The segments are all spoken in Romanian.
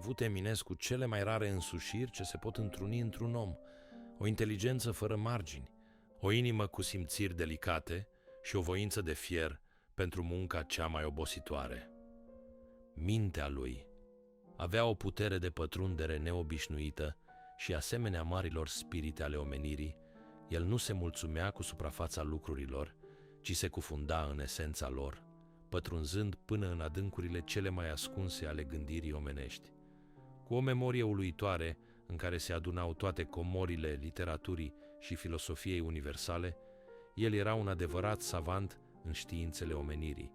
avut Eminescu cele mai rare însușiri ce se pot întruni într-un om, o inteligență fără margini, o inimă cu simțiri delicate și o voință de fier pentru munca cea mai obositoare. Mintea lui avea o putere de pătrundere neobișnuită și, asemenea marilor spirite ale omenirii, el nu se mulțumea cu suprafața lucrurilor, ci se cufunda în esența lor, pătrunzând până în adâncurile cele mai ascunse ale gândirii omenești. Cu o memorie uluitoare, în care se adunau toate comorile literaturii și filosofiei universale, el era un adevărat savant în științele omenirii,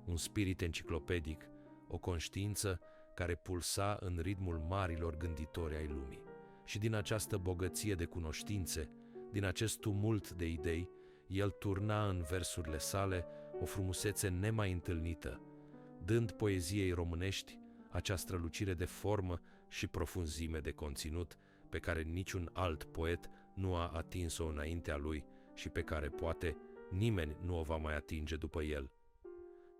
un spirit enciclopedic, o conștiință care pulsa în ritmul marilor gânditori ai lumii. Și din această bogăție de cunoștințe, din acest tumult de idei, el turna în versurile sale o frumusețe nemai întâlnită, dând poeziei românești acea strălucire de formă și profunzime de conținut pe care niciun alt poet nu a atins-o înaintea lui și pe care, poate, nimeni nu o va mai atinge după el.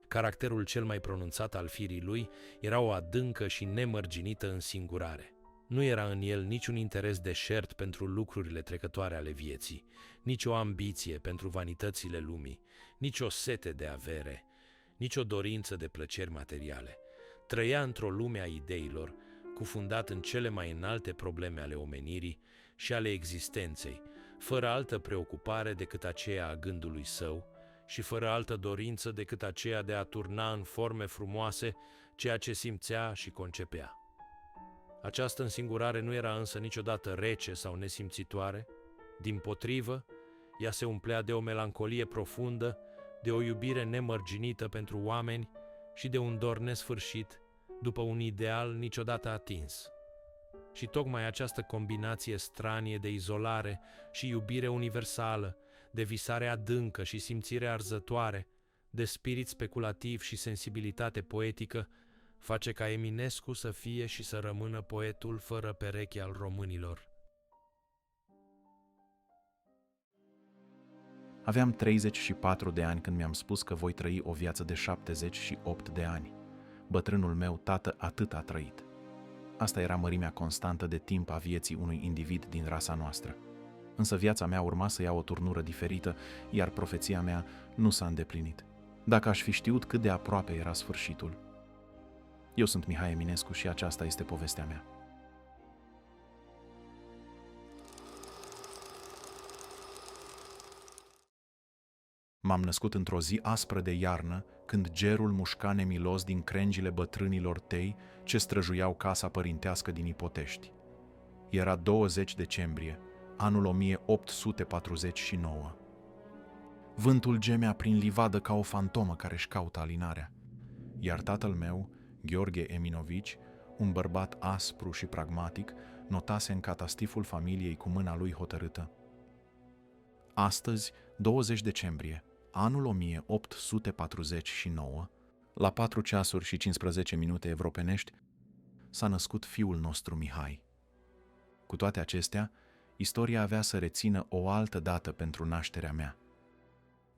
Caracterul cel mai pronunțat al firii lui era o adâncă și nemărginită însingurare. Nu era în el niciun interes deșert pentru lucrurile trecătoare ale vieții, nici o ambiție pentru vanitățile lumii, nici o sete de avere, nici o dorință de plăceri materiale. Trăia într-o lume a ideilor, cufundat în cele mai înalte probleme ale omenirii și ale existenței, fără altă preocupare decât aceea a gândului său și fără altă dorință decât aceea de a turna în forme frumoase ceea ce simțea și concepea. Această însingurare nu era însă niciodată rece sau nesimțitoare, dimpotrivă, ea se umplea de o melancolie profundă, de o iubire nemărginită pentru oameni și de un dor nesfârșit după un ideal niciodată atins. Și tocmai această combinație stranie de izolare și iubire universală, de visare adâncă și simțire arzătoare, de spirit speculativ și sensibilitate poetică, face ca Eminescu să fie și să rămână poetul fără pereche al românilor. Aveam 34 de ani când mi-am spus că voi trăi o viață de 78 de ani. Bătrânul meu tată atât a trăit. Asta era mărimea constantă de timp a vieții unui individ din rasa noastră. Însă viața mea urma să ia o turnură diferită, iar profeția mea nu s-a îndeplinit. Dacă aș fi știut cât de aproape era sfârșitul. Eu sunt Mihai Eminescu și aceasta este povestea mea. M-am născut într-o zi aspră de iarnă, când gerul mușca nemilos din crengile bătrânilor tei ce străjuiau casa părintească din Ipotești. Era 20 decembrie, anul 1849. Vântul gemea prin livadă ca o fantomă care își caută alinarea, iar tatăl meu, Gheorghe Eminovici, un bărbat aspru și pragmatic, notase în catastiful familiei cu mâna lui hotărâtă: astăzi, 20 decembrie, anul 1849, la 4 ceasuri și 15 minute evropenești, s-a născut fiul nostru Mihai. Cu toate acestea, istoria avea să rețină o altă dată pentru nașterea mea.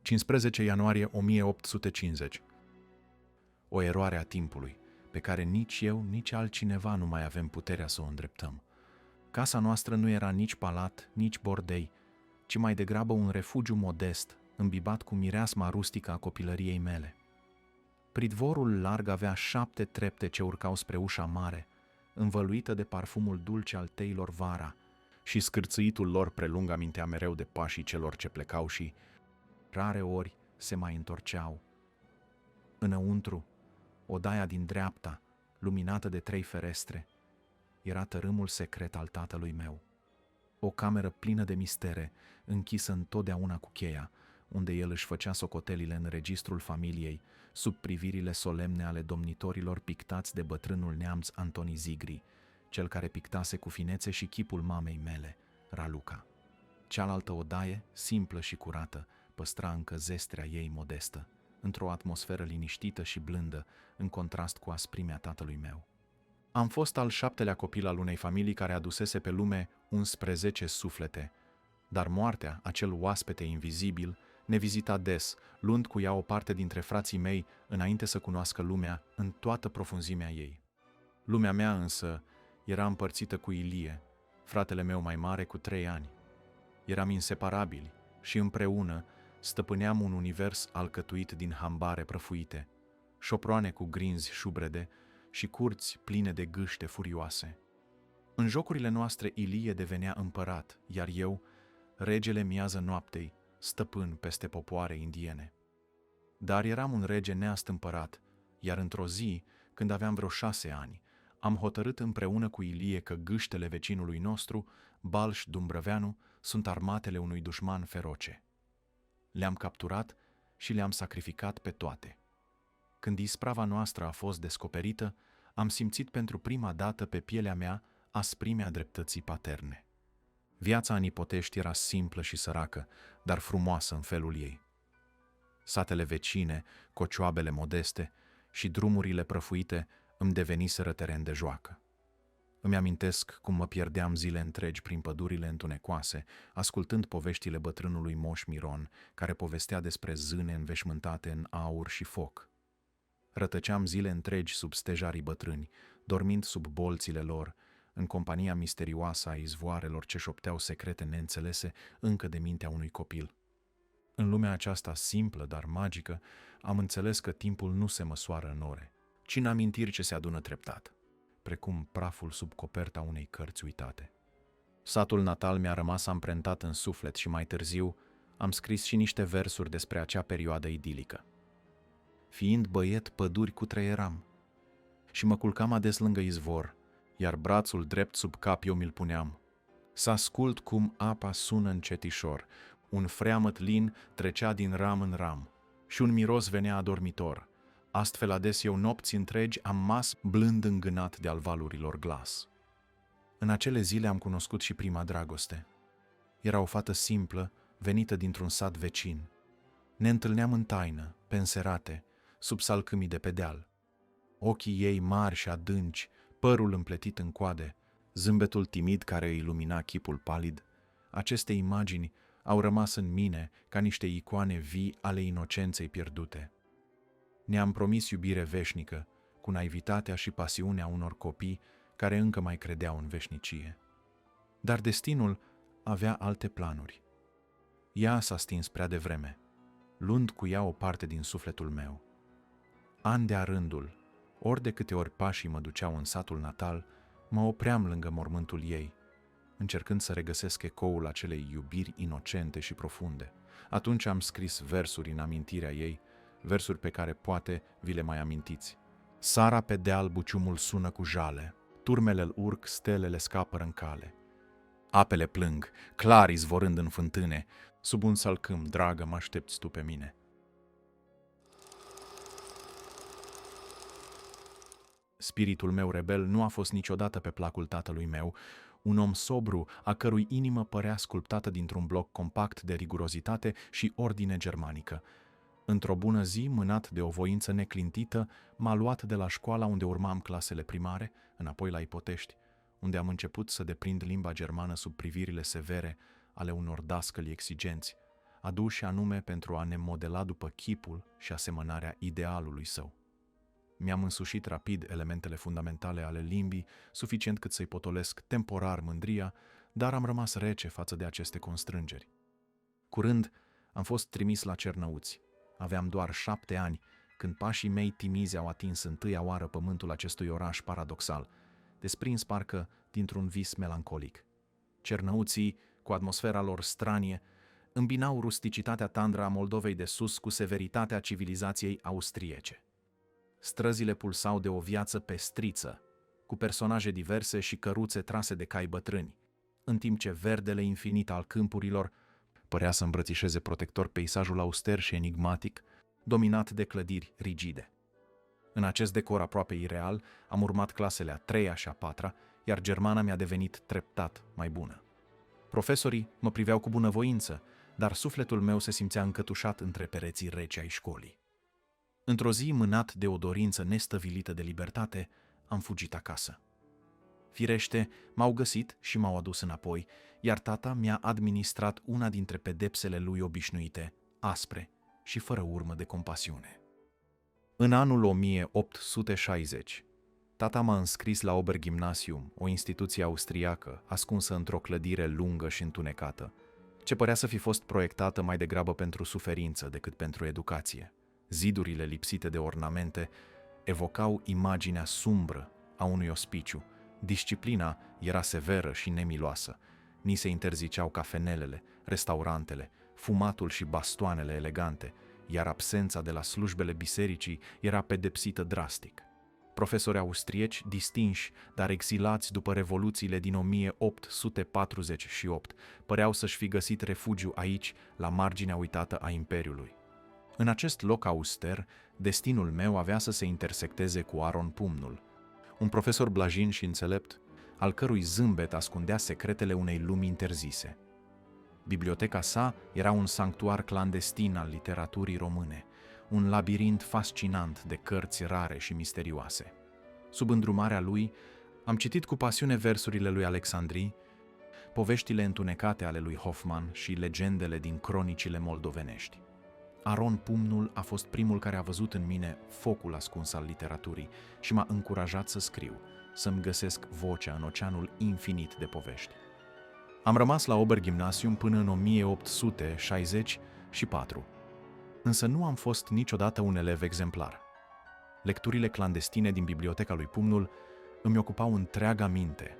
15 ianuarie 1850. O eroare a timpului, pe care nici eu, nici altcineva nu mai avem puterea să o îndreptăm. Casa noastră nu era nici palat, nici bordei, ci mai degrabă un refugiu modest, îmbibat cu mireasma rustică a copilăriei mele. Pridvorul larg avea 7 trepte ce urcau spre ușa mare, învăluită de parfumul dulce al teilor vara, și scârțâitul lor prelung amintea mereu de pașii celor ce plecau și, rare ori, se mai întorceau. Înăuntru, odaia din dreapta, luminată de 3 ferestre, era tărâmul secret al tatălui meu. O cameră plină de mistere, închisă întotdeauna cu cheia, unde el își făcea socotelile în registrul familiei, sub privirile solemne ale domnitorilor pictați de bătrânul neamț Antoni Zigri, cel care pictase cu finețe și chipul mamei mele, Raluca. Cealaltă odaie, simplă și curată, păstra încă zestrea ei modestă, într-o atmosferă liniștită și blândă, în contrast cu asprimea tatălui meu. Am fost al 7-lea copil al unei familii care adusese pe lume 11 suflete, dar moartea, acel oaspete invizibil, ne vizita des, luând cu ea o parte dintre frații mei înainte să cunoască lumea în toată profunzimea ei. Lumea mea însă era împărțită cu Ilie, fratele meu mai mare cu 3 ani. Eram inseparabili și împreună stăpâneam un univers alcătuit din hambare prăfuite, șoproane cu grinzi șubrede și curți pline de gâște furioase. În jocurile noastre Ilie devenea împărat, iar eu, regele miază noaptei, stăpân peste popoare indiene. Dar eram un rege neastâmpărat, iar într-o zi, când aveam vreo 6 ani, am hotărât împreună cu Ilie că gâștele vecinului nostru, Balș Dumbrăveanu, sunt armatele unui dușman feroce. Le-am capturat și le-am sacrificat pe toate. Când isprava noastră a fost descoperită, am simțit pentru prima dată pe pielea mea asprimea dreptății paterne. Viața în Ipotești era simplă și săracă, dar frumoasă în felul ei. Satele vecine, cocioabele modeste și drumurile prăfuite îmi deveniseră teren de joacă. Îmi amintesc cum mă pierdeam zile întregi prin pădurile întunecoase, ascultând poveștile bătrânului Moș Miron, care povestea despre zâne înveșmântate în aur și foc. Rătăceam zile întregi sub stejarii bătrâni, dormind sub bolțile lor, în compania misterioasă a izvoarelor ce șopteau secrete neînțelese încă de mintea unui copil. În lumea aceasta simplă, dar magică, am înțeles că timpul nu se măsoară în ore, ci în amintiri ce se adună treptat, precum praful sub coperta unei cărți uitate. Satul natal mi-a rămas amprentat în suflet și mai târziu am scris și niște versuri despre acea perioadă idilică. Fiind băiet, păduri cutreieram și mă culcam ades lângă izvor, iar brațul drept sub cap eu mi-l puneam. Să ascult cum apa sună încetișor, un freamăt lin trecea din ram în ram și un miros venea adormitor. Astfel ades eu nopți întregi am mas blând îngânat de-al valurilor glas. În acele zile am cunoscut și prima dragoste. Era o fată simplă, venită dintr-un sat vecin. Ne întâlneam în taină, pe înserate, sub salcâmii de pe deal. Ochii ei mari și adânci, părul împletit în coade, zâmbetul timid care îi lumina chipul palid, aceste imagini au rămas în mine ca niște icoane vii ale inocenței pierdute. Ne-am promis iubire veșnică, cu naivitatea și pasiunea unor copii care încă mai credeau în veșnicie. Dar destinul avea alte planuri. Ea s-a stins prea devreme, luând cu ea o parte din sufletul meu. An de-a rândul, ori de câte ori pașii mă duceau în satul natal, mă opream lângă mormântul ei, încercând să regăsesc ecoul acelei iubiri inocente și profunde. Atunci am scris versuri în amintirea ei, versuri pe care poate vi le mai amintiți. Sara pe deal buciumul sună cu jale, turmele-l urc, stelele scapără în cale. Apele plâng, clar izvorând în fântâne, sub un salcâm, dragă, mă aștepți tu pe mine. Spiritul meu rebel nu a fost niciodată pe placul tatălui meu, un om sobru, a cărui inimă părea sculptată dintr-un bloc compact de rigurozitate și ordine germanică. Într-o bună zi, mânat de o voință neclintită, m-a luat de la școala unde urmam clasele primare, înapoi la Ipotești, unde am început să deprind limba germană sub privirile severe ale unor dascăli exigenți, aduși anume pentru a ne modela după chipul și asemănarea idealului său. Mi-am însușit rapid elementele fundamentale ale limbii, suficient cât să-i potolesc temporar mândria, dar am rămas rece față de aceste constrângeri. Curând am fost trimis la Cernăuți. Aveam doar 7 ani, când pașii mei timizi au atins întâia oară pământul acestui oraș paradoxal, desprins parcă dintr-un vis melancolic. Cernăuții, cu atmosfera lor stranie, îmbinau rusticitatea tandră a Moldovei de sus cu severitatea civilizației austriece. Străzile pulsau de o viață pestriță, cu personaje diverse și căruțe trase de cai bătrâni, în timp ce verdele infinit al câmpurilor părea să îmbrățișeze protector peisajul auster și enigmatic, dominat de clădiri rigide. În acest decor aproape ireal am urmat clasele a 3-a și a 4-a, iar germana mi-a devenit treptat mai bună. Profesorii mă priveau cu bunăvoință, dar sufletul meu se simțea încătușat între pereții reci ai școlii. Într-o zi, mânat de o dorință nestăvilită de libertate, am fugit acasă. Firește, m-au găsit și m-au adus înapoi, iar tata mi-a administrat una dintre pedepsele lui obișnuite, aspre și fără urmă de compasiune. În anul 1860, tata m-a înscris la Obergymnasium, o instituție austriacă, ascunsă într-o clădire lungă și întunecată, ce părea să fi fost proiectată mai degrabă pentru suferință decât pentru educație. Zidurile lipsite de ornamente evocau imaginea sumbră a unui ospiciu. Disciplina era severă și nemiloasă. Ni se interziceau cafenelele, restaurantele, fumatul și bastoanele elegante, iar absența de la slujbele bisericii era pedepsită drastic. Profesori austrieci distinși, dar exilați după revoluțiile din 1848, păreau să-și fi găsit refugiu aici, la marginea uitată a Imperiului. În acest loc auster, destinul meu avea să se intersecteze cu Aron Pumnul, un profesor blajin și înțelept, al cărui zâmbet ascundea secretele unei lumi interzise. Biblioteca sa era un sanctuar clandestin al literaturii române, un labirint fascinant de cărți rare și misterioase. Sub îndrumarea lui, am citit cu pasiune versurile lui Alexandrii, poveștile întunecate ale lui Hoffman și legendele din cronicile moldovenești. Aron Pumnul a fost primul care a văzut în mine focul ascuns al literaturii și m-a încurajat să scriu, să-mi găsesc vocea în oceanul infinit de povești. Am rămas la Obergymnasium până în 1864, însă nu am fost niciodată un elev exemplar. Lecturile clandestine din biblioteca lui Pumnul îmi ocupau întreaga minte,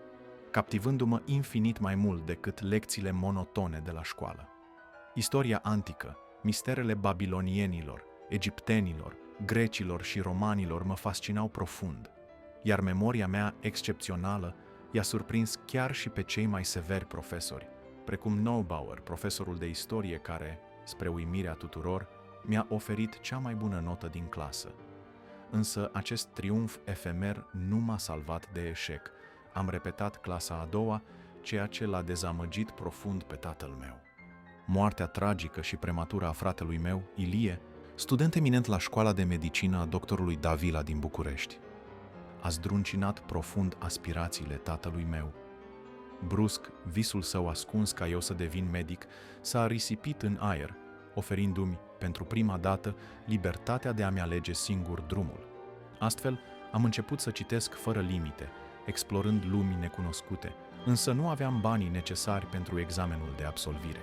captivându-mă infinit mai mult decât lecțiile monotone de la școală. Istoria antică, misterele babilonienilor, egiptenilor, grecilor și romanilor mă fascinau profund, iar memoria mea excepțională i-a surprins chiar și pe cei mai severi profesori, precum Neubauer, profesorul de istorie care, spre uimirea tuturor, mi-a oferit cea mai bună notă din clasă. Însă acest triumf efemer nu m-a salvat de eșec. Am repetat clasa a doua, ceea ce l-a dezamăgit profund pe tatăl meu. Moartea tragică și prematură a fratelui meu, Ilie, student eminent la școala de medicină a doctorului Davila din București, a zdruncinat profund aspirațiile tatălui meu. Brusc, visul său ascuns ca eu să devin medic s-a risipit în aer, oferindu-mi, pentru prima dată, libertatea de a-mi alege singur drumul. Astfel, am început să citesc fără limite, explorând lumi necunoscute, însă nu aveam banii necesari pentru examenul de absolvire.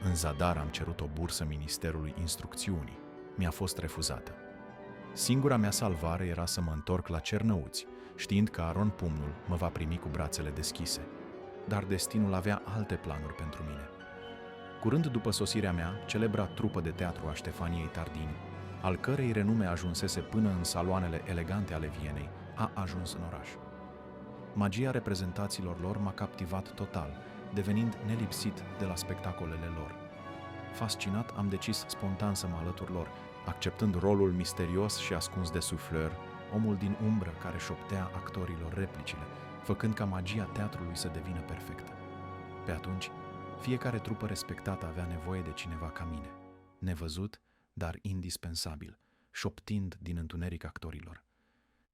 În zadar am cerut o bursă Ministerului Instrucțiunii. Mi-a fost refuzată. Singura mea salvare era să mă întorc la Cernăuți, știind că Aron Pumnul mă va primi cu brațele deschise. Dar destinul avea alte planuri pentru mine. Curând după sosirea mea, celebra trupă de teatru a Ștefaniei Tardini, al cărei renume ajunsese până în saloanele elegante ale Vienei, a ajuns în oraș. Magia reprezentațiilor lor m-a captivat total, devenind nelipsit de la spectacolele lor. Fascinat, am decis spontan să mă alătur lor, acceptând rolul misterios și ascuns de sufleur, omul din umbră care șoptea actorilor replicile, făcând ca magia teatrului să devină perfectă. Pe atunci, fiecare trupă respectată avea nevoie de cineva ca mine, nevăzut, dar indispensabil, șoptind din întuneric actorilor.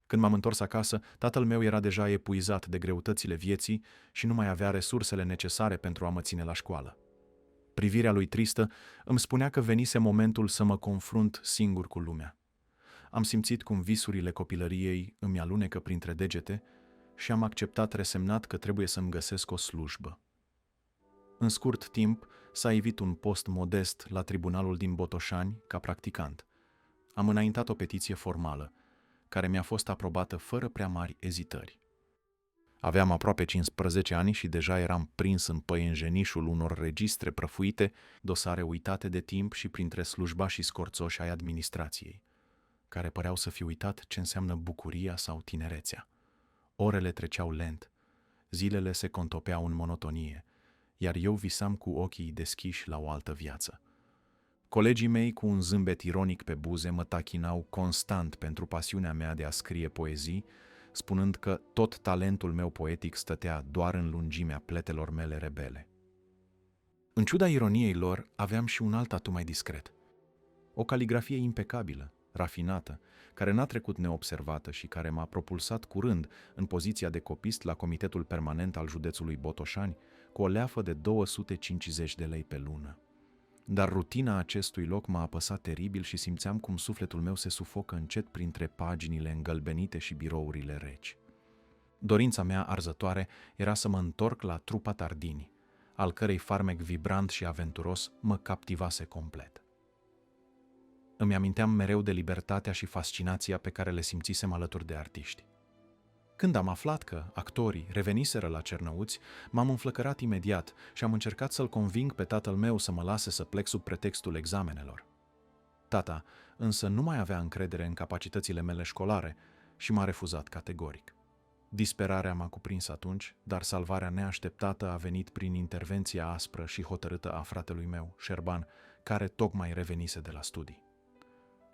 Când m-am întors acasă, tatăl meu era deja epuizat de greutățile vieții și nu mai avea resursele necesare pentru a mă ține la școală. Privirea lui tristă îmi spunea că venise momentul să mă confrunt singur cu lumea. Am simțit cum visurile copilăriei îmi alunecă printre degete și am acceptat resemnat că trebuie să-mi găsesc o slujbă. În scurt timp s-a ivit un post modest la tribunalul din Botoșani ca practicant. Am înaintat o petiție formală, care mi-a fost aprobată fără prea mari ezitări. Aveam aproape 15 ani și deja eram prins în păienjenișul unor registre prăfuite, dosare uitate de timp și printre slujbașii scorțoși ai administrației, care păreau să fi uitat ce înseamnă bucuria sau tinerețea. Orele treceau lent, zilele se contopeau în monotonie, iar eu visam cu ochii deschiși la o altă viață. Colegii mei, cu un zâmbet ironic pe buze, mă tachinau constant pentru pasiunea mea de a scrie poezii, spunând că tot talentul meu poetic stătea doar în lungimea pletelor mele rebele. În ciuda ironiei lor, aveam și un alt atu mai discret. O caligrafie impecabilă, rafinată, care n-a trecut neobservată și care m-a propulsat curând în poziția de copist la Comitetul Permanent al Județului Botoșani cu o leafă de 250 de lei pe lună. Dar rutina acestui loc m-a apăsat teribil și simțeam cum sufletul meu se sufocă încet printre paginile îngălbenite și birourile reci. Dorința mea arzătoare era să mă întorc la trupa Tardini, al cărei farmec vibrant și aventuros mă captivase complet. Îmi aminteam mereu de libertatea și fascinația pe care le simțisem alături de artiști. Când am aflat că actorii reveniseră la Cernăuți, m-am înflăcărat imediat și am încercat să-l conving pe tatăl meu să mă lase să plec sub pretextul examenelor. Tata însă nu mai avea încredere în capacitățile mele școlare și m-a refuzat categoric. Disperarea m-a cuprins atunci, dar salvarea neașteptată a venit prin intervenția aspră și hotărâtă a fratelui meu, Șerban, care tocmai revenise de la studii.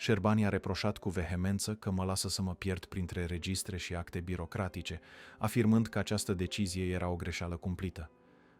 Șerban i-a reproșat cu vehemență că mă lasă să mă pierd printre registre și acte birocratice, afirmând că această decizie era o greșeală cumplită.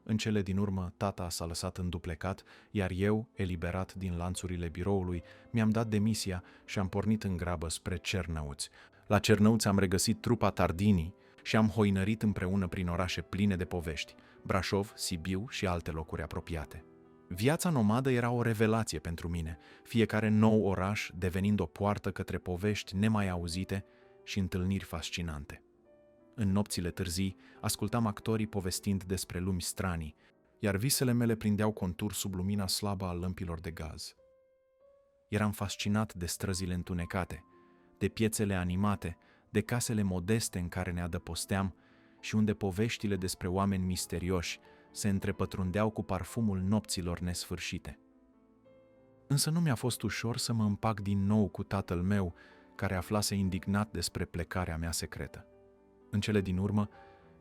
În cele din urmă, tata s-a lăsat înduplecat, iar eu, eliberat din lanțurile biroului, mi-am dat demisia și am pornit în grabă spre Cernăuți. La Cernăuți am regăsit trupa Tardini și am hoinărit împreună prin orașe pline de povești, Brașov, Sibiu și alte locuri apropiate. Viața nomadă era o revelație pentru mine, fiecare nou oraș devenind o poartă către povești nemai auzite și întâlniri fascinante. În nopțile târzii, ascultam actorii povestind despre lumi stranii, iar visele mele prindeau contur sub lumina slabă a lămpilor de gaz. Eram fascinat de străzile întunecate, de piețele animate, de casele modeste în care ne adăposteam și unde poveștile despre oameni misterioși se întrepătrundeau cu parfumul nopților nesfârșite. Însă nu mi-a fost ușor să mă împac din nou cu tatăl meu, care aflase indignat despre plecarea mea secretă. În cele din urmă,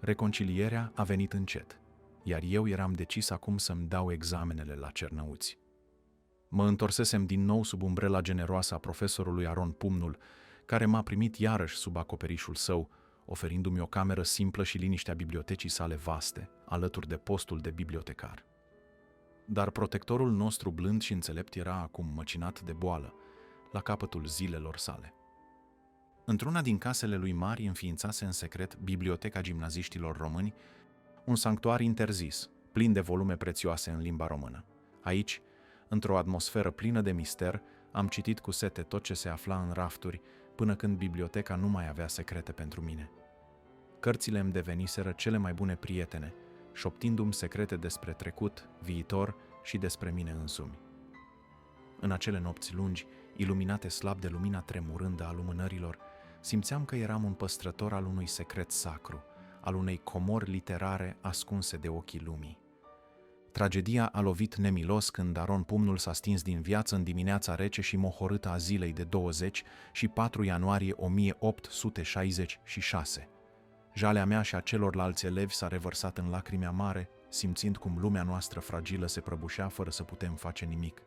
reconcilierea a venit încet, iar eu eram decis acum să-mi dau examenele la Cernăuți. Mă întorsesem din nou sub umbrela generoasă a profesorului Aron Pumnul, care m-a primit iarăși sub acoperișul său, oferindu-mi o cameră simplă și liniștea bibliotecii sale vaste, alături de postul de bibliotecar. Dar protectorul nostru blând și înțelept era acum măcinat de boală, la capătul zilelor sale. Într-una din casele lui mari înființase în secret Biblioteca Gimnaziștilor Români, un sanctuar interzis, plin de volume prețioase în limba română. Aici, într-o atmosferă plină de mister, am citit cu sete tot ce se afla în rafturi, până când biblioteca nu mai avea secrete pentru mine. Cărțile îmi deveniseră cele mai bune prietene, șoptindu-mi secrete despre trecut, viitor și despre mine însumi. În acele nopți lungi, iluminate slab de lumina tremurândă a lumânărilor, simțeam că eram un păstrător al unui secret sacru, al unei comori literare ascunse de ochii lumii. Tragedia a lovit nemilos când Aron Pumnul s-a stins din viață în dimineața rece și mohorâtă a zilei de 20 și 4 ianuarie 1866. Jalea mea și a celorlalți elevi s-a revărsat în lacrimi amare, simțind cum lumea noastră fragilă se prăbușea fără să putem face nimic.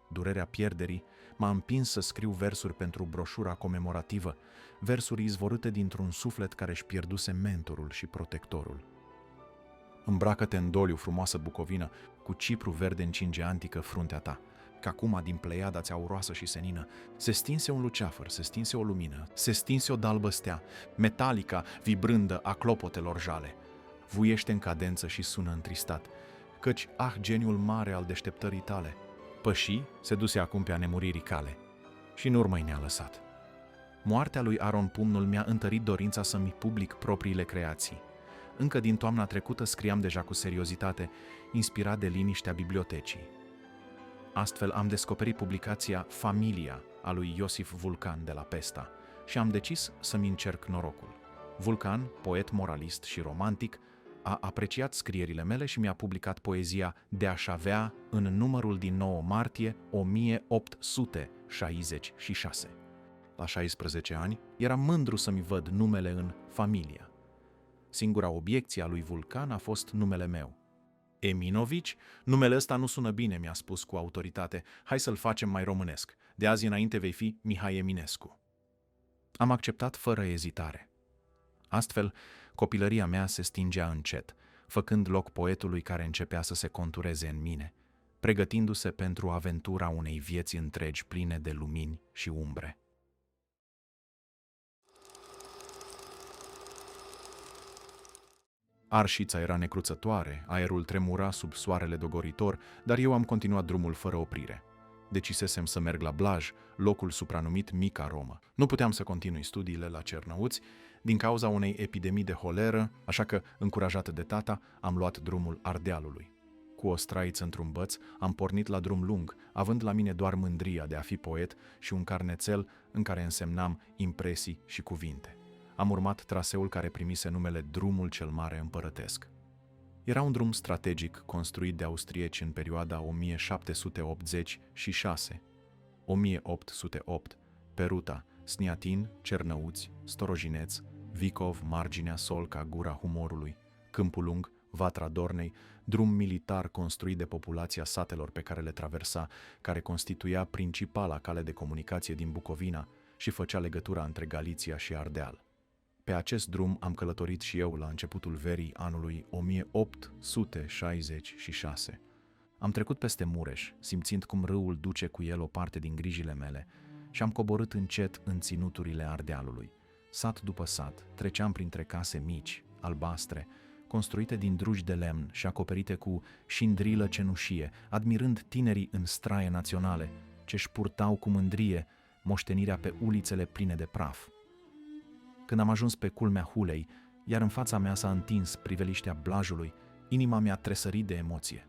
Durerea pierderii m-a împins să scriu versuri pentru broșura comemorativă, versuri izvorâte dintr-un suflet care își pierduse mentorul și protectorul. Îmbracă-te în doliu, frumoasă Bucovină, cu cipru verde încinge antică fruntea ta, că acum din Pleiada-ți auroasă și senină se stinse un luceafăr, se stinse o lumină, se stinse o dalbă stea, metalica, vibrândă a clopotelor jale. Vuiește în cadență și sună întristat, căci, geniul mare al deșteptării tale, păși se duse acum pe a nemuririi cale și în urmă ne-a lăsat. Moartea lui Aron Pumnul mi-a întărit dorința să-mi public propriile creații. Încă din toamna trecută scriam deja cu seriozitate, inspirat de liniștea bibliotecii. Astfel am descoperit publicația Familia a lui Iosif Vulcan de la Pesta și am decis să-mi încerc norocul. Vulcan, poet moralist și romantic, a apreciat scrierile mele și mi-a publicat poezia De aș avea în numărul din 9 martie 1866. La 16 ani, eram mândru să-mi văd numele în Familia. Singura obiecție a lui Vulcan a fost numele meu. Eminovici? Numele ăsta nu sună bine, mi-a spus cu autoritate. Hai să-l facem mai românesc. De azi înainte vei fi Mihai Eminescu. Am acceptat fără ezitare. Astfel, copilăria mea se stingea încet, făcând loc poetului care începea să se contureze în mine, pregătindu-se pentru aventura unei vieți întregi pline de lumini și umbre. Arșița era necruțătoare, aerul tremura sub soarele dogoritor, dar eu am continuat drumul fără oprire. Decisesem să merg la Blaj, locul supranumit Mica Romă. Nu puteam să continui studiile la Cernăuți din cauza unei epidemii de holeră, așa că, încurajată de tata, am luat drumul Ardealului. Cu o straiță într-un băț, am pornit la drum lung, având la mine doar mândria de a fi poet și un carnețel în care însemnam impresii și cuvinte. Am urmat traseul care primise numele Drumul cel Mare Împărătesc. Era un drum strategic construit de austrieci în perioada 1786-1808, pe ruta Sniatin, Cernăuți, Storojineț, Vicov, Marginea, Solca, Gura Humorului, Câmpul Lung, Vatra Dornei, drum militar construit de populația satelor pe care le traversa, care constituia principala cale de comunicație din Bucovina și făcea legătura între Galiția și Ardeal. Pe acest drum am călătorit și eu la începutul verii anului 1866. Am trecut peste Mureș, simțind cum râul duce cu el o parte din grijile mele, și am coborât încet în ținuturile Ardealului. Sat după sat, treceam printre case mici, albastre, construite din drugi de lemn și acoperite cu șindrilă cenușie, admirând tinerii în straie naționale, ce-și purtau cu mândrie moștenirea pe ulițele pline de praf. Când am ajuns pe culmea Hulei, iar în fața mea s-a întins priveliștea Blajului, inima mea tresări de emoție.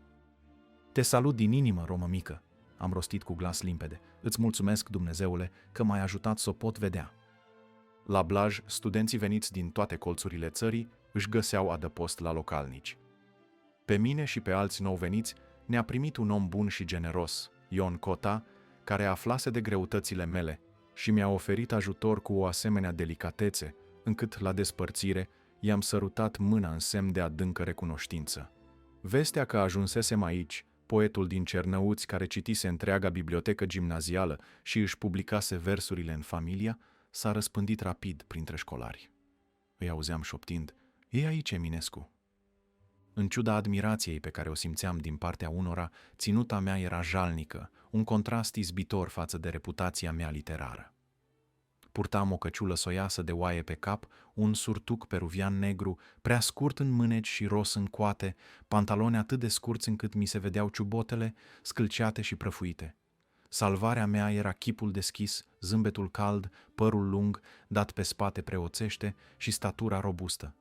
Te salut din inimă, Romă mică, am rostit cu glas limpede. Îți mulțumesc, Dumnezeule, că m-ai ajutat să o pot vedea. La Blaj, studenții veniți din toate colțurile țării își găseau adăpost la localnici. Pe mine și pe alți nou veniți ne-a primit un om bun și generos, Ion Cota, care aflase de greutățile mele și mi-a oferit ajutor cu o asemenea delicatețe, încât la despărțire i-am sărutat mâna în semn de adâncă recunoștință. Vestea că ajunsesem aici, poetul din Cernăuți care citise întreaga bibliotecă gimnazială și își publicase versurile în Familia, s-a răspândit rapid printre școlari. Îi auzeam șoptind: "E aici, Eminescu." În ciuda admirației pe care o simțeam din partea unora, ținuta mea era jalnică, un contrast izbitor față de reputația mea literară. Purtam o căciulă soiasă de oaie pe cap, un surtuc peruvian negru, prea scurt în mâneci și ros în coate, pantaloni atât de scurți încât mi se vedeau ciubotele, scâlceate și prăfuite. Salvarea mea era chipul deschis, zâmbetul cald, părul lung, dat pe spate preoțește și statura robustă.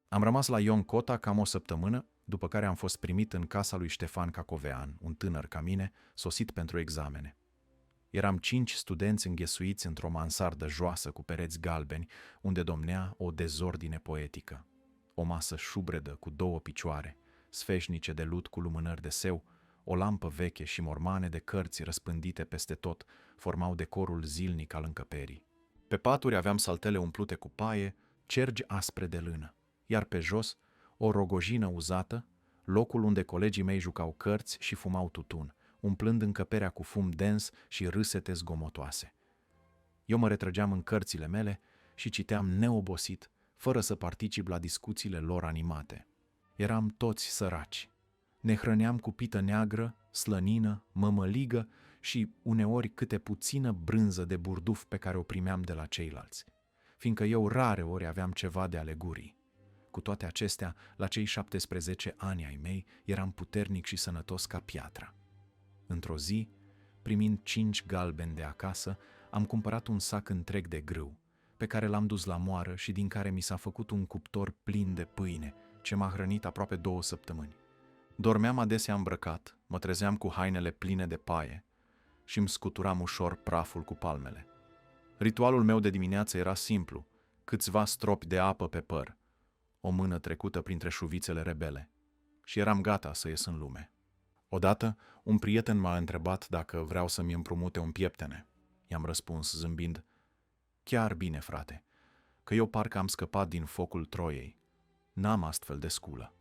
Am rămas la Ion Cota cam o săptămână, după care am fost primit în casa lui Ștefan Cacovean, un tânăr ca mine, sosit pentru examene. Eram 5 studenți înghesuiți într-o mansardă joasă cu pereți galbeni, unde domnea o dezordine poetică. O masă șubredă cu 2 picioare, sfeșnice de lut cu lumânări de seu, o lampă veche și mormane de cărți răspândite peste tot formau decorul zilnic al încăperii. Pe paturi aveam saltele umplute cu paie, cergi aspre de lână, iar pe jos o rogojină uzată, locul unde colegii mei jucau cărți și fumau tutun, umplând încăperea cu fum dens și râsete zgomotoase. Eu mă retrăgeam în cărțile mele și citeam neobosit, fără să particip la discuțiile lor animate. Eram toți săraci. Ne hrăneam cu pită neagră, slănină, mămăligă și uneori câte puțină brânză de burduf pe care o primeam de la ceilalți, fiindcă eu rare ori aveam ceva de ale gurii. Cu toate acestea, la cei 17 ani ai mei, eram puternic și sănătos ca piatra. Într-o zi, primind 5 galbeni de acasă, am cumpărat un sac întreg de grâu, pe care l-am dus la moară și din care mi s-a făcut un cuptor plin de pâine, ce m-a hrănit aproape 2 săptămâni. Dormeam adesea îmbrăcat, mă trezeam cu hainele pline de paie și îmi scuturam ușor praful cu palmele. Ritualul meu de dimineață era simplu: câțiva stropi de apă pe păr, o mână trecută printre șuvițele rebele, și eram gata să ies în lume. Odată, un prieten m-a întrebat dacă vreau să-mi împrumute un pieptene. I-am răspuns zâmbind: "Chiar bine, frate, că eu parcă am scăpat din focul Troiei. N-am astfel de sculă."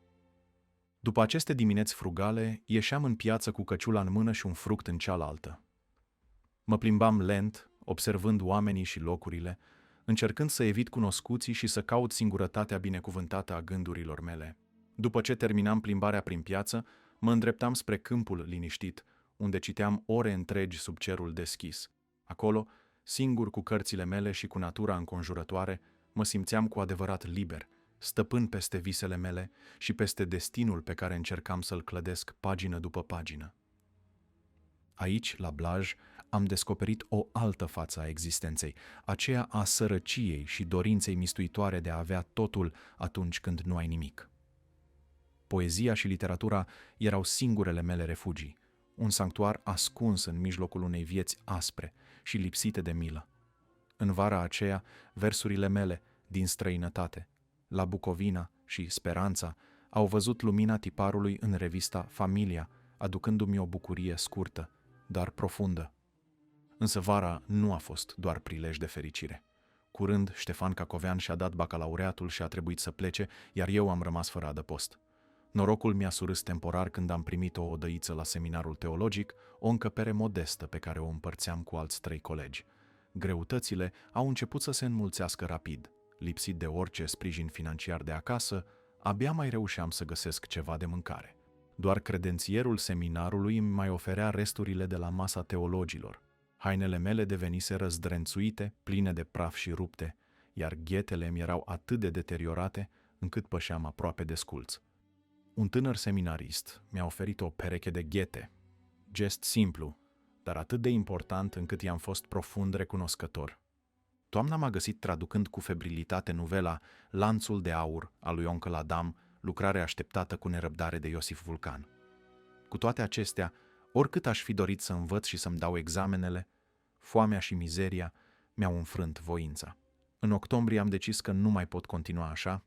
După aceste dimineți frugale, ieșeam în piață cu căciula în mână și un fruct în cealaltă. Mă plimbam lent, observând oamenii și locurile, încercând să evit cunoscuții și să caut singurătatea binecuvântată a gândurilor mele. După ce terminam plimbarea prin piață, mă îndreptam spre câmpul liniștit, unde citeam ore întregi sub cerul deschis. Acolo, singur cu cărțile mele și cu natura înconjurătoare, mă simțeam cu adevărat liber, stăpân peste visele mele și peste destinul pe care încercam să-l clădesc pagină după pagină. Aici, la Blaj, am descoperit o altă față a existenței, aceea a sărăciei și dorinței mistuitoare de a avea totul atunci când nu ai nimic. Poezia și literatura erau singurele mele refugii, un sanctuar ascuns în mijlocul unei vieți aspre și lipsite de milă. În vara aceea, versurile mele, din străinătate, La Bucovina și Speranța, au văzut lumina tiparului în revista Familia, aducându-mi o bucurie scurtă, dar profundă. Însă vara nu a fost doar prilej de fericire. Curând, Ștefan Cacovean și-a dat bacalaureatul și a trebuit să plece, iar eu am rămas fără adăpost. Norocul mi-a surâs temporar când am primit o odăiță la seminarul teologic, o încăpere modestă pe care o împărțeam cu alți 3 colegi. Greutățile au început să se înmulțească rapid. Lipsit de orice sprijin financiar de acasă, abia mai reușeam să găsesc ceva de mâncare. Doar credențierul seminarului îmi mai oferea resturile de la masa teologilor. Hainele mele deveniseră zdrențuite, pline de praf și rupte, iar ghetele mi erau atât de deteriorate încât pășeam aproape desculț. Un tânăr seminarist mi-a oferit o pereche de ghete, gest simplu, dar atât de important încât i-am fost profund recunoscător. Toamna m-a găsit traducând cu febrilitate novela Lanțul de aur al lui Oncle Adam, lucrare așteptată cu nerăbdare de Iosif Vulcan. Cu toate acestea, oricât aș fi dorit să învăț și să-mi dau examenele, foamea și mizeria mi-au înfrânt voința. În octombrie am decis că nu mai pot continua așa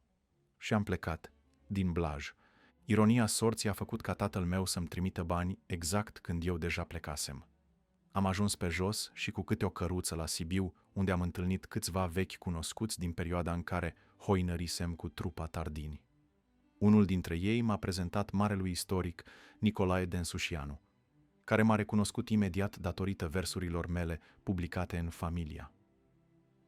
și am plecat din Blaj. Ironia sorții a făcut ca tatăl meu să-mi trimită bani exact când eu deja plecasem. Am ajuns pe jos și cu câte o căruță la Sibiu, unde am întâlnit câțiva vechi cunoscuți din perioada în care hoinărisem cu trupa Tardini. Unul dintre ei m-a prezentat marelui istoric Nicolae Densușianu, care m-a recunoscut imediat datorită versurilor mele publicate în Familia.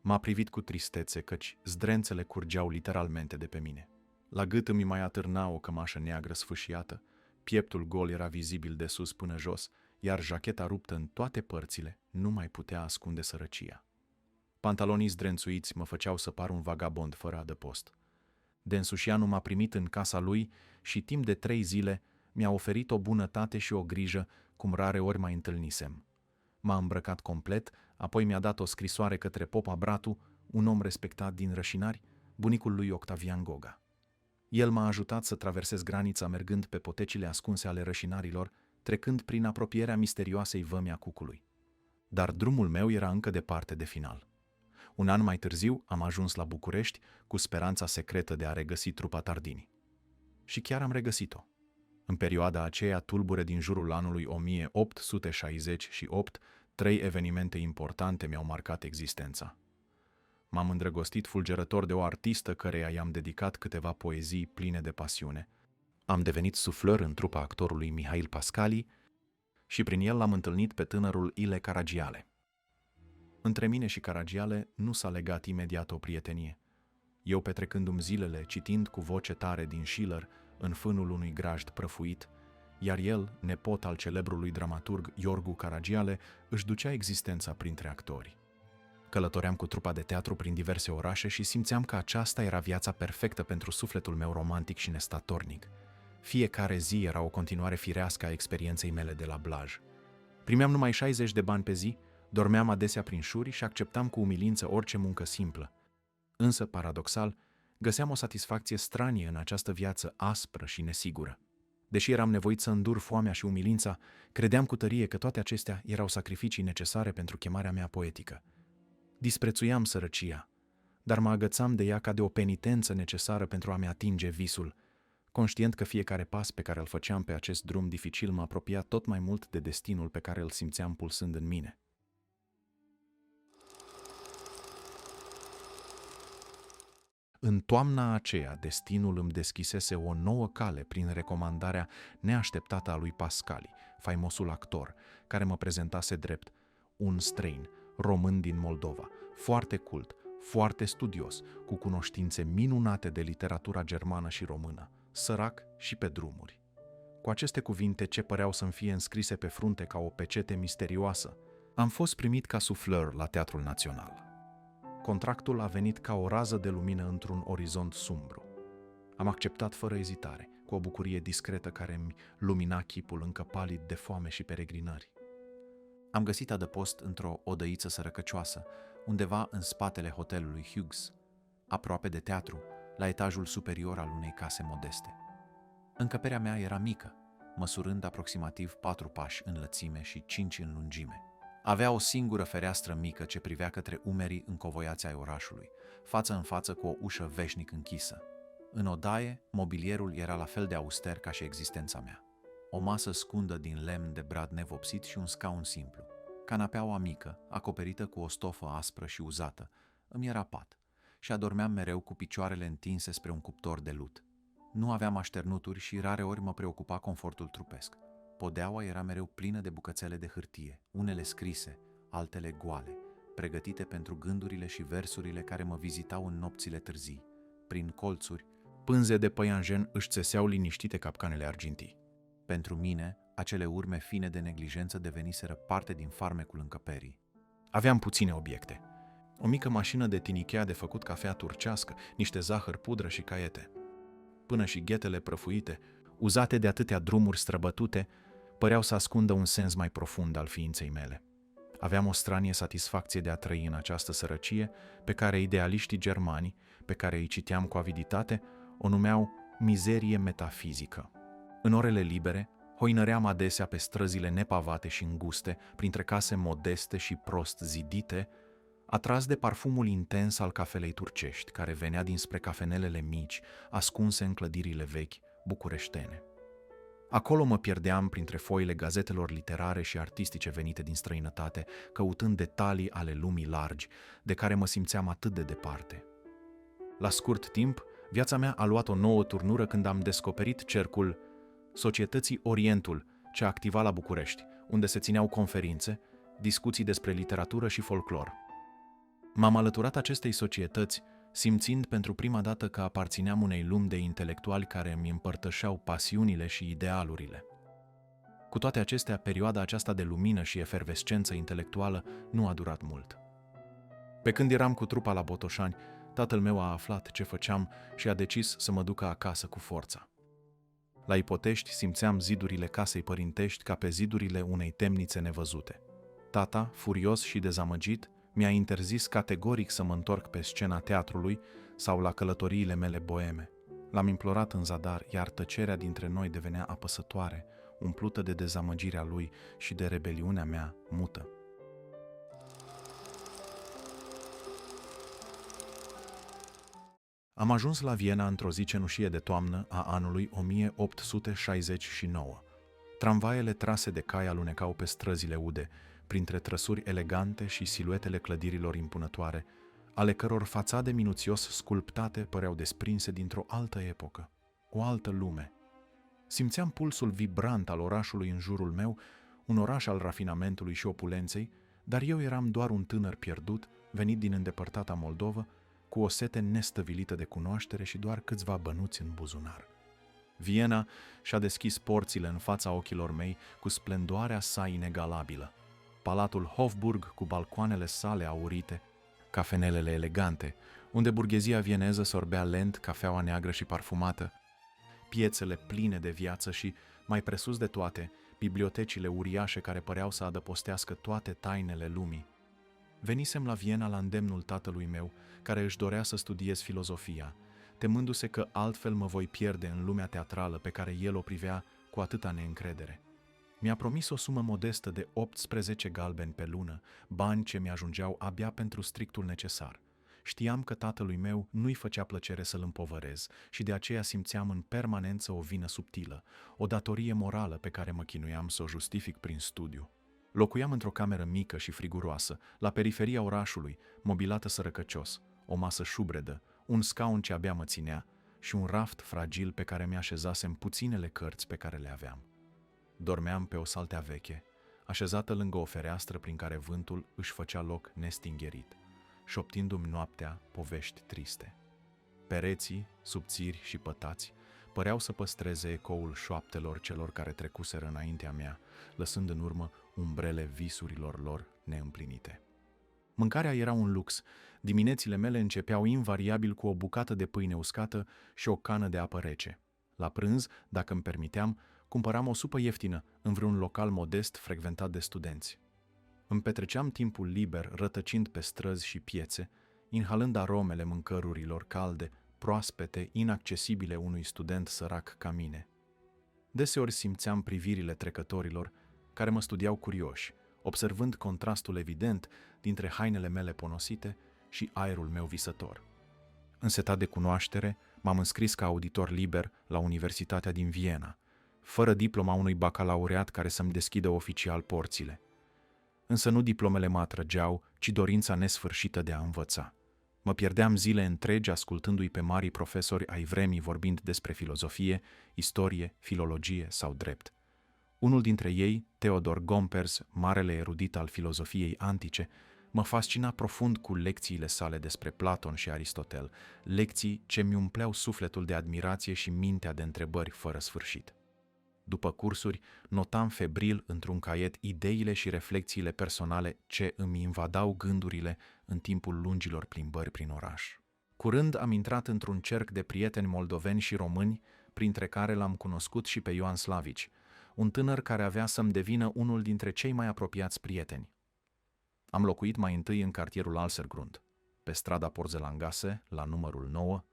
M-a privit cu tristețe, căci zdrențele curgeau literalmente de pe mine. La gât îmi mai atârna o cămașă neagră sfâșiată, pieptul gol era vizibil de sus până jos, iar jacheta ruptă în toate părțile nu mai putea ascunde sărăcia. Pantalonii zdrențuiți mă făceau să par un vagabond fără adăpost. Densușianu m-a primit în casa lui și timp de 3 zile mi-a oferit o bunătate și o grijă cum rare ori mai întâlnisem. M-a îmbrăcat complet, apoi mi-a dat o scrisoare către Popa Bratu, un om respectat din Rășinari, bunicul lui Octavian Goga. El m-a ajutat să traversez granița mergând pe potecile ascunse ale rășinarilor, trecând prin apropierea misterioasei vămi a Cucului. Dar drumul meu era încă departe de final. Un an mai târziu am ajuns la București cu speranța secretă de a regăsi trupa Tardini. Și chiar am regăsit-o. În perioada aceea tulbure din jurul anului 1868, 3 evenimente importante mi-au marcat existența. M-am îndrăgostit fulgerător de o artistă căreia i-am dedicat câteva poezii pline de pasiune. Am devenit suflăr în trupa actorului Mihail Pascali și prin el l-am întâlnit pe tânărul Ile Caragiale. Între mine și Caragiale nu s-a legat imediat o prietenie. Eu petrecându-mi zilele citind cu voce tare din Schiller în fânul unui grajd prăfuit, iar el, nepot al celebrului dramaturg Iorgu Caragiale, își ducea existența printre actori. Călătoream cu trupa de teatru prin diverse orașe și simțeam că aceasta era viața perfectă pentru sufletul meu romantic și nestatornic. Fiecare zi era o continuare firească a experienței mele de la Blaj. Primeam numai 60 de bani pe zi, dormeam adesea prin șuri și acceptam cu umilință orice muncă simplă. Însă, paradoxal, găseam o satisfacție stranie în această viață aspră și nesigură. Deși eram nevoit să îndur foamea și umilința, credeam cu tărie că toate acestea erau sacrificii necesare pentru chemarea mea poetică. Disprețuiam sărăcia, dar mă agățam de ea ca de o penitență necesară pentru a-mi atinge visul, conștient că fiecare pas pe care îl făceam pe acest drum dificil mă apropia tot mai mult de destinul pe care îl simțeam pulsând în mine. În toamna aceea, destinul îmi deschisese o nouă cale prin recomandarea neașteptată a lui Pascali, faimosul actor, care mă prezentase drept un străin, român din Moldova, foarte cult, foarte studios, cu cunoștințe minunate de literatura germană și română, sărac și pe drumuri. Cu aceste cuvinte, ce păreau să-mi fie înscrise pe frunte ca o pecete misterioasă, am fost primit ca suflăr la Teatrul Național. Contractul a venit ca o rază de lumină într-un orizont sumbru. Am acceptat fără ezitare, cu o bucurie discretă care îmi lumina chipul încă palid de foame și peregrinări. Am găsit adăpost într-o odăiță sărăcăcioasă, undeva în spatele hotelului Hughes, aproape de teatru, la etajul superior al unei case modeste. Încăperea mea era mică, măsurând aproximativ 4 pași în lățime și 5 în lungime. Avea o singură fereastră mică ce privea către umerii încovoiați ai orașului, față în față cu o ușă veșnic închisă. În odaie, mobilierul era la fel de auster ca și existența mea. O masă scundă din lemn de brad nevopsit și un scaun simplu. Canapeaua mică, acoperită cu o stofă aspră și uzată, îmi era pat și adormeam mereu cu picioarele întinse spre un cuptor de lut. Nu aveam așternuturi și rareori mă preocupa confortul trupesc. Podeaua era mereu plină de bucățele de hârtie, unele scrise, altele goale, pregătite pentru gândurile și versurile care mă vizitau în nopțile târzii. Prin colțuri, pânze de păianjen își țeseau liniștite capcanele argintii. Pentru mine, acele urme fine de neglijență deveniseră parte din farmecul încăperii. Aveam puține obiecte. O mică mașină de tinichea de făcut cafea turcească, niște zahăr, pudră și caiete. Până și ghetele prăfuite, uzate de atâtea drumuri străbătute, păreau să ascundă un sens mai profund al ființei mele. Aveam o stranie satisfacție de a trăi în această sărăcie pe care idealiștii germani, pe care îi citeam cu aviditate, o numeau mizerie metafizică. În orele libere, hoinăream adesea pe străzile nepavate și înguste, printre case modeste și prost zidite, atras de parfumul intens al cafelei turcești, care venea dinspre cafenelele mici, ascunse în clădirile vechi, bucureștene. Acolo mă pierdeam printre foile gazetelor literare și artistice venite din străinătate, căutând detalii ale lumii largi, de care mă simțeam atât de departe. La scurt timp, viața mea a luat o nouă turnură când am descoperit cercul Societății Orientul, ce activa la București, unde se țineau conferințe, discuții despre literatură și folclor. M-am alăturat acestei societăți, simțind pentru prima dată că aparțineam unei lumi de intelectuali care îmi împărtășeau pasiunile și idealurile. Cu toate acestea, perioada aceasta de lumină și efervescență intelectuală nu a durat mult. Pe când eram cu trupa la Botoșani, tatăl meu a aflat ce făceam și a decis să mă ducă acasă cu forța. La Ipotești simțeam zidurile casei părintești ca pe zidurile unei temnițe nevăzute. Tata, furios și dezamăgit, mi-a interzis categoric să mă întorc pe scena teatrului sau la călătoriile mele boeme. L-am implorat în zadar, iar tăcerea dintre noi devenea apăsătoare, umplută de dezamăgirea lui și de rebeliunea mea mută. Am ajuns la Viena într-o zi cenușie de toamnă a anului 1869. Tramvaiele trase de cai alunecau pe străzile ude, printre trăsuri elegante și siluetele clădirilor impunătoare, ale căror fațade minuțios sculptate păreau desprinse dintr-o altă epocă, o altă lume. Simțeam pulsul vibrant al orașului în jurul meu, un oraș al rafinamentului și opulenței, dar eu eram doar un tânăr pierdut, venit din îndepărtata Moldovă, cu o sete nestăvilită de cunoaștere și doar câțiva bănuți în buzunar. Viena și-a deschis porțile în fața ochilor mei cu splendoarea sa inegalabilă. Palatul Hofburg cu balcoanele sale aurite, cafenelele elegante, unde burghezia vieneză sorbea lent cafeaua neagră și parfumată, piețele pline de viață și, mai presus de toate, bibliotecile uriașe care păreau să adăpostească toate tainele lumii. Venisem la Viena la îndemnul tatălui meu, care își dorea să studiez filozofia, temându-se că altfel mă voi pierde în lumea teatrală pe care el o privea cu atâta neîncredere. Mi-a promis o sumă modestă de 18 galbeni pe lună, bani ce mi-ajungeau abia pentru strictul necesar. Știam că tatălui meu nu-i făcea plăcere să-l împovărez și de aceea simțeam în permanență o vină subtilă, o datorie morală pe care mă chinuiam să o justific prin studiu. Locuiam într-o cameră mică și friguroasă, la periferia orașului, mobilată sărăcăcios, o masă șubredă, un scaun ce abia mă ținea și un raft fragil pe care mi-așezasem puținele cărți pe care le aveam. Dormeam pe o saltea veche, așezată lângă o fereastră prin care vântul își făcea loc nestingherit, șoptindu-mi noaptea povești triste. Pereții, subțiri și pătați, păreau să păstreze ecoul șoaptelor celor care trecuseră înaintea mea, lăsând în urmă umbrele visurilor lor neîmplinite. Mâncarea era un lux, Diminețile mele începeau invariabil cu o bucată de pâine uscată și o cană de apă rece. La prânz, dacă îmi permiteam, cumpăram o supă ieftină în vreun local modest frecventat de studenți. Îmi petreceam timpul liber rătăcind pe străzi și piețe, inhalând aromele mâncărurilor calde, proaspete, inaccesibile unui student sărac ca mine. Deseori simțeam privirile trecătorilor care mă studiau curioși, observând contrastul evident dintre hainele mele ponosite și aerul meu visător. Însetat de cunoaștere, m-am înscris ca auditor liber la Universitatea din Viena, fără diploma unui bacalaureat care să-mi deschidă oficial porțile. Însă nu diplomele mă atrăgeau, ci dorința nesfârșită de a învăța. Mă pierdeam zile întregi ascultându-i pe marii profesori ai vremii vorbind despre filozofie, istorie, filologie sau drept. Unul dintre ei, Theodor Gompers, marele erudit al filozofiei antice, mă fascina profund cu lecțiile sale despre Platon și Aristotel, lecții ce mi umpleau sufletul de admirație și mintea de întrebări fără sfârșit. După cursuri, notam febril într-un caiet ideile și reflexiile personale ce îmi invadau gândurile în timpul lungilor plimbări prin oraș. Curând am intrat într-un cerc de prieteni moldoveni și români, printre care l-am cunoscut și pe Ioan Slavici, un tânăr care avea să-mi devină unul dintre cei mai apropiați prieteni. Am locuit mai întâi în cartierul Alsergrund, pe strada Porzelangase, la numărul 9,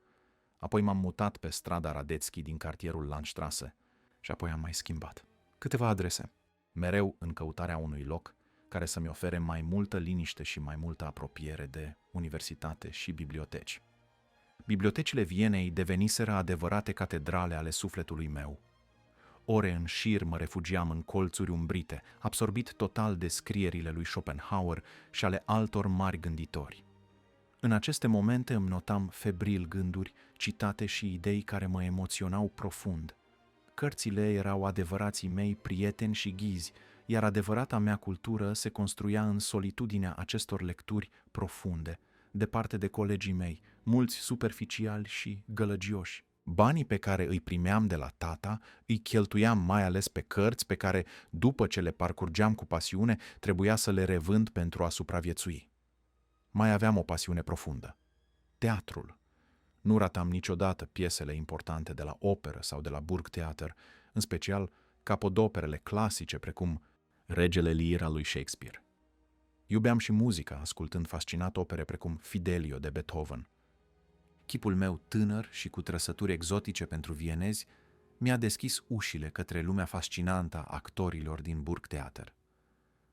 apoi m-am mutat pe strada Radetzky din cartierul Landstrasse și apoi am mai schimbat câteva adrese, mereu în căutarea unui loc care să-mi ofere mai multă liniște și mai multă apropiere de universitate și biblioteci. Bibliotecile Vienei deveniseră adevărate catedrale ale sufletului meu. Ore în șir mă refugiam în colțuri umbrite, absorbit total de scrierile lui Schopenhauer și ale altor mari gânditori. În aceste momente îmi notam febril gânduri, citate și idei care mă emoționau profund. Cărțile erau adevărații mei prieteni și ghizi, iar adevărata mea cultură se construia în solitudinea acestor lecturi profunde, departe de colegii mei, mulți superficiali și gălăgioși. Banii pe care îi primeam de la tata îi cheltuiam mai ales pe cărți pe care, după ce le parcurgeam cu pasiune, trebuia să le revând pentru a supraviețui. Mai aveam o pasiune profundă: teatrul. Nu ratam niciodată piesele importante de la operă sau de la Burgtheater, în special capodoperele clasice precum Regele Lear al lui Shakespeare. Iubeam și muzica, ascultând fascinat opere precum Fidelio de Beethoven. Chipul meu tânăr și cu trăsături exotice pentru vienezi mi-a deschis ușile către lumea fascinantă a actorilor din Burgtheater.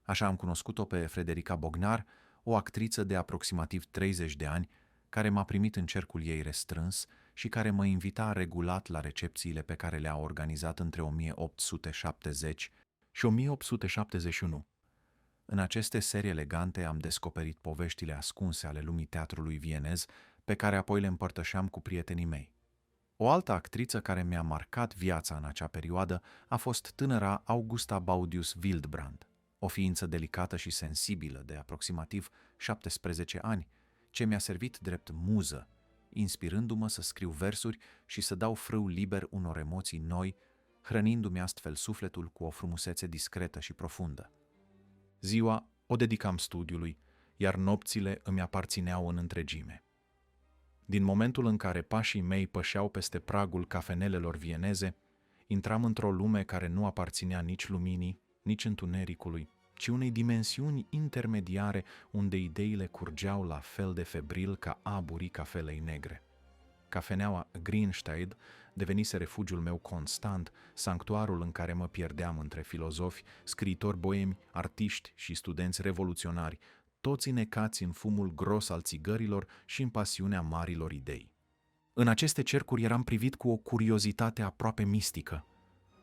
Așa am cunoscut-o pe Frederica Bognar, o actriță de aproximativ 30 de ani, care m-a primit în cercul ei restrâns și care mă invita regulat la recepțiile pe care le-a organizat între 1870 și 1871. În aceste serii elegante am descoperit poveștile ascunse ale lumii teatrului vienez, pe care apoi le împărtășeam cu prietenii mei. O altă actriță care mi-a marcat viața în acea perioadă a fost tânăra Augusta Baudius Wildbrand, o ființă delicată și sensibilă de aproximativ 17 ani, ce mi-a servit drept muză, inspirându-mă să scriu versuri și să dau frâu liber unor emoții noi, hrănindu-mi astfel sufletul cu o frumusețe discretă și profundă. Ziua o dedicam studiului, iar nopțile îmi aparțineau în întregime. Din momentul în care pașii mei pășeau peste pragul cafenelelor vieneze, intram într-o lume care nu aparținea nici luminii, nici întunericului, ci unei dimensiuni intermediare unde ideile curgeau la fel de febril ca aburii cafelei negre. Cafeneaua Greenstein devenise refugiul meu constant, sanctuarul în care mă pierdeam între filozofi, scriitori boemi, artiști și studenți revoluționari, toți înecați în fumul gros al țigărilor și în pasiunea marilor idei. În aceste cercuri eram privit cu o curiozitate aproape mistică.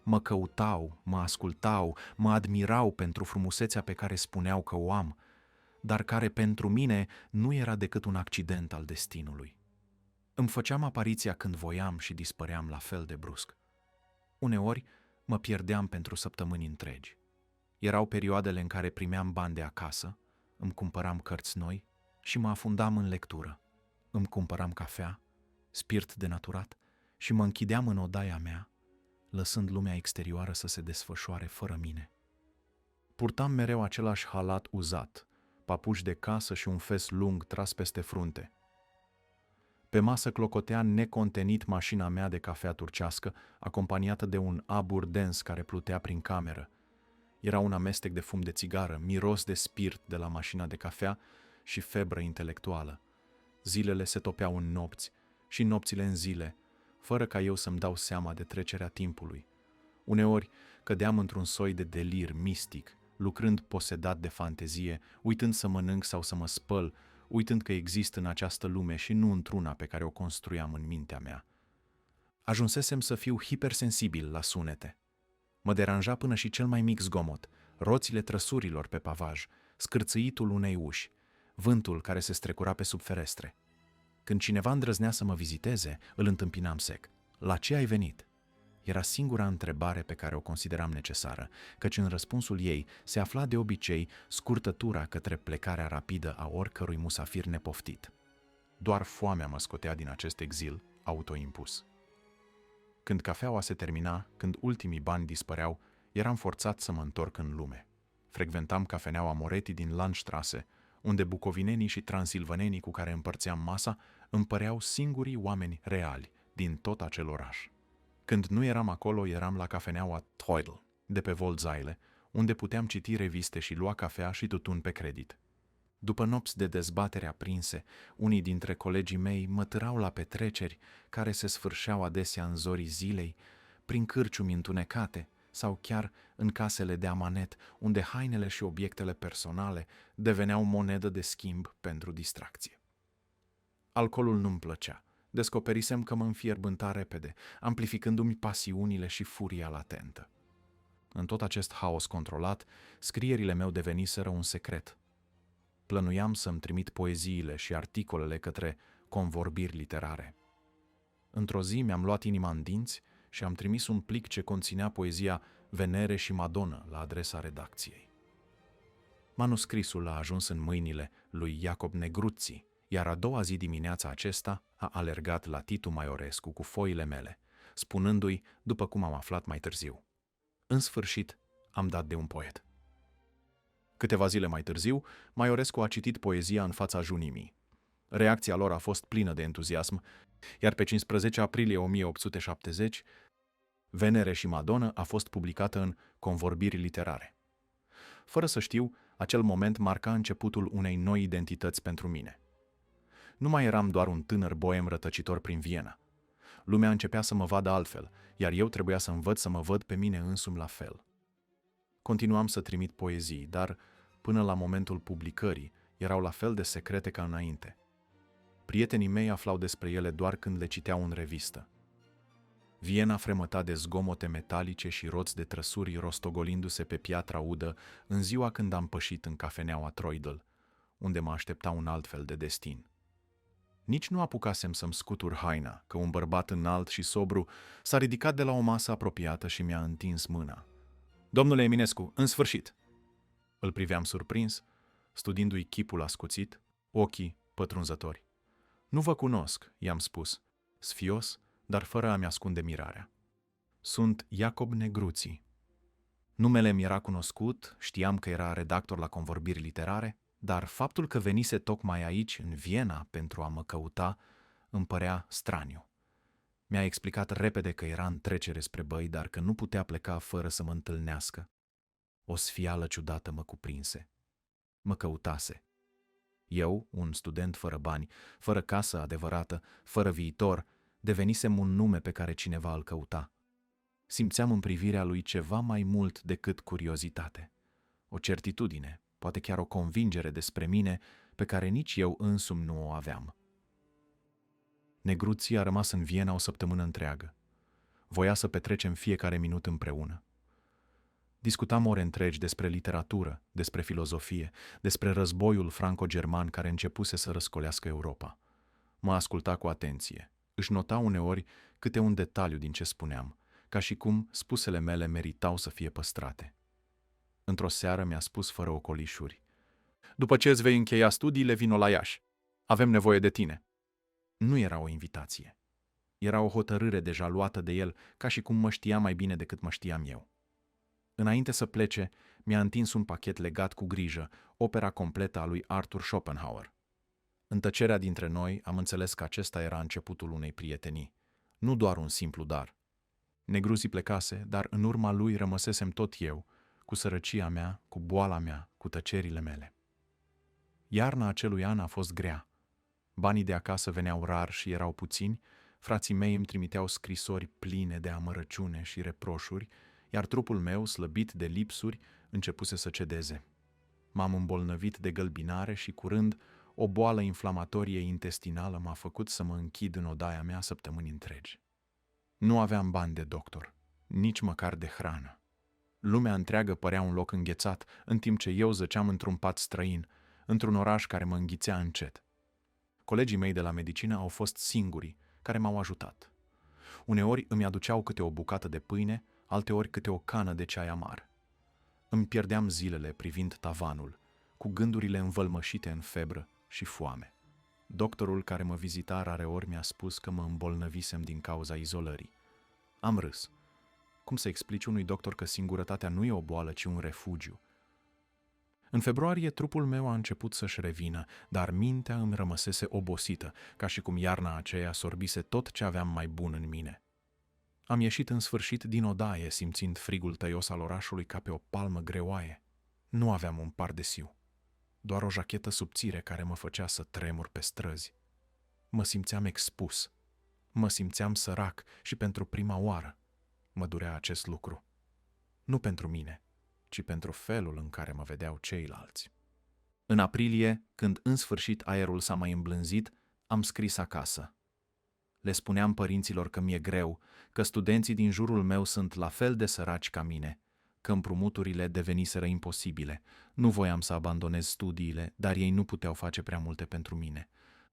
Mă căutau, mă ascultau, mă admirau pentru frumusețea pe care spuneau că o am, dar care pentru mine nu era decât un accident al destinului. Îmi făceam apariția când voiam și dispăream la fel de brusc. Uneori mă pierdeam pentru săptămâni întregi. Erau perioadele în care primeam bani de acasă, îmi cumpăram cărți noi și mă afundam în lectură. Îmi cumpăram cafea, spirit denaturat și mă închideam în odaia mea, lăsând lumea exterioară să se desfășoare fără mine. Purtam mereu același halat uzat, papuși de casă și un fes lung tras peste frunte. Pe masă clocotea necontenit mașina mea de cafea turcească, acompaniată de un abur dens care plutea prin cameră. Era un amestec de fum de țigară, miros de spirit de la mașina de cafea și febră intelectuală. Zilele se topeau în nopți și nopțile în zile, fără ca eu să-mi dau seama de trecerea timpului. Uneori cădeam într-un soi de delir mistic, lucrând posedat de fantezie, uitând să mănânc sau să mă spăl, uitând că exist în această lume și nu într-una pe care o construiam în mintea mea. Ajunsesem să fiu hipersensibil la sunete. Mă deranja până și cel mai mic zgomot, roțile trăsurilor pe pavaj, scârțâitul unei uși, vântul care se strecura pe sub ferestre. Când cineva îndrăznea să mă viziteze, îl întâmpinam sec. La ce ai venit? Era singura întrebare pe care o consideram necesară, căci în răspunsul ei se afla de obicei scurtătura către plecarea rapidă a oricărui musafir nepoftit. Doar foamea mă scotea din acest exil autoimpus. Când cafeaua se termina, când ultimii bani dispăreau, eram forțat să mă întorc în lume. Frecventam cafeneaua Moretti din Landstraße, unde bucovinenii și transilvanenii cu care împărțeam masa îmi păreau singurii oameni reali din tot acel oraș. Când nu eram acolo, eram la cafeneaua Teudel, de pe Volzaile, unde puteam citi reviste și lua cafea și tutun pe credit. După nopți de dezbatere aprinse, unii dintre colegii mei mă târau la petreceri care se sfârșeau adesea în zorii zilei, prin cârciumi întunecate sau chiar în casele de amanet, unde hainele și obiectele personale deveneau monedă de schimb pentru distracție. Alcoolul nu-mi plăcea. Descoperisem că mă înfierbânta repede, amplificându-mi pasiunile și furia latentă. În tot acest haos controlat, scrierile meu deveniseră un secret. Plănuiam să-mi trimit poeziile și articolele către convorbiri literare. Într-o zi mi-am luat inima în dinți și am trimis un plic ce conținea poezia Venere și Madonna la adresa redacției. Manuscrisul a ajuns în mâinile lui Iacob Negruții, iar a doua zi dimineața acesta a alergat la Titu Maiorescu cu foile mele, spunându-i, după cum am aflat mai târziu: în sfârșit am dat de un poet. Câteva zile mai târziu, Maiorescu a citit poezia în fața junimii. Reacția lor a fost plină de entuziasm, iar pe 15 aprilie 1870, Venere și Madonna a fost publicată în Convorbiri literare. Fără să știu, acel moment marca începutul unei noi identități pentru mine. Nu mai eram doar un tânăr boem rătăcitor prin Viena. Lumea începea să mă vadă altfel, iar eu trebuia să învăț să mă văd pe mine însumi la fel. Continuam să trimit poezii, dar, până la momentul publicării, erau la fel de secrete ca înainte. Prietenii mei aflau despre ele doar când le citeau în revistă. Viena fremăta de zgomote metalice și roți de trăsuri rostogolindu-se pe piatra udă în ziua când am pășit în cafeneaua Teudel, unde mă aștepta un alt fel de destin. Nici nu apucasem să-mi scutur haina, că un bărbat înalt și sobru s-a ridicat de la o masă apropiată și mi-a întins mâna. Domnule Eminescu, în sfârșit! Îl priveam surprins, studiindu-i chipul ascuțit, ochii pătrunzători. Nu vă cunosc, i-am spus, sfios, dar fără a-mi ascunde mirarea. Sunt Iacob Negruții. Numele mi era cunoscut, știam că era redactor la Convorbiri literare, dar faptul că venise tocmai aici, în Viena, pentru a mă căuta, îmi părea straniu. Mi-a explicat repede că era în trecere spre Băi, dar că nu putea pleca fără să mă întâlnească. O sfială ciudată mă cuprinse. Mă căutase. Eu, un student fără bani, fără casă adevărată, fără viitor, devenisem un nume pe care cineva îl căuta. Simțeam în privirea lui ceva mai mult decât curiozitate. O certitudine, poate chiar o convingere despre mine pe care nici eu însumi nu o aveam. Negruții a rămas în Viena o săptămână întreagă. Voia să petrecem fiecare minut împreună. Discutam ore întregi despre literatură, despre filozofie, despre războiul franco-german care începuse să răscolească Europa. Mă asculta cu atenție. Își nota uneori câte un detaliu din ce spuneam, ca și cum spusele mele meritau să fie păstrate. Într-o seară mi-a spus fără ocolișuri: după ce îți vei încheia studiile, vino la Iași. Avem nevoie de tine. Nu era o invitație. Era o hotărâre deja luată de el, ca și cum mă știa mai bine decât mă știam eu. Înainte să plece, mi-a întins un pachet legat cu grijă, opera completă a lui Arthur Schopenhauer. În tăcerea dintre noi am înțeles că acesta era începutul unei prietenii, nu doar un simplu dar. Negruzi plecase, dar în urma lui rămăsesem tot eu, cu sărăcia mea, cu boala mea, cu tăcerile mele. Iarna acelui an a fost grea. Banii de acasă veneau rar și erau puțini, frații mei îmi trimiteau scrisori pline de amărăciune și reproșuri, iar trupul meu, slăbit de lipsuri, începuse să cedeze. M-am îmbolnăvit de gălbinare și, curând, o boală inflamatorie intestinală m-a făcut să mă închid în odaia mea săptămâni întregi. Nu aveam bani de doctor, nici măcar de hrană. Lumea întreagă părea un loc înghețat, în timp ce eu zăceam într-un pat străin, într-un oraș care mă înghițea încet. Colegii mei de la medicină au fost singurii care m-au ajutat. Uneori îmi aduceau câte o bucată de pâine, alteori câte o cană de ceai amar. Îmi pierdeam zilele privind tavanul, cu gândurile învălmășite în febră și foame. Doctorul care mă vizita rareori mi-a spus că mă îmbolnăvisem din cauza izolării. Am râs. Cum să explici unui doctor că singurătatea nu e o boală, ci un refugiu? În februarie, trupul meu a început să-și revină, dar mintea îmi rămăsese obosită, ca și cum iarna aceea sorbise tot ce aveam mai bun în mine. Am ieșit în sfârșit din odaie, simțind frigul tăios al orașului ca pe o palmă greoaie. Nu aveam un pardesiu, doar o jachetă subțire care mă făcea să tremur pe străzi. Mă simțeam expus, mă simțeam sărac și pentru prima oară mă durea acest lucru. Nu pentru mine, ci pentru felul în care mă vedeau ceilalți. În aprilie, când în sfârșit aerul s-a mai îmblânzit, am scris acasă. Le spuneam părinților că mi-e greu, că studenții din jurul meu sunt la fel de săraci ca mine, că împrumuturile deveniseră imposibile. Nu voiam să abandonez studiile, dar ei nu puteau face prea multe pentru mine.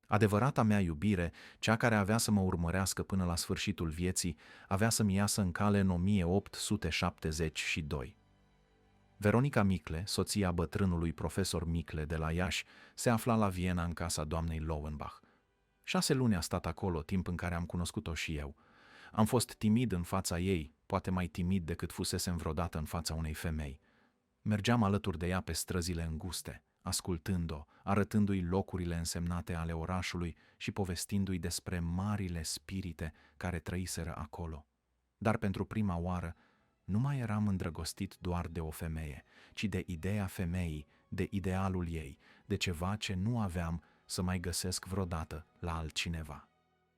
Adevărata mea iubire, cea care avea să mă urmărească până la sfârșitul vieții, avea să-mi iasă în cale în 1872. Veronica Micle, soția bătrânului profesor Micle de la Iași, se afla la Viena în casa doamnei Lowenbach. 6 luni a stat acolo, timp în care am cunoscut-o și eu. Am fost timid în fața ei, poate mai timid decât fusesem vreodată în fața unei femei. Mergeam alături de ea pe străzile înguste, ascultând-o, arătându-i locurile însemnate ale orașului și povestindu-i despre marile spirite care trăiseră acolo. Dar pentru prima oară nu mai eram îndrăgostit doar de o femeie, ci de ideea femeii, de idealul ei, de ceva ce nu aveam să mai găsesc vreodată la altcineva.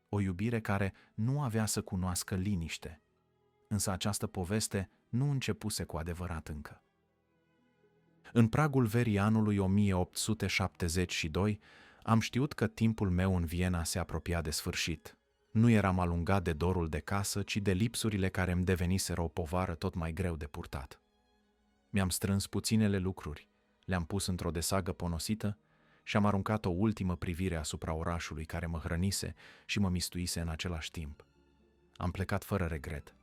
O iubire care nu avea să cunoască liniște. Însă această poveste nu începuse cu adevărat încă. În pragul verii anului 1872 am știut că timpul meu în Viena se apropia de sfârșit. Nu eram alungat de dorul de casă, ci de lipsurile care îmi deveniseră o povară tot mai greu de purtat. Mi-am strâns puținele lucruri, le-am pus într-o desagă ponosită și am aruncat o ultimă privire asupra orașului care mă hrănise și mă mistuise în același timp. Am plecat fără regret,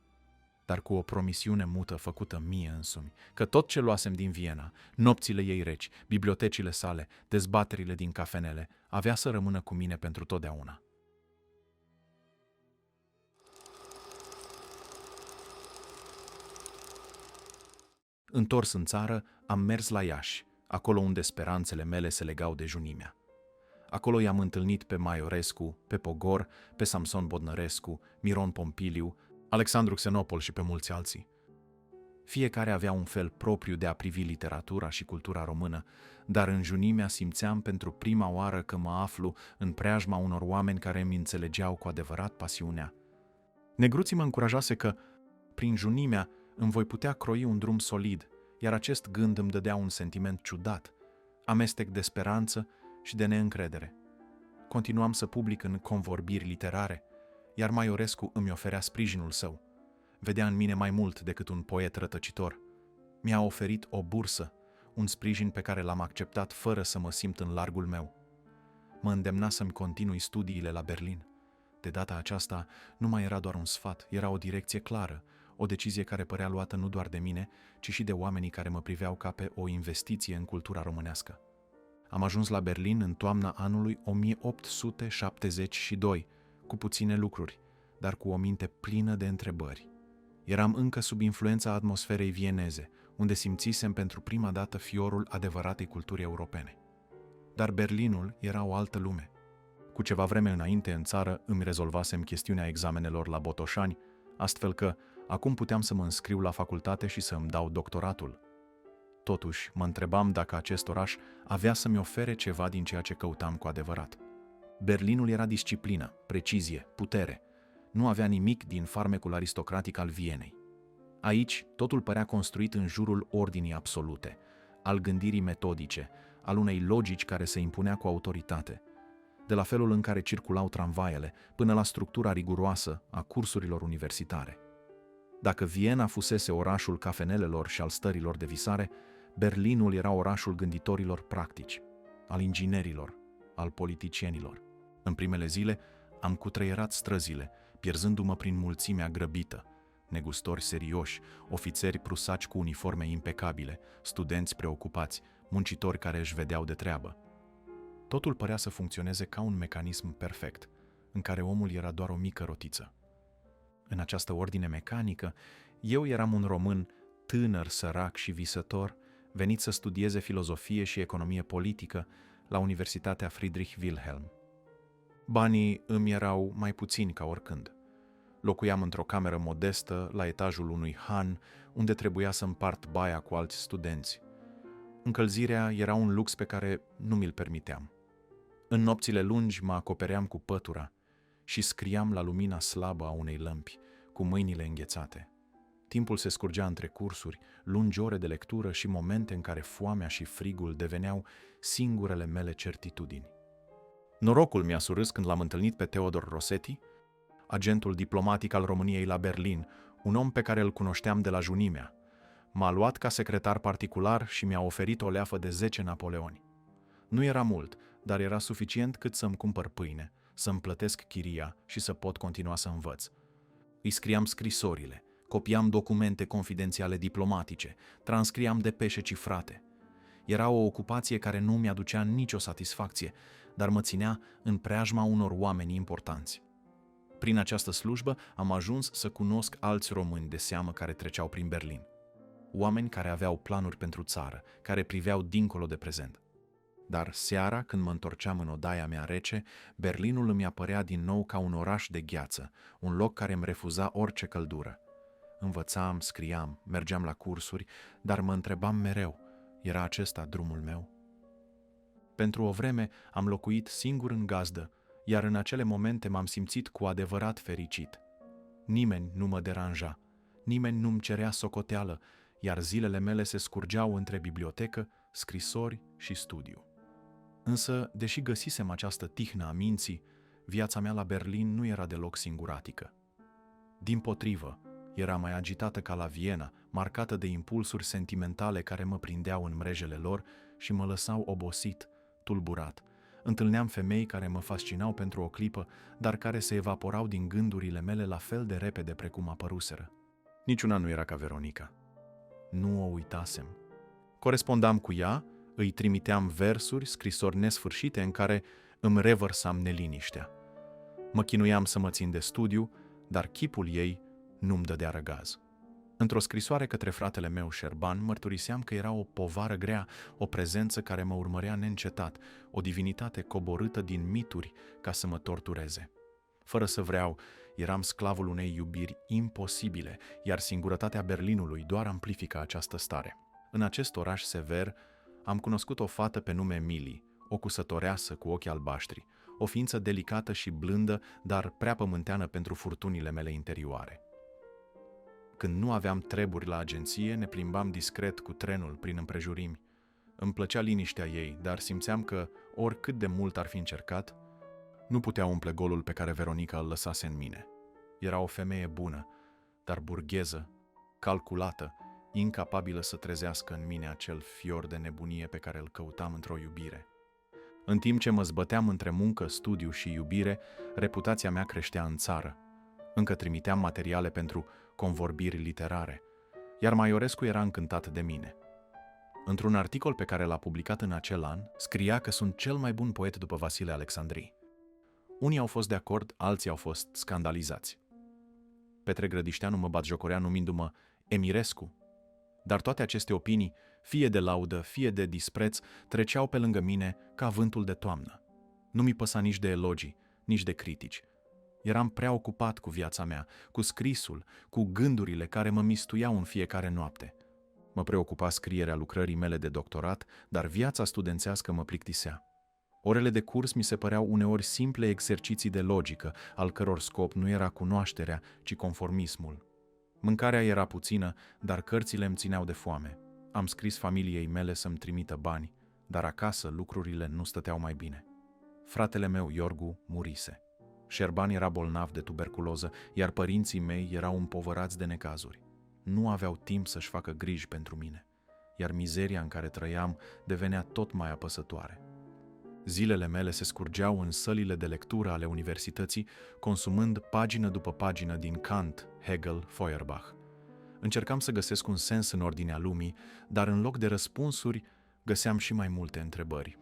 dar cu o promisiune mută făcută mie însumi, că tot ce luasem din Viena, nopțile ei reci, bibliotecile sale, dezbaterile din cafenele, avea să rămână cu mine pentru totdeauna. Întors în țară, am mers la Iași, acolo unde speranțele mele se legau de junimea. Acolo i-am întâlnit pe Maiorescu, pe Pogor, pe Samson Bodnărescu, Miron Pompiliu, Alexandru Xenopol și pe mulți alții. Fiecare avea un fel propriu de a privi literatura și cultura română, dar în junimea simțeam pentru prima oară că mă aflu în preajma unor oameni care îmi înțelegeau cu adevărat pasiunea. Negruții mă încurajase că, prin junimea, îmi voi putea croi un drum solid, iar acest gând îmi dădea un sentiment ciudat, amestec de speranță și de neîncredere. Continuam să public în convorbiri literare, iar Maiorescu îmi oferea sprijinul său. Vedea în mine mai mult decât un poet rătăcitor. Mi-a oferit o bursă, un sprijin pe care l-am acceptat fără să mă simt în largul meu. Mă îndemna să-mi continui studiile la Berlin. De data aceasta nu mai era doar un sfat, era o direcție clară, o decizie care părea luată nu doar de mine, ci și de oamenii care mă priveau ca pe o investiție în cultura românească. Am ajuns la Berlin în toamna anului 1872, cu puține lucruri, dar cu o minte plină de întrebări. Eram încă sub influența atmosferei vieneze, unde simțisem pentru prima dată fiorul adevăratei culturi europene. Dar Berlinul era o altă lume. Cu ceva vreme înainte în țară îmi rezolvasem chestiunea examenelor la Botoșani, astfel că acum puteam să mă înscriu la facultate și să îmi dau doctoratul. Totuși, mă întrebam dacă acest oraș avea să-mi ofere ceva din ceea ce căutam cu adevărat. Berlinul era disciplină, precizie, putere. Nu avea nimic din farmecul aristocratic al Vienei. Aici, totul părea construit în jurul ordinii absolute, al gândirii metodice, al unei logici care se impunea cu autoritate, de la felul în care circulau tramvaiele, până la structura riguroasă a cursurilor universitare. Dacă Viena fusese orașul cafenelelor și al stărilor de visare, Berlinul era orașul gânditorilor practici, al inginerilor, al politicienilor. În primele zile am cutreierat străzile, pierzându-mă prin mulțimea grăbită, negustori serioși, ofițeri prusaci cu uniforme impecabile, studenți preocupați, muncitori care își vedeau de treabă. Totul părea să funcționeze ca un mecanism perfect, în care omul era doar o mică rotiță. În această ordine mecanică, eu eram un român tânăr, sărac și visător, venit să studieze filozofie și economie politică la Universitatea Friedrich Wilhelm. Banii îmi erau mai puțini ca oricând. Locuiam într-o cameră modestă la etajul unui han, unde trebuia să împart baia cu alți studenți. Încălzirea era un lux pe care nu mi-l permiteam. În nopțile lungi mă acopeream cu pătura și scriam la lumina slabă a unei lămpi, cu mâinile înghețate. Timpul se scurgea între cursuri, lungi ore de lectură și momente în care foamea și frigul deveneau singurele mele certitudini. Norocul mi-a surâs când l-am întâlnit pe Teodor Rossetti, agentul diplomatic al României la Berlin, un om pe care îl cunoșteam de la junimea. M-a luat ca secretar particular și mi-a oferit o leafă de 10 napoleoni. Nu era mult, dar era suficient cât să-mi cumpăr pâine, să-mi plătesc chiria și să pot continua să învăț. Îi scriam scrisorile, copiam documente confidențiale diplomatice, transcriam depeșe cifrate. Era o ocupație care nu mi-aducea nicio satisfacție, dar mă ținea în preajma unor oameni importanți. Prin această slujbă am ajuns să cunosc alți români de seamă care treceau prin Berlin. Oameni care aveau planuri pentru țară, care priveau dincolo de prezent. Dar seara, când mă întorceam în odaia mea rece, Berlinul îmi apărea din nou ca un oraș de gheață, un loc care îmi refuza orice căldură. Învățam, scriam, mergeam la cursuri, dar mă întrebam mereu, era acesta drumul meu? Pentru o vreme am locuit singur în gazdă, iar în acele momente m-am simțit cu adevărat fericit. Nimeni nu mă deranja, nimeni nu-mi cerea socoteală, iar zilele mele se scurgeau între bibliotecă, scrisori și studiu. Însă, deși găsisem această tihnă a minții, viața mea la Berlin nu era deloc singuratică. Dimpotrivă, era mai agitată ca la Viena, marcată de impulsuri sentimentale care mă prindeau în mrejele lor și mă lăsau obosit, tulburat. Întâlneam femei care mă fascinau pentru o clipă, dar care se evaporau din gândurile mele la fel de repede precum apăruseră. Niciuna nu era ca Veronica. Nu o uitasem. Corespondam cu ea, îi trimiteam versuri, scrisori nesfârșite în care îmi revărsam neliniștea. Mă chinuiam să mă țin de studiu, dar chipul ei nu-mi dădea răgaz. Într-o scrisoare către fratele meu, Șerban, mărturiseam că era o povară grea, o prezență care mă urmărea neîncetat, o divinitate coborâtă din mituri ca să mă tortureze. Fără să vreau, eram sclavul unei iubiri imposibile, iar singurătatea Berlinului doar amplifica această stare. În acest oraș sever am cunoscut o fată pe nume Mili, o cusătoreasă cu ochi albaștri, o ființă delicată și blândă, dar prea pământeană pentru furtunile mele interioare. Când nu aveam treburi la agenție, ne plimbam discret cu trenul prin împrejurimi. Îmi plăcea liniștea ei, dar simțeam că, oricât de mult ar fi încercat, nu putea umple golul pe care Veronica îl lăsase în mine. Era o femeie bună, dar burgheză, calculată, incapabilă să trezească în mine acel fior de nebunie pe care îl căutam într-o iubire. În timp ce mă zbăteam între muncă, studiu și iubire, reputația mea creștea în țară. Încă trimiteam materiale pentru convorbiri literare, iar Maiorescu era încântat de mine. Într-un articol pe care l-a publicat în acel an, scria că sunt cel mai bun poet după Vasile Alexandrii. Unii au fost de acord, alții au fost scandalizați. Petre Grădișteanu mă batjocorea numindu-mă Emirescu. Dar toate aceste opinii, fie de laudă, fie de dispreț, treceau pe lângă mine ca vântul de toamnă. Nu mi păsa nici de elogii, nici de critici. Eram prea ocupat cu viața mea, cu scrisul, cu gândurile care mă mistuiau în fiecare noapte. Mă preocupa scrierea lucrării mele de doctorat, dar viața studențească mă plictisea. Orele de curs mi se păreau uneori simple exerciții de logică, al căror scop nu era cunoașterea, ci conformismul. Mâncarea era puțină, dar cărțile îmi țineau de foame. Am scris familiei mele să-mi trimită bani, dar acasă lucrurile nu stăteau mai bine. Fratele meu, Iorgu, murise. Șerban era bolnav de tuberculoză, iar părinții mei erau împovărați de necazuri. Nu aveau timp să-și facă griji pentru mine, iar mizeria în care trăiam devenea tot mai apăsătoare. Zilele mele se scurgeau în sălile de lectură ale universității, consumând pagină după pagină din Kant, Hegel, Feuerbach. Încercam să găsesc un sens în ordinea lumii, dar în loc de răspunsuri, găseam și mai multe întrebări.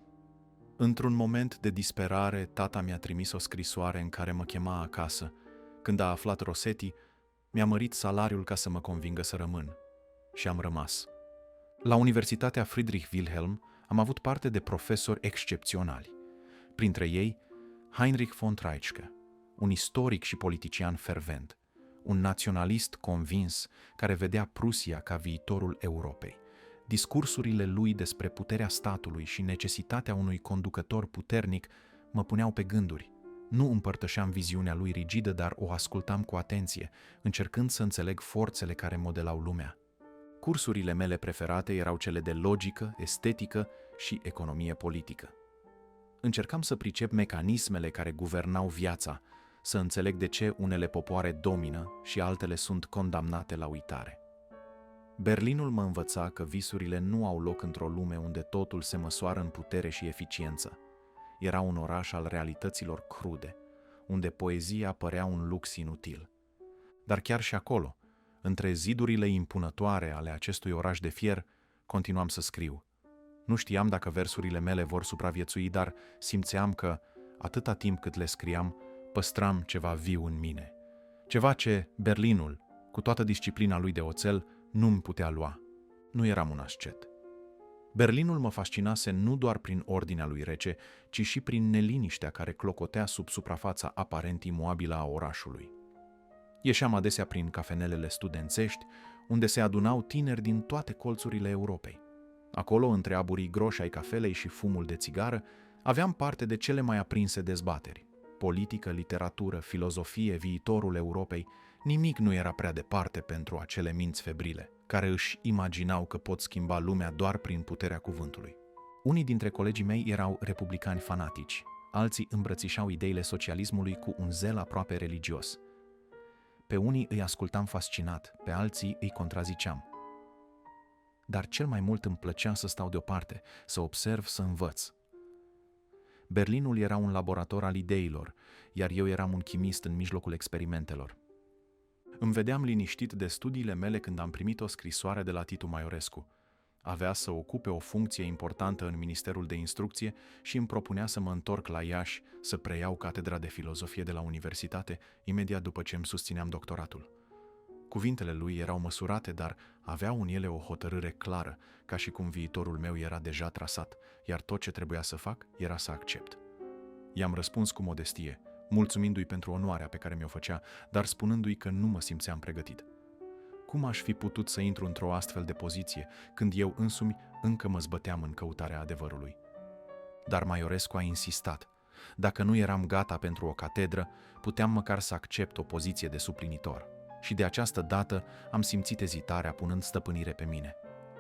Într-un moment de disperare, tata mi-a trimis o scrisoare în care mă chema acasă. Când a aflat Rosetti, mi-a mărit salariul ca să mă convingă să rămân. Și am rămas. La Universitatea Friedrich Wilhelm am avut parte de profesori excepționali. Printre ei, Heinrich von Treitschke, un istoric și politician fervent, un naționalist convins care vedea Prusia ca viitorul Europei. Discursurile lui despre puterea statului și necesitatea unui conducător puternic mă puneau pe gânduri. Nu împărtășeam viziunea lui rigidă, dar o ascultam cu atenție, încercând să înțeleg forțele care modelau lumea. Cursurile mele preferate erau cele de logică, estetică și economie politică. Încercam să pricep mecanismele care guvernau viața, să înțeleg de ce unele popoare domină și altele sunt condamnate la uitare. Berlinul mă învăța că visurile nu au loc într-o lume unde totul se măsoară în putere și eficiență. Era un oraș al realităților crude, unde poezia părea un lux inutil. Dar chiar și acolo, între zidurile impunătoare ale acestui oraș de fier, continuam să scriu. Nu știam dacă versurile mele vor supraviețui, dar simțeam că, atâta timp cât le scriam, păstram ceva viu în mine. Ceva ce Berlinul, cu toată disciplina lui de oțel, nu-mi putea lua. Nu eram un ascet. Berlinul mă fascinase nu doar prin ordinea lui rece, ci și prin neliniștea care clocotea sub suprafața aparent imobilă a orașului. Ieșeam adesea prin cafenelele studențești, unde se adunau tineri din toate colțurile Europei. Acolo, între aburii groși ai cafelei și fumul de țigară, aveam parte de cele mai aprinse dezbateri. Politică, literatură, filozofie, viitorul Europei, nimic nu era prea departe pentru acele minți febrile, care își imaginau că pot schimba lumea doar prin puterea cuvântului. Unii dintre colegii mei erau republicani fanatici, alții îmbrățișau ideile socialismului cu un zel aproape religios. Pe unii îi ascultam fascinat, pe alții îi contraziceam. Dar cel mai mult îmi plăcea să stau deoparte, să observ, să învăț. Berlinul era un laborator al ideilor, iar eu eram un chimist în mijlocul experimentelor. Îmi vedeam liniștit de studiile mele când am primit o scrisoare de la Titu Maiorescu. Avea să ocupe o funcție importantă în Ministerul de Instrucție și îmi propunea să mă întorc la Iași să preiau catedra de filozofie de la universitate, imediat după ce îmi susțineam doctoratul. Cuvintele lui erau măsurate, dar aveau în ele o hotărâre clară, ca și cum viitorul meu era deja trasat, iar tot ce trebuia să fac era să accept. I-am răspuns cu modestie, mulțumindu-i pentru onoarea pe care mi-o făcea, dar spunându-i că nu mă simțeam pregătit. Cum aș fi putut să intru într-o astfel de poziție, când eu însumi încă mă zbăteam în căutarea adevărului? Dar Maiorescu a insistat. Dacă nu eram gata pentru o catedră, puteam măcar să accept o poziție de suplinitor. Și de această dată am simțit ezitarea punând stăpânire pe mine.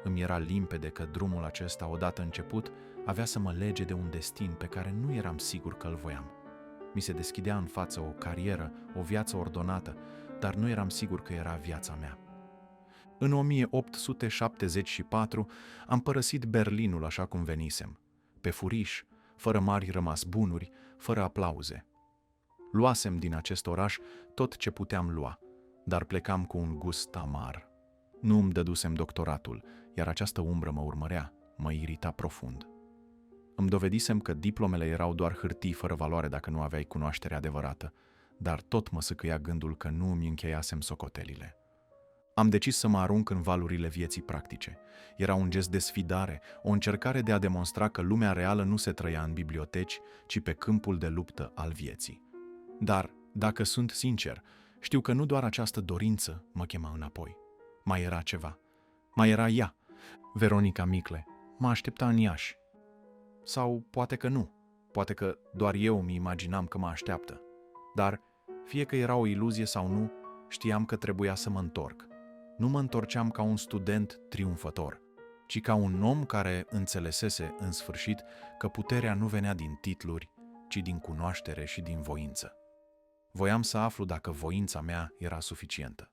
Îmi era limpede că drumul acesta, odată început, avea să mă lege de un destin pe care nu eram sigur că îl voiam. Mi se deschidea în față o carieră, o viață ordonată, dar nu eram sigur că era viața mea. În 1874 am părăsit Berlinul așa cum venisem, pe furiș, fără mari rămas bunuri, fără aplauze. Luasem din acest oraș tot ce puteam lua, dar plecam cu un gust amar. Nu îmi dădusem doctoratul, iar această umbră mă urmărea, mă irita profund. Îmi dovedisem că diplomele erau doar hârtii fără valoare dacă nu aveai cunoaștere adevărată, dar tot mă săcăia gândul că nu îmi încheiasem socotelile. Am decis să mă arunc în valurile vieții practice. Era un gest de sfidare, o încercare de a demonstra că lumea reală nu se trăia în biblioteci, ci pe câmpul de luptă al vieții. Dar, dacă sunt sincer, știu că nu doar această dorință mă chema înapoi. Mai era ceva. Mai era ea, Veronica Micle. Mă aștepta în Iași. Sau poate că nu. Poate că doar eu mi imaginam că mă așteaptă. Dar, fie că era o iluzie sau nu, știam că trebuia să mă întorc. Nu mă întorceam ca un student triumfător, ci ca un om care înțelesese în sfârșit că puterea nu venea din titluri, ci din cunoaștere și din voință. Voiam să aflu dacă voința mea era suficientă.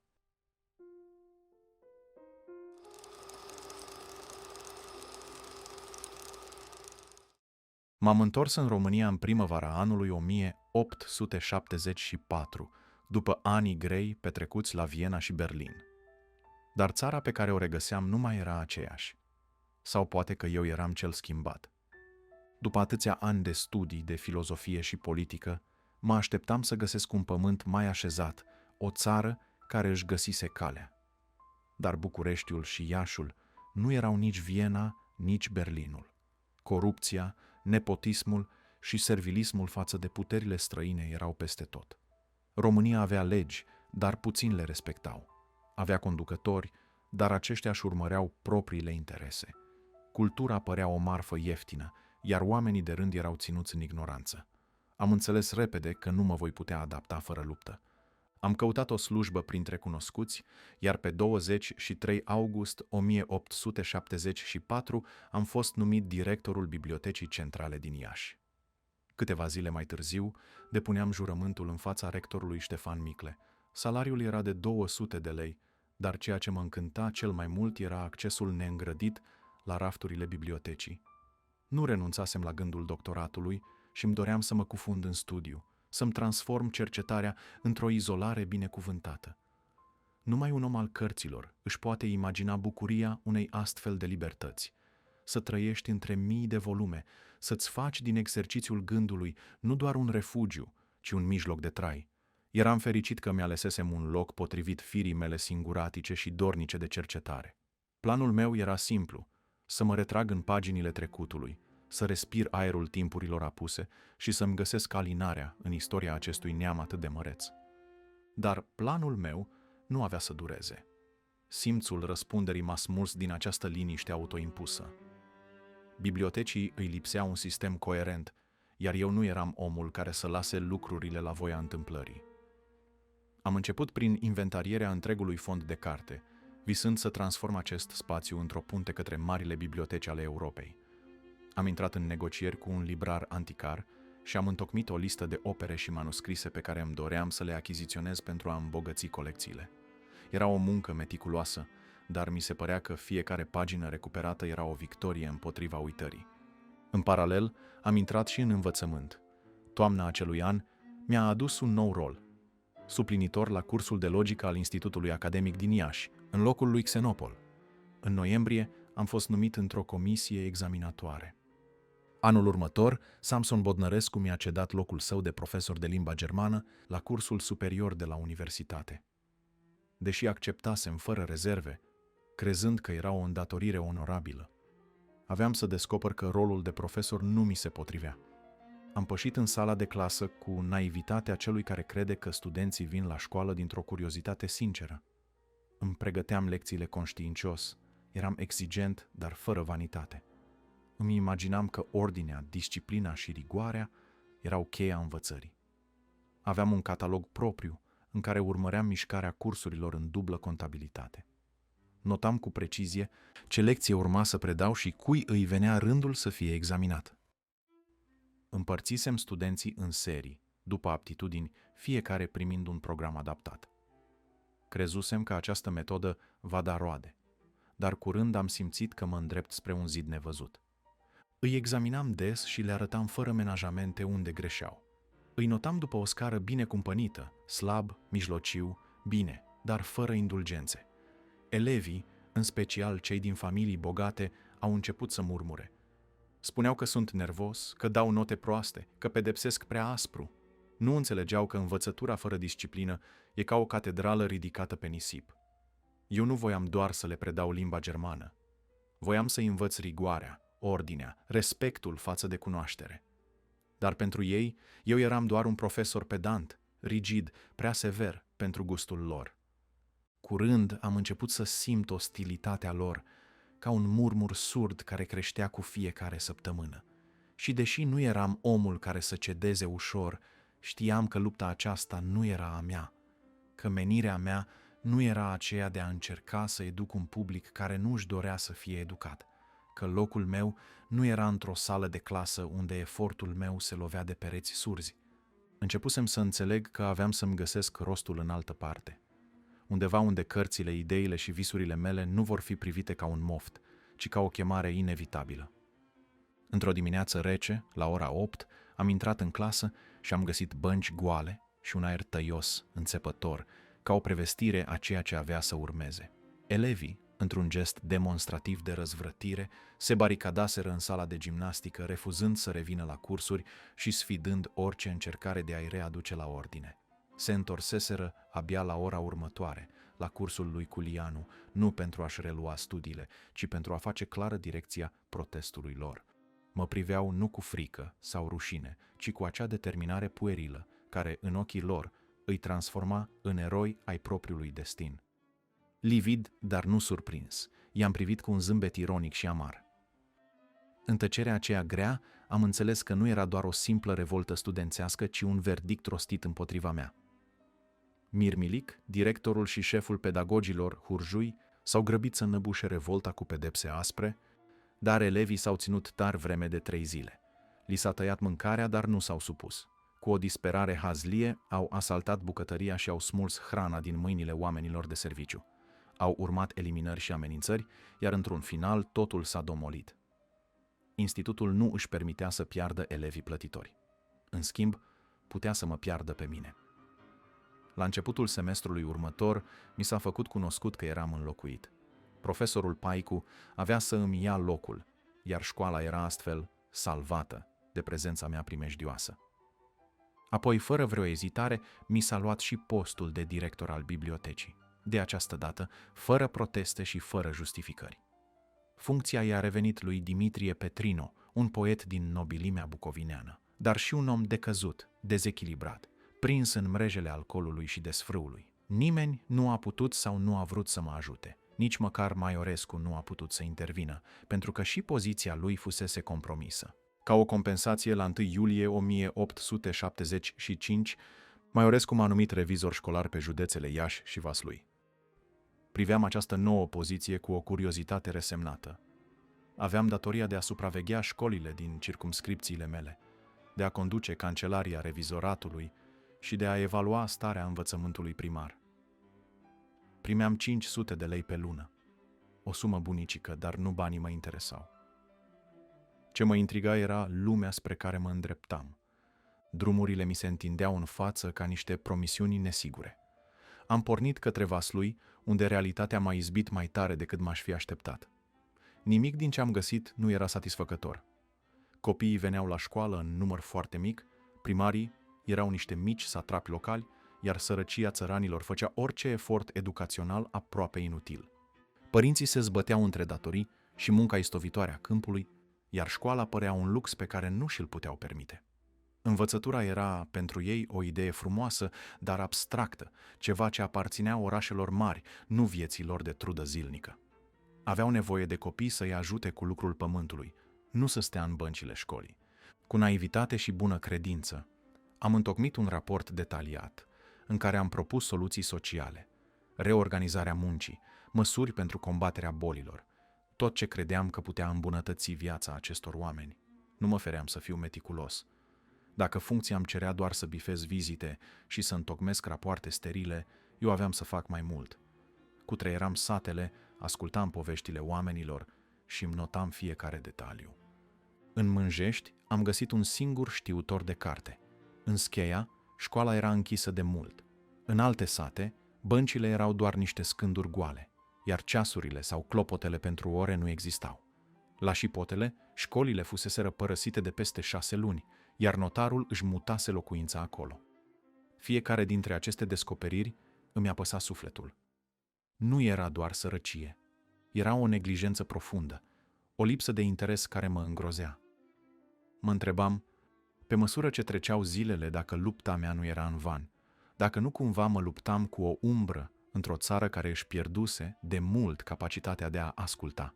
M-am întors în România în primăvara anului 1874, după anii grei petrecuți la Viena și Berlin. Dar țara pe care o regăseam nu mai era aceeași. Sau poate că eu eram cel schimbat. După atâția ani de studii de filozofie și politică, mă așteptam să găsesc un pământ mai așezat, o țară care își găsise calea. Dar Bucureștiul și Iașul nu erau nici Viena, nici Berlinul. Corupția, nepotismul și servilismul față de puterile străine erau peste tot. România avea legi, dar puțin le respectau. Avea conducători, dar aceștia își urmăreau propriile interese. Cultura părea o marfă ieftină, iar oamenii de rând erau ținuți în ignoranță. Am înțeles repede că nu mă voi putea adapta fără luptă. Am căutat o slujbă printre cunoscuți, iar pe 23 august 1874 am fost numit directorul Bibliotecii Centrale din Iași. Câteva zile mai târziu, depuneam jurământul în fața rectorului Ștefan Micle. Salariul era de 200 de lei, dar ceea ce mă încânta cel mai mult era accesul neîngrădit la rafturile bibliotecii. Nu renunțasem la gândul doctoratului și îmi doream să mă cufund în studiu, să-mi transform cercetarea într-o izolare binecuvântată. Numai un om al cărților își poate imagina bucuria unei astfel de libertăți. Să trăiești între mii de volume, să-ți faci din exercițiul gândului nu doar un refugiu, ci un mijloc de trai. Eram fericit că mi-alesesem un loc potrivit firii mele singuratice și dornice de cercetare. Planul meu era simplu, să mă retrag în paginile trecutului, să respir aerul timpurilor apuse și să-mi găsesc alinarea în istoria acestui neam atât de măreț. Dar planul meu nu avea să dureze. Simțul răspunderii m-a smuls din această liniște autoimpusă. Bibliotecii îi lipsea un sistem coerent, iar eu nu eram omul care să lase lucrurile la voia întâmplării. Am început prin inventarierea întregului fond de carte, visând să transform acest spațiu într-o punte către marile biblioteci ale Europei. Am intrat în negocieri cu un librar anticar și am întocmit o listă de opere și manuscrise pe care îmi doream să le achiziționez pentru a îmbogăți colecțiile. Era o muncă meticuloasă, dar mi se părea că fiecare pagină recuperată era o victorie împotriva uitării. În paralel, am intrat și în învățământ. Toamna acelui an mi-a adus un nou rol. Suplinitor la cursul de logică al Institutului Academic din Iași, în locul lui Xenopol. În noiembrie am fost numit într-o comisie examinatoare. Anul următor, Samson Bodnărescu mi-a cedat locul său de profesor de limba germană la cursul superior de la universitate. Deși acceptasem fără rezerve, crezând că era o îndatorire onorabilă, aveam să descoper că rolul de profesor nu mi se potrivea. Am pășit în sala de clasă cu naivitatea celui care crede că studenții vin la școală dintr-o curiozitate sinceră. Îmi pregăteam lecțiile conștiincios, eram exigent, dar fără vanitate. Îmi imaginam că ordinea, disciplina și rigoarea erau cheia învățării. Aveam un catalog propriu în care urmăream mișcarea cursurilor în dublă contabilitate. Notam cu precizie ce lecție urma să predau și cui îi venea rândul să fie examinat. Împărțisem studenții în serii, după aptitudini, fiecare primind un program adaptat. Crezusem că această metodă va da roade, dar curând am simțit că mă îndrept spre un zid nevăzut. Îi examinam des și le arătam fără menajamente unde greșeau. Îi notam după o scară bine cumpănită, slab, mijlociu, bine, dar fără indulgențe. Elevii, în special cei din familii bogate, au început să murmure. Spuneau că sunt nervos, că dau note proaste, că pedepsesc prea aspru. Nu înțelegeau că învățătura fără disciplină e ca o catedrală ridicată pe nisip. Eu nu voiam doar să le predau limba germană. Voiam să învăț rigoarea, ordinea, respectul față de cunoaștere. Dar pentru ei, eu eram doar un profesor pedant, rigid, prea sever pentru gustul lor. Curând am început să simt ostilitatea lor, ca un murmur surd care creștea cu fiecare săptămână. Și deși nu eram omul care să cedeze ușor, știam că lupta aceasta nu era a mea, că menirea mea nu era aceea de a încerca să educ un public care nu își dorea să fie educat, că locul meu nu era într-o sală de clasă unde efortul meu se lovea de pereți surzi. Începusem să înțeleg că aveam să-mi găsesc rostul în altă parte, undeva unde cărțile, ideile și visurile mele nu vor fi privite ca un moft, ci ca o chemare inevitabilă. Într-o dimineață rece, la ora 8, am intrat în clasă și am găsit bănci goale și un aer tăios, înțepător, ca o prevestire a ceea ce avea să urmeze. Elevii, într-un gest demonstrativ de răzvrătire, se baricadaseră în sala de gimnastică, refuzând să revină la cursuri și sfidând orice încercare de a-i readuce la ordine. Se întorseseră abia la ora următoare, la cursul lui Culianu, nu pentru a-și relua studiile, ci pentru a face clară direcția protestului lor. Mă priveau nu cu frică sau rușine, ci cu acea determinare puerilă, care, în ochii lor, îi transforma în eroi ai propriului destin. Livid, dar nu surprins, i-am privit cu un zâmbet ironic și amar. În tăcerea aceea grea, am înțeles că nu era doar o simplă revoltă studențească, ci un verdict rostit împotriva mea. Mirmilic, directorul și șeful pedagogilor, Hurjui, s-au grăbit să înăbușe revolta cu pedepse aspre, dar elevii s-au ținut tari vreme de 3 zile. Li s-a tăiat mâncarea, dar nu s-au supus. Cu o disperare hazlie, au asaltat bucătăria și au smuls hrana din mâinile oamenilor de serviciu. Au urmat eliminări și amenințări, iar într-un final totul s-a domolit. Institutul nu își permitea să piardă elevii plătitori. În schimb, putea să mă piardă pe mine. La începutul semestrului următor, mi s-a făcut cunoscut că eram înlocuit. Profesorul Paicu avea să îmi ia locul, iar școala era astfel salvată de prezența mea primejdioasă. Apoi, fără vreo ezitare, mi s-a luat și postul de director al bibliotecii. De această dată, fără proteste și fără justificări. Funcția i-a revenit lui Dimitrie Petrino, un poet din nobilimea bucovineană, dar și un om decăzut, dezechilibrat, prins în mrejele alcoolului și desfrâului. Nimeni nu a putut sau nu a vrut să mă ajute. Nici măcar Maiorescu nu a putut să intervină, pentru că și poziția lui fusese compromisă. Ca o compensație, la 1 iulie 1875, Maiorescu m-a numit revizor școlar pe județele Iași și Vaslui. Priveam această nouă poziție cu o curiozitate resemnată. Aveam datoria de a supraveghea școlile din circumscripțiile mele, de a conduce cancelaria revizoratului și de a evalua starea învățământului primar. Primeam 500 de lei pe lună, o sumă bunicică, dar nu banii mă interesau. Ce mă intriga era lumea spre care mă îndreptam. Drumurile mi se întindeau în față ca niște promisiuni nesigure. Am pornit către Vaslui, unde realitatea m-a izbit mai tare decât m-aș fi așteptat. Nimic din ce am găsit nu era satisfăcător. Copiii veneau la școală în număr foarte mic, primarii erau niște mici satrapi locali, iar sărăcia țăranilor făcea orice efort educațional aproape inutil. Părinții se zbăteau între datorii și munca istovitoare a câmpului, iar școala părea un lux pe care nu și-l puteau permite. Învățătura era pentru ei o idee frumoasă, dar abstractă, ceva ce aparținea orașelor mari, nu vieții lor de trudă zilnică. Aveau nevoie de copii să-i ajute cu lucrul pământului, nu să stea în băncile școlii. Cu naivitate și bună credință, am întocmit un raport detaliat, în care am propus soluții sociale, reorganizarea muncii, măsuri pentru combaterea bolilor, tot ce credeam că putea îmbunătăți viața acestor oameni. Nu mă feream să fiu meticulos. Dacă funcția îmi cerea doar să bifez vizite și să întocmesc rapoarte sterile, eu aveam să fac mai mult. Cutreieram satele, ascultam poveștile oamenilor și îmi notam fiecare detaliu. În Mânjești am găsit un singur știutor de carte. În Scheia, școala era închisă de mult. În alte sate, băncile erau doar niște scânduri goale, iar ceasurile sau clopotele pentru ore nu existau. La Șipotele, școlile fuseseră părăsite de peste 6 luni, iar notarul își mutase locuința acolo. Fiecare dintre aceste descoperiri îmi apăsa sufletul. Nu era doar sărăcie. Era o neglijență profundă, o lipsă de interes care mă îngrozea. Mă întrebam, pe măsură ce treceau zilele, dacă lupta mea nu era în van, dacă nu cumva mă luptam cu o umbră într-o țară care își pierduse de mult capacitatea de a asculta.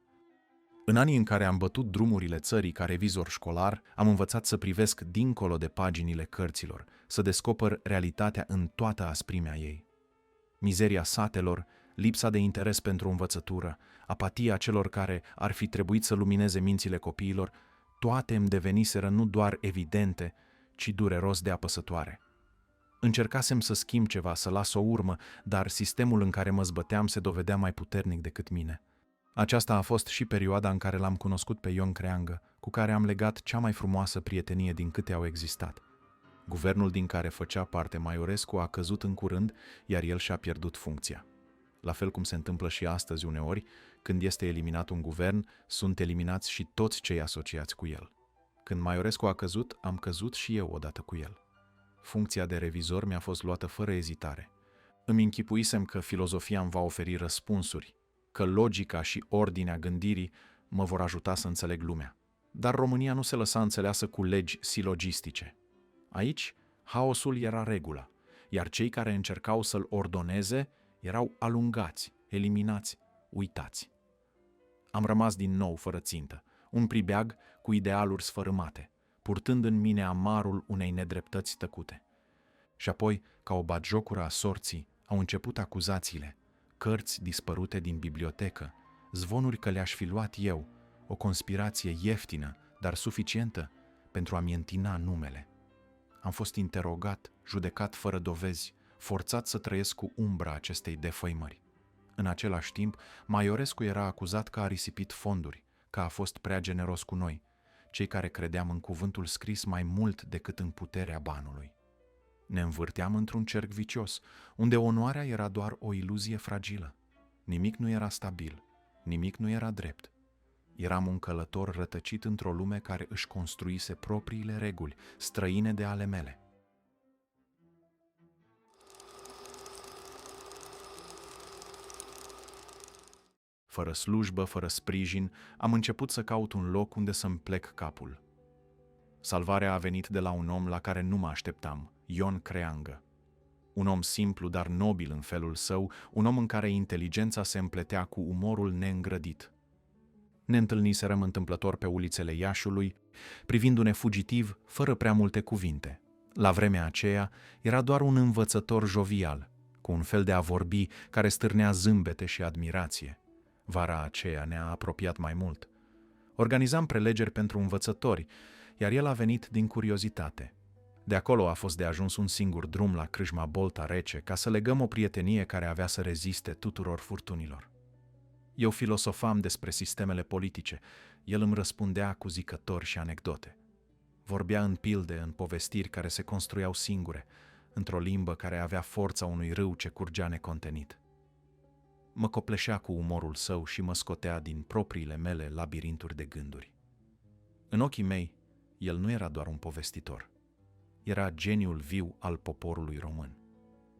În anii în care am bătut drumurile țării ca revizor școlar, am învățat să privesc dincolo de paginile cărților, să descoper realitatea în toată asprimea ei. Mizeria satelor, lipsa de interes pentru învățătură, apatia celor care ar fi trebuit să lumineze mințile copiilor, toate îmi deveniseră nu doar evidente, ci dureros de apăsătoare. Încercasem să schimb ceva, să las o urmă, dar sistemul în care mă zbăteam se dovedea mai puternic decât mine. Aceasta a fost și perioada în care l-am cunoscut pe Ion Creangă, cu care am legat cea mai frumoasă prietenie din câte au existat. Guvernul din care făcea parte Maiorescu a căzut în curând, iar el și-a pierdut funcția. La fel cum se întâmplă și astăzi uneori, când este eliminat un guvern, sunt eliminați și toți cei asociați cu el. Când Maiorescu a căzut, am căzut și eu odată cu el. Funcția de revizor mi-a fost luată fără ezitare. Îmi închipuisem că filozofia îmi va oferi răspunsuri, că logica și ordinea gândirii mă vor ajuta să înțeleg lumea. Dar România nu se lăsa înțeleasă cu legi silogistice. Aici, haosul era regula, iar cei care încercau să-l ordoneze erau alungați, eliminați, uitați. Am rămas din nou fără țintă, un pribeag cu idealuri sfărâmate, purtând în mine amarul unei nedreptăți tăcute. Și apoi, ca o batjocură a sorții, au început acuzațiile, cărți dispărute din bibliotecă, zvonuri că le-aș fi luat eu, o conspirație ieftină, dar suficientă pentru a-mi întina numele. Am fost interogat, judecat fără dovezi, forțat să trăiesc cu umbra acestei defăimări. În același timp, Maiorescu era acuzat că a risipit fonduri, că a fost prea generos cu noi, cei care credeam în cuvântul scris mai mult decât în puterea banului. Ne învârteam într-un cerc vicios, unde onoarea era doar o iluzie fragilă. Nimic nu era stabil, nimic nu era drept. Eram un călător rătăcit într-o lume care își construise propriile reguli, străine de ale mele. Fără slujbă, fără sprijin, am început să caut un loc unde să-mi plec capul. Salvarea a venit de la un om la care nu mă așteptam, Ion Creangă. Un om simplu, dar nobil în felul său, un om în care inteligența se împletea cu umorul neîngrădit. Ne întâlniserăm întâmplător pe ulițele Iașiului, privindu-ne fugitiv, fără prea multe cuvinte. La vremea aceea era doar un învățător jovial, cu un fel de a vorbi care stârnea zâmbete și admirație. Vara aceea ne-a apropiat mai mult. Organizam prelegeri pentru învățători, iar el a venit din curiozitate. De acolo a fost de ajuns un singur drum la Crâșma Bolta Rece, ca să legăm o prietenie care avea să reziste tuturor furtunilor. Eu filosofam despre sistemele politice, el îmi răspundea cu zicători și anecdote. Vorbea în pilde, în povestiri care se construiau singure, într-o limbă care avea forța unui râu ce curgea necontenit. Mă copleșea cu umorul său și mă scotea din propriile mele labirinturi de gânduri. În ochii mei, el nu era doar un povestitor. Era geniul viu al poporului român.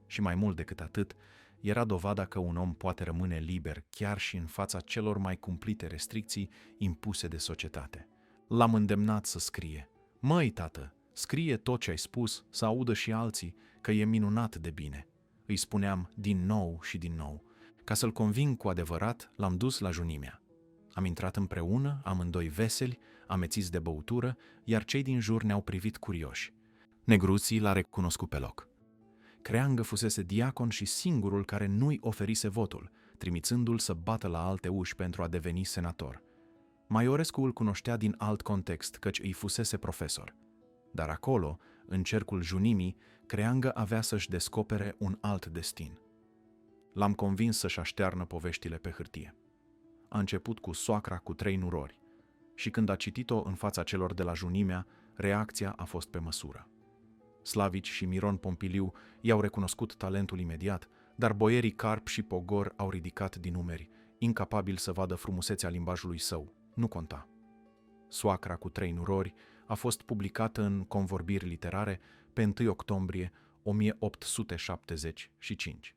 Și mai mult decât atât, era dovada că un om poate rămâne liber chiar și în fața celor mai cumplite restricții impuse de societate. L-am îndemnat să scrie. Măi, tată, scrie tot ce ai spus, să audă și alții, că e minunat de bine. Îi spuneam din nou și din nou. Ca să-l conving cu adevărat, l-am dus la Junimea. Am intrat împreună, amândoi veseli, amețiți de băutură, iar cei din jur ne-au privit curioși. Negruții l-a recunoscut pe loc. Creangă fusese diacon și singurul care nu-i oferise votul, trimițându-l să bată la alte uși pentru a deveni senator. Maiorescu îl cunoștea din alt context, căci îi fusese profesor. Dar acolo, în cercul Junimii, Creangă avea să-și descopere un alt destin. L-am convins să-și aștearnă poveștile pe hârtie. A început cu Soacra cu 3 nurori și când a citit-o în fața celor de la Junimea, reacția a fost pe măsură. Slavici și Miron Pompiliu i-au recunoscut talentul imediat, dar boierii Carp și Pogor au ridicat din umeri, incapabili să vadă frumusețea limbajului său. Nu conta. Soacra cu 3 nurori a fost publicată în Convorbiri literare pe 1 octombrie 1875.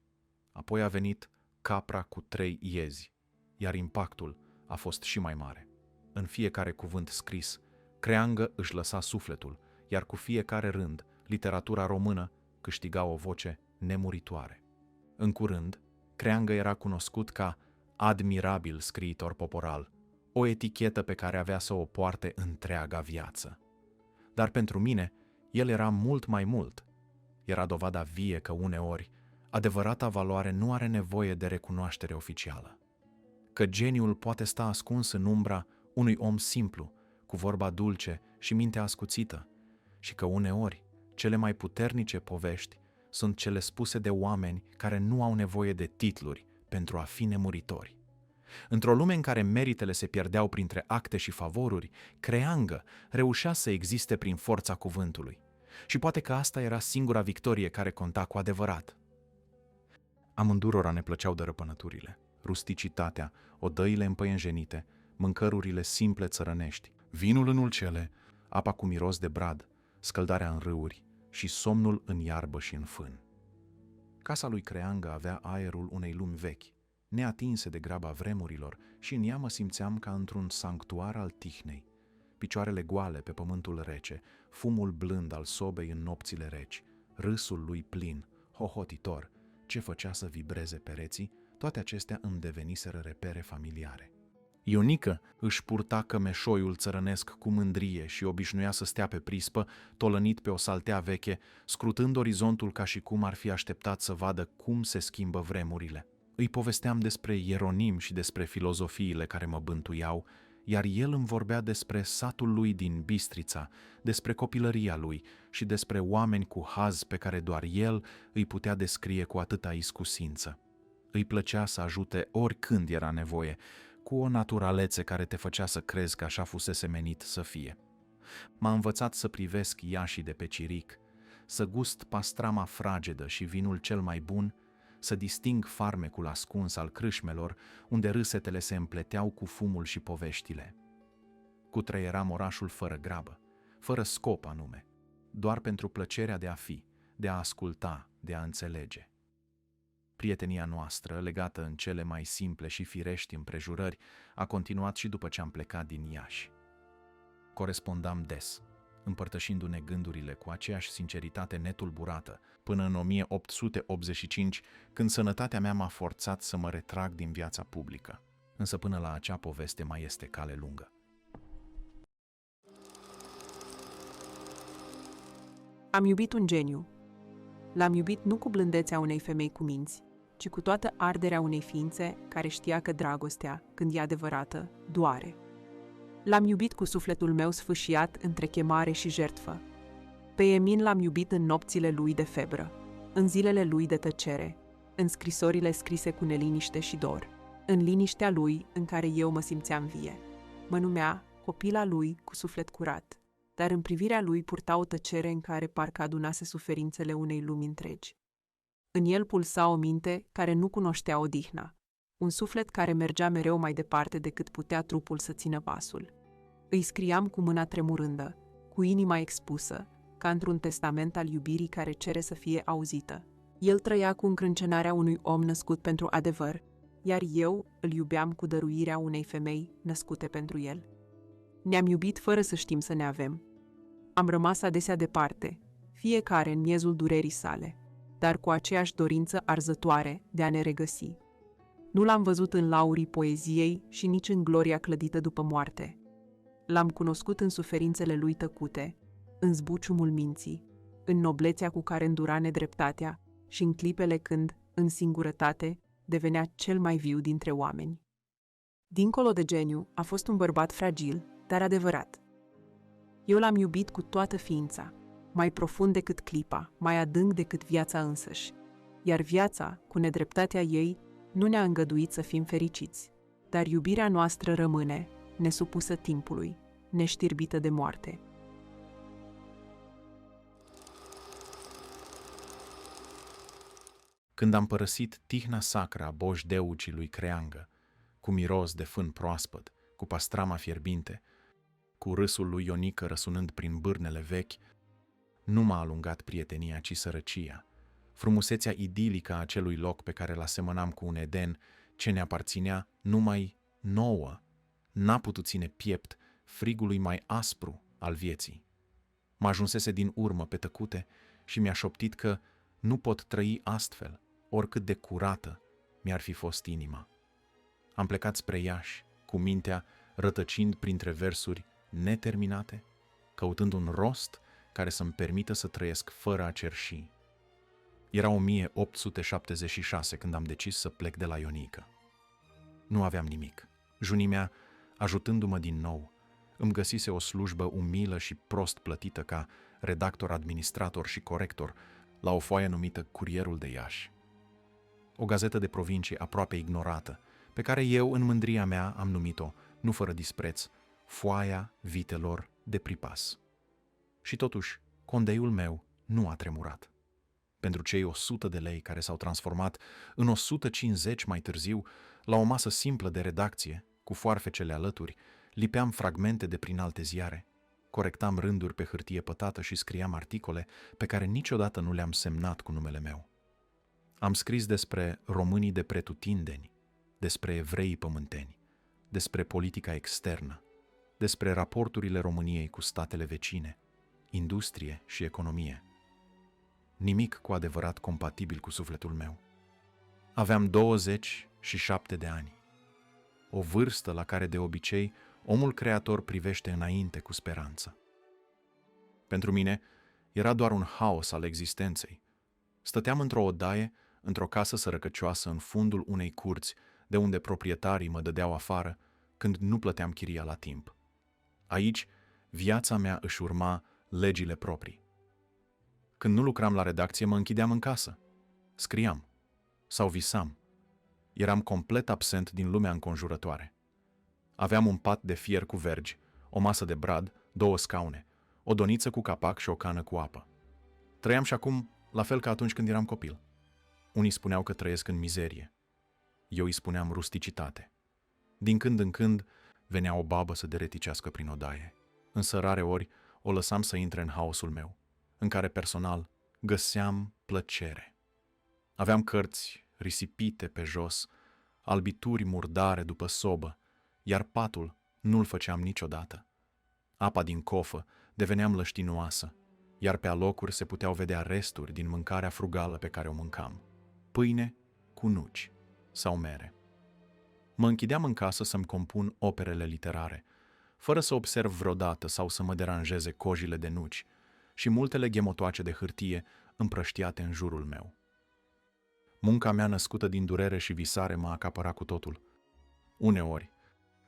Apoi a venit capra cu 3 iezi, iar impactul a fost și mai mare. În fiecare cuvânt scris, Creangă își lăsa sufletul, iar cu fiecare rând, literatura română câștiga o voce nemuritoare. În curând, Creangă era cunoscut ca admirabil scriitor poporal, o etichetă pe care avea să o poarte întreaga viață. Dar pentru mine, el era mult mai mult. Era dovada vie că uneori, adevărata valoare nu are nevoie de recunoaștere oficială. Că geniul poate sta ascuns în umbra unui om simplu, cu vorba dulce și mintea ascuțită, și că uneori cele mai puternice povești sunt cele spuse de oameni care nu au nevoie de titluri pentru a fi nemuritori. Într-o lume în care meritele se pierdeau printre acte și favoruri, Creangă reușea să existe prin forța cuvântului. Și poate că asta era singura victorie care conta cu adevărat. Amândurora ne plăceau dărăpânăturile, rusticitatea, odăile împăienjenite, mâncărurile simple țărănești, vinul în ulcele, apa cu miros de brad, scăldarea în râuri și somnul în iarbă și în fân. Casa lui Creangă avea aerul unei lumi vechi, neatinse de graba vremurilor, și în ea mă simțeam ca într-un sanctuar al tihnei. Picioarele goale pe pământul rece, fumul blând al sobei în nopțile reci, râsul lui plin, hohotitor, ce făcea să vibreze pereții, toate acestea îmi deveniseră repere familiare. Ionică își purta cămeșoiul țărănesc cu mândrie și obișnuia să stea pe prispă, tolănit pe o saltea veche, scrutând orizontul ca și cum ar fi așteptat să vadă cum se schimbă vremurile. Îi povesteam despre Ieronim și despre filozofiile care mă bântuiau, iar el îmi vorbea despre satul lui din Bistrița, despre copilăria lui și despre oameni cu haz pe care doar el îi putea descrie cu atâta iscusință. Îi plăcea să ajute oricând era nevoie, cu o naturalețe care te făcea să crezi că așa fusese menit să fie. M-a învățat să privesc iașii de pe ciric, să gust pastrama fragedă și vinul cel mai bun, să disting farmecul ascuns al crâșmelor, unde râsetele se împleteau cu fumul și poveștile. Cutreieram orașul fără grabă, fără scop anume, doar pentru plăcerea de a fi, de a asculta, de a înțelege. Prietenia noastră, legată în cele mai simple și firești împrejurări, a continuat și după ce am plecat din Iași. Corespondam des, împărtășindu-ne gândurile cu aceeași sinceritate netulburată, până în 1885, când sănătatea mea m-a forțat să mă retrag din viața publică. Însă până la acea poveste mai este cale lungă. Am iubit un geniu. L-am iubit nu cu blândețea unei femei cu minți, ci cu toată arderea unei ființe care știa că dragostea, când e adevărată, doare. L-am iubit cu sufletul meu sfâșiat între chemare și jertfă. Pe Emin l-am iubit în nopțile lui de febră, în zilele lui de tăcere, în scrisorile scrise cu neliniște și dor, în liniștea lui în care eu mă simțeam vie. Mă numea copila lui cu suflet curat, dar în privirea lui purta o tăcere în care parcă adunase suferințele unei lumi întregi. În el pulsa o minte care nu cunoștea odihna, un suflet care mergea mereu mai departe decât putea trupul să țină pasul. Îi scriam cu mâna tremurândă, cu inima expusă, ca într-un testament al iubirii care cere să fie auzită. El trăia cu încrâncenarea unui om născut pentru adevăr, iar eu îl iubeam cu dăruirea unei femei născute pentru el. Ne-am iubit fără să știm să ne avem. Am rămas adesea departe, fiecare în miezul durerii sale, dar cu aceeași dorință arzătoare de a ne regăsi. Nu l-am văzut în laurii poeziei și nici în gloria clădită după moarte. L-am cunoscut în suferințele lui tăcute, în zbuciumul minții, în noblețea cu care îndura nedreptatea și în clipele când, în singurătate, devenea cel mai viu dintre oameni. Dincolo de geniu, a fost un bărbat fragil, dar adevărat. Eu l-am iubit cu toată ființa, mai profund decât clipa, mai adânc decât viața însăși, iar viața, cu nedreptatea ei, nu ne-a îngăduit să fim fericiți, dar iubirea noastră rămâne, nesupusă timpului, neștirbită de moarte. Când am părăsit tihna sacră a boșdeucii lui Creangă, cu miros de fân proaspăt, cu pastrama fierbinte, cu râsul lui Ionică răsunând prin bârnele vechi, nu m-a alungat prietenia, ci sărăcia, frumusețea idilică a acelui loc pe care l-asemănam cu un Eden ce ne aparținea numai nouă, n-a putut ține piept frigului mai aspru al vieții. Mă ajunsese din urmă pe tăcute și mi-a șoptit că nu pot trăi astfel, oricât de curată mi-ar fi fost inima. Am plecat spre Iași, cu mintea rătăcind printre versuri neterminate, căutând un rost care să-mi permită să trăiesc fără a cerși. Era 1876 când am decis să plec de la Ionică. Nu aveam nimic. Junimea, ajutându-mă din nou, îmi găsise o slujbă umilă și prost plătită ca redactor, administrator și corector la o foaie numită Curierul de Iași. O gazetă de provincie aproape ignorată, pe care eu, în mândria mea, am numit-o, nu fără dispreț, Foaia Vitelor de Pripas. Și totuși, condeiul meu nu a tremurat. Pentru cei 100 de lei care s-au transformat în 150 mai târziu, la o masă simplă de redacție, cu foarfecele alături, lipeam fragmente de prin alte ziare, corectam rânduri pe hârtie pătată și scriam articole pe care niciodată nu le-am semnat cu numele meu. Am scris despre românii de pretutindeni, despre evreii pământeni, despre politica externă, despre raporturile României cu statele vecine, industrie și economie. Nimic cu adevărat compatibil cu sufletul meu. Aveam 27 de ani, o vârstă la care de obicei omul creator privește înainte cu speranță. Pentru mine era doar un haos al existenței. Stăteam într-o odaie, într-o casă sărăcăcioasă în fundul unei curți, de unde proprietarii mă dădeau afară când nu plăteam chiria la timp. Aici, viața mea își urma legile proprii. Când nu lucram la redacție, mă închideam în casă. Scriam sau visam. Eram complet absent din lumea înconjurătoare. Aveam un pat de fier cu vergi, o masă de brad, 2 scaune, o doniță cu capac și o cană cu apă. Trăiam și acum la fel ca atunci când eram copil. Unii spuneau că trăiesc în mizerie. Eu îi spuneam rusticitate. Din când în când venea o babă să dereticească prin odaie, însă rare ori o lăsam să intre în haosul meu, în care personal găseam plăcere. Aveam cărți risipite pe jos, albituri murdare după sobă, iar patul nu-l făceam niciodată. Apa din cofă devenea mlăștinoasă, iar pe alocuri se puteau vedea resturi din mâncarea frugală pe care o mâncam. Pâine cu nuci sau mere. Mă închideam în casă să-mi compun operele literare, fără să observ vreodată sau să mă deranjeze cojile de nuci și multele ghemotoace de hârtie împrăștiate în jurul meu. Munca mea născută din durere și visare m-a acaparat cu totul. Uneori,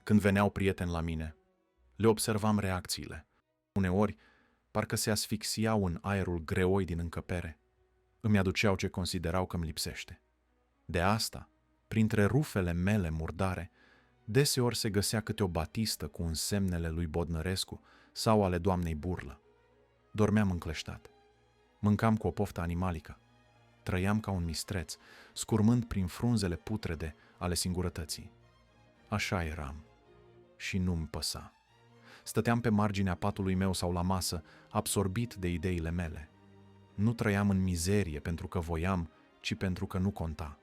când veneau prieteni la mine, le observam reacțiile. Uneori, parcă se asfixiau în aerul greoi din încăpere. Îmi aduceau ce considerau că îmi lipsește. De asta, printre rufele mele murdare, deseori se găsea câte o batistă cu însemnele lui Bodnărescu sau ale doamnei Burlă. Dormeam încleștat. Mâncam cu o poftă animalică. Trăiam ca un mistreț, scurmând prin frunzele putrede ale singurătății. Așa eram. Și nu-mi păsa. Stăteam pe marginea patului meu sau la masă, absorbit de ideile mele. Nu trăiam în mizerie pentru că voiam, ci pentru că nu conta.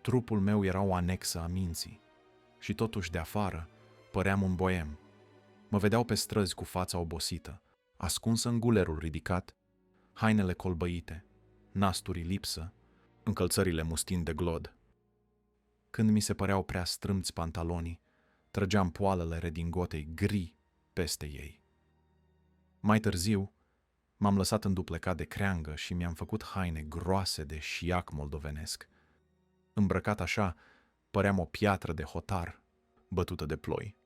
Trupul meu era o anexă a minții. Și totuși de afară păream un boem. Mă vedeau pe străzi cu fața obosită, ascunsă în gulerul ridicat, hainele colbăite, nasturii lipsă, încălțările mustind de glod. Când mi se păreau prea strâmți pantalonii, trăgeam poalele redingotei gri peste ei. Mai târziu, m-am lăsat înduplecat de creangă și mi-am făcut haine groase de șiac moldovenesc. Îmbrăcat așa, păream o piatră de hotar, bătută de ploi.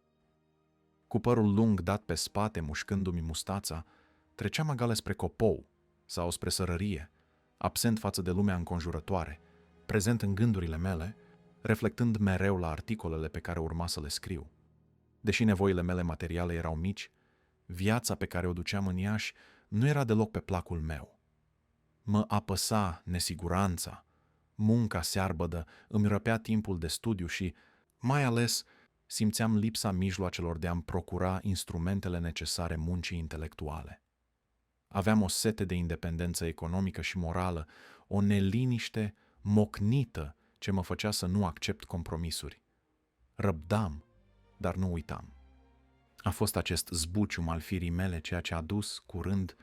Cu părul lung dat pe spate, mușcându-mi mustața, treceam agale spre copou sau spre sărărie, absent față de lumea înconjurătoare, prezent în gândurile mele, reflectând mereu la articolele pe care urma să le scriu. Deși nevoile mele materiale erau mici, viața pe care o duceam în Iași nu era deloc pe placul meu. Mă apăsa nesiguranța, munca searbădă îmi răpea timpul de studiu și, mai ales, simțeam lipsa mijloacelor de a-mi procura instrumentele necesare muncii intelectuale. Aveam o sete de independență economică și morală, o neliniște mocnită ce mă făcea să nu accept compromisuri. Răbdam, dar nu uitam. A fost acest zbucium al firii mele ceea ce a dus, curând,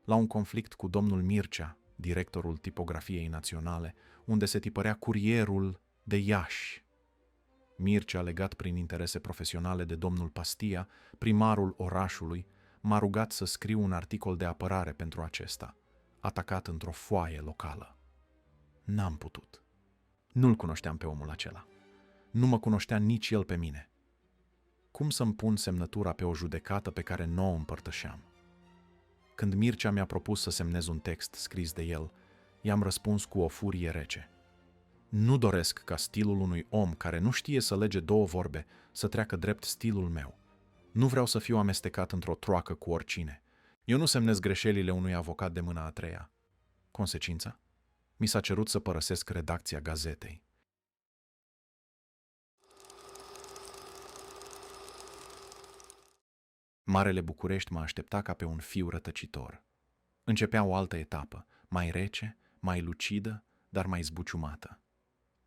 la un conflict cu domnul Mircea, directorul Tipografiei Naționale, unde se tipărea Curierul de Iași. Mircea, legat prin interese profesionale de domnul Pastia, primarul orașului, m-a rugat să scriu un articol de apărare pentru acesta, atacat într-o foaie locală. N-am putut. Nu-l cunoșteam pe omul acela. Nu mă cunoștea nici el pe mine. Cum să-mi pun semnătura pe o judecată pe care nu o împărtășeam? Când Mircea mi-a propus să semnez un text scris de el, i-am răspuns cu o furie rece. Nu doresc ca stilul unui om care nu știe să lege două vorbe să treacă drept stilul meu. Nu vreau să fiu amestecat într-o troacă cu oricine. Eu nu semnez greșelile unui avocat de mâna a treia. Consecința? Mi s-a cerut să părăsesc redacția gazetei. Marele București mă aștepta ca pe un fiu rătăcitor. Începea o altă etapă, mai rece, mai lucidă, dar mai zbuciumată.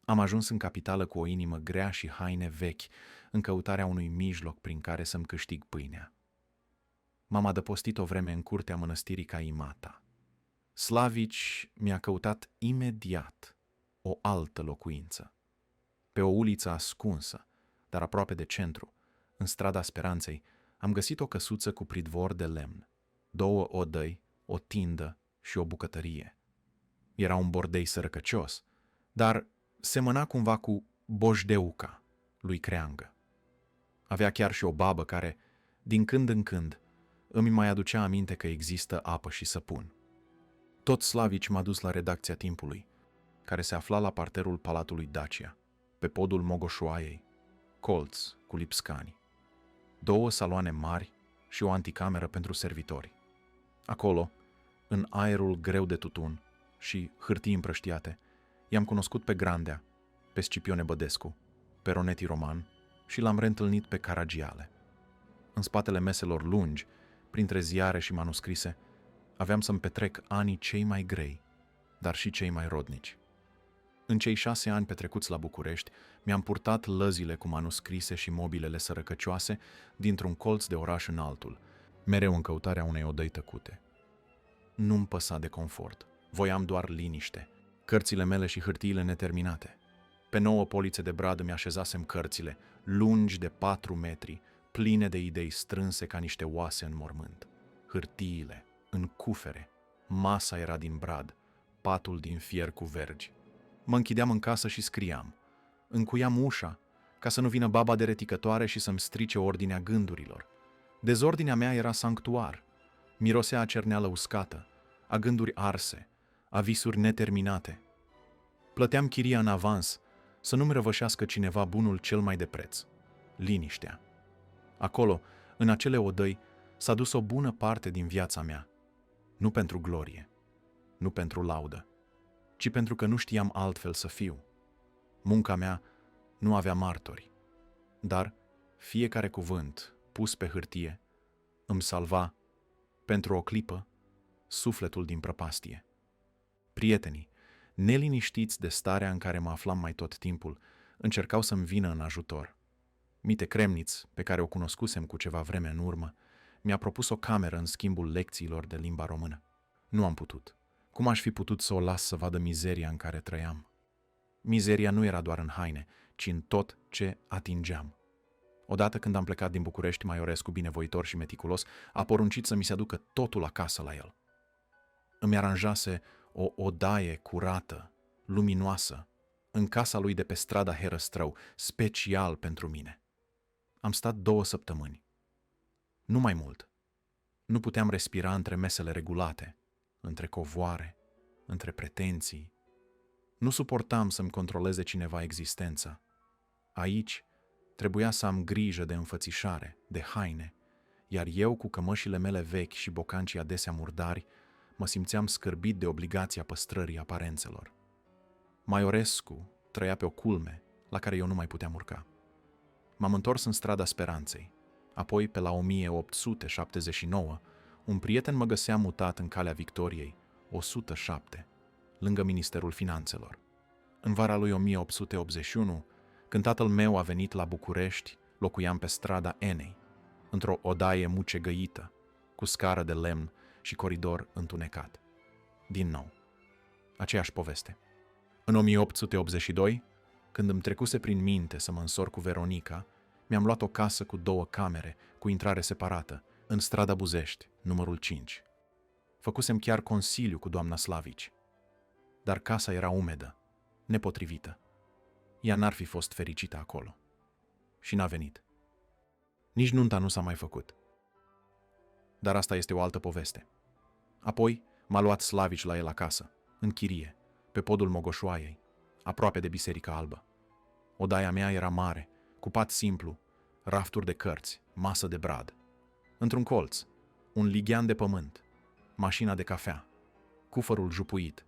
Am ajuns în capitală cu o inimă grea și haine vechi, în căutarea unui mijloc prin care să-mi câștig pâinea. M-am adăpostit o vreme în curtea mănăstirii Caimata. Slavici mi-a căutat imediat o altă locuință. Pe o uliță ascunsă, dar aproape de centru, în strada Speranței, am găsit o căsuță cu pridvor de lemn, 2 odăi, o tindă și o bucătărie. Era un bordei sărăcăcios, dar semăna cumva cu Bojdeuca lui Creangă. Avea chiar și o babă care, din când în când, îmi mai aducea aminte că există apă și săpun. Tot Slavici m-a dus la redacția Timpului, care se afla la parterul Palatului Dacia, pe podul Mogoșoaiei, colț cu lipscani, 2 saloane mari și o anticameră pentru servitori. Acolo, în aerul greu de tutun și hârtii împrăștiate, i-am cunoscut pe Grandea, pe Scipione Bădescu, pe Roneti Roman și l-am reîntâlnit pe Caragiale. În spatele meselor lungi, printre ziare și manuscrise, aveam să-mi petrec anii cei mai grei, dar și cei mai rodnici. În cei 6 ani petrecuți la București, mi-am purtat lăzile cu manuscrise și mobilele sărăcăcioase dintr-un colț de oraș în altul, mereu în căutarea unei odăi tăcute. Nu-mi păsa de confort, voiam doar liniște, cărțile mele și hârtiile neterminate. Pe 9 polițe de brad îmi așezasem cărțile, lungi de 4 metri, pline de idei strânse ca niște oase în mormânt. Hârtiile, în cufere, masa era din brad, patul din fier cu vergi. Mă închideam în casă și scriam. Încuiam ușa, ca să nu vină baba de reticătoare și să-mi strice ordinea gândurilor. Dezordinea mea era sanctuar. Mirosea a cerneală uscată, a gânduri arse, a visuri neterminate. Plăteam chiria în avans, să nu-mi răvășească cineva bunul cel mai de preț, liniștea. Acolo, în acele odăi, s-a dus o bună parte din viața mea. Nu pentru glorie, nu pentru laudă, ci pentru că nu știam altfel să fiu. Munca mea nu avea martori, dar fiecare cuvânt pus pe hârtie îmi salva, pentru o clipă, sufletul din prăpastie. Prietenii, neliniștiți de starea în care mă aflam mai tot timpul, încercau să-mi vină în ajutor. Mite Cremniț, pe care o cunoscusem cu ceva vreme în urmă, mi-a propus o cameră în schimbul lecțiilor de limba română. Nu am putut. Cum aș fi putut să o las să vadă mizeria în care trăiam? Mizeria nu era doar în haine, ci în tot ce atingeam. Odată când am plecat din București, Maiorescu, binevoitor și meticulos, a poruncit să mi se aducă totul acasă la el. Îmi aranjase o odaie curată, luminoasă, în casa lui de pe strada Herăstrău, special pentru mine. Am stat 2 săptămâni. Nu mai mult. Nu puteam respira între mesele regulate, între covoare, între pretenții. Nu suportam să-mi controleze cineva existența. Aici trebuia să am grijă de înfățișare, de haine, iar eu, cu cămășile mele vechi și bocancii adesea murdari, mă simțeam scârbit de obligația păstrării aparențelor. Maiorescu trăia pe o culme la care eu nu mai puteam urca. M-am întors în strada Speranței. Apoi, pe la 1879, un prieten mă găsea mutat în Calea Victoriei, 107, lângă Ministerul Finanțelor. În vara lui 1881, când tatăl meu a venit la București, locuiam pe strada Enei, într-o odaie mucegăită, cu scară de lemn și coridor întunecat. Din nou, aceeași poveste. În 1882, când îmi trecuse prin minte să mă însor cu Veronica, mi-am luat o casă cu 2 camere, cu intrare separată, în strada Buzești, numărul 5. Făcusem chiar consiliu cu doamna Slavici. Dar casa era umedă, nepotrivită. Ea n-ar fi fost fericită acolo. Și n-a venit. Nici nunta nu s-a mai făcut. Dar asta este o altă poveste. Apoi m-a luat Slavici la el acasă, în chirie, pe podul Mogoșoaiei, aproape de Biserica Albă. Odaia mea era mare, cu pat simplu, rafturi de cărți, masă de brad. Într-un colț, un lighean de pământ, mașina de cafea, cufărul jupuit.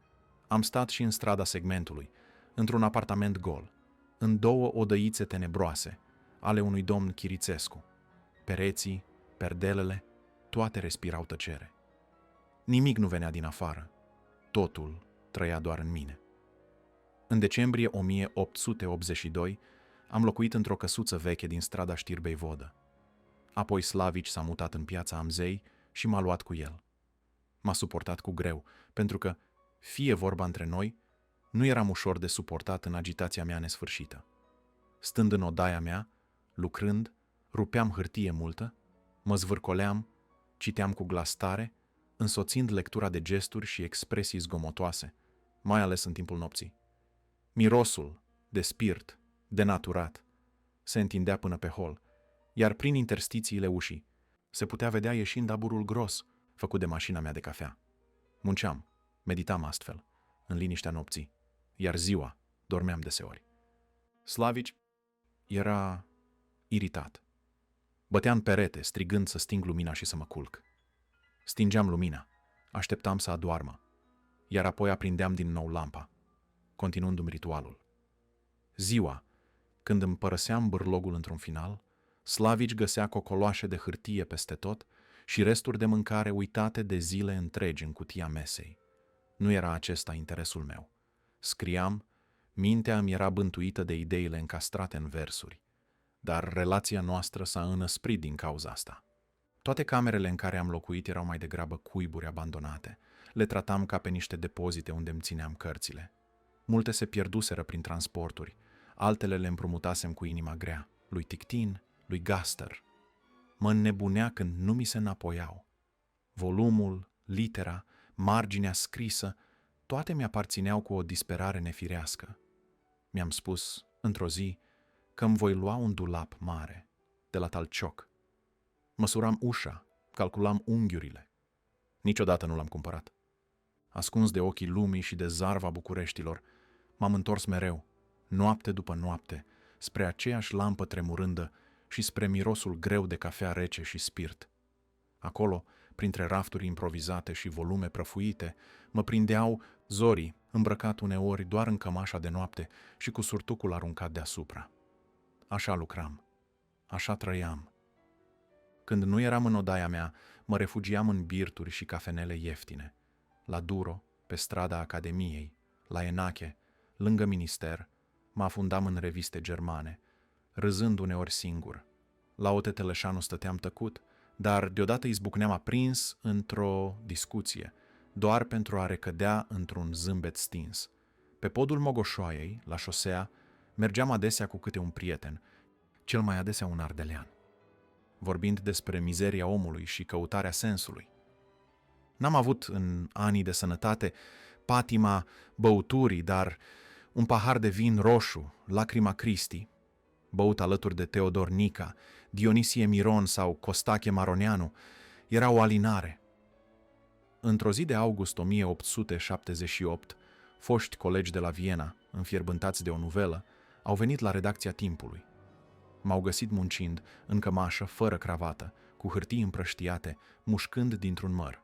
Am stat și în strada Segmentului, într-un apartament gol, în 2 odăițe tenebroase, ale unui domn Chirițescu. Pereții, perdelele, toate respirau tăcere. Nimic nu venea din afară, totul trăia doar în mine. În decembrie 1882 am locuit într-o căsuță veche din strada Știrbei Vodă. Apoi Slavici s-a mutat în Piața Amzei și m-a luat cu el. M-a suportat cu greu, pentru că, fie vorba între noi, nu eram ușor de suportat în agitația mea nesfârșită. Stând în odaia mea, lucrând, rupeam hârtie multă, mă zvârcoleam, citeam cu glas tare, însoțind lectura de gesturi și expresii zgomotoase, mai ales în timpul nopții. Mirosul, de spirit, denaturat, se întindea până pe hol, iar prin interstițiile ușii se putea vedea ieșind aburul gros făcut de mașina mea de cafea. Munceam, meditam astfel, în liniștea nopții, iar ziua dormeam deseori. Slavici era iritat. Bătea în perete, strigând să sting lumina și să mă culc. Stingeam lumina, așteptam să adoarmă, iar apoi aprindeam din nou lampa, continuându-mi ritualul. Ziua, când îmi părăseam bârlogul într-un final, Slavici găsea cocoloașe de hârtie peste tot și resturi de mâncare uitate de zile întregi în cutia mesei. Nu era acesta interesul meu. Scriam, mintea îmi era bântuită de ideile încastrate în versuri, dar relația noastră s-a înăsprit din cauza asta. Toate camerele în care am locuit erau mai degrabă cuiburi abandonate. Le tratam ca pe niște depozite unde îmi țineam cărțile. Multe se pierduseră prin transporturi, altele le împrumutasem cu inima grea, lui Tictin, lui Gaster. Mă înnebunea când nu mi se înapoiau. Volumul, litera, marginea scrisă, toate mi-aparțineau cu o disperare nefirească. Mi-am spus, într-o zi, că îmi voi lua un dulap mare, de la talcioc. Măsuram ușa, calculam unghiurile. Niciodată nu l-am cumpărat. Ascuns de ochii lumii și de zarva Bucureștilor, m-am întors mereu, noapte după noapte, spre aceeași lampă tremurândă și spre mirosul greu de cafea rece și spirit. Acolo, printre rafturi improvizate și volume prăfuite, mă prindeau zorii, îmbrăcat uneori doar în cămașa de noapte și cu surtucul aruncat deasupra. Așa lucram, așa trăiam. Când nu eram în odaia mea, mă refugiam în birturi și cafenele ieftine, la Duro, pe strada Academiei, la Enache, lângă minister, mă afundam în reviste germane, râzând uneori singur. La Ote Teleșanu stăteam tăcut, dar deodată izbucneam aprins într-o discuție, doar pentru a recădea într-un zâmbet stins. Pe podul Mogoșoaiei, la șosea, mergeam adesea cu câte un prieten, cel mai adesea un ardelean, vorbind despre mizeria omului și căutarea sensului. N-am avut în anii de sănătate patima băuturii, dar un pahar de vin roșu, Lacrima Christi, băut alături de Teodor Nica, Dionisie Miron sau Costache Maroneanu, era o alinare. Într-o zi de august 1878, foști colegi de la Viena, înfierbântați de o nuvelă, au venit la redacția Timpului. M-au găsit muncind, în cămașă, fără cravată, cu hârtii împrăștiate, mușcând dintr-un măr.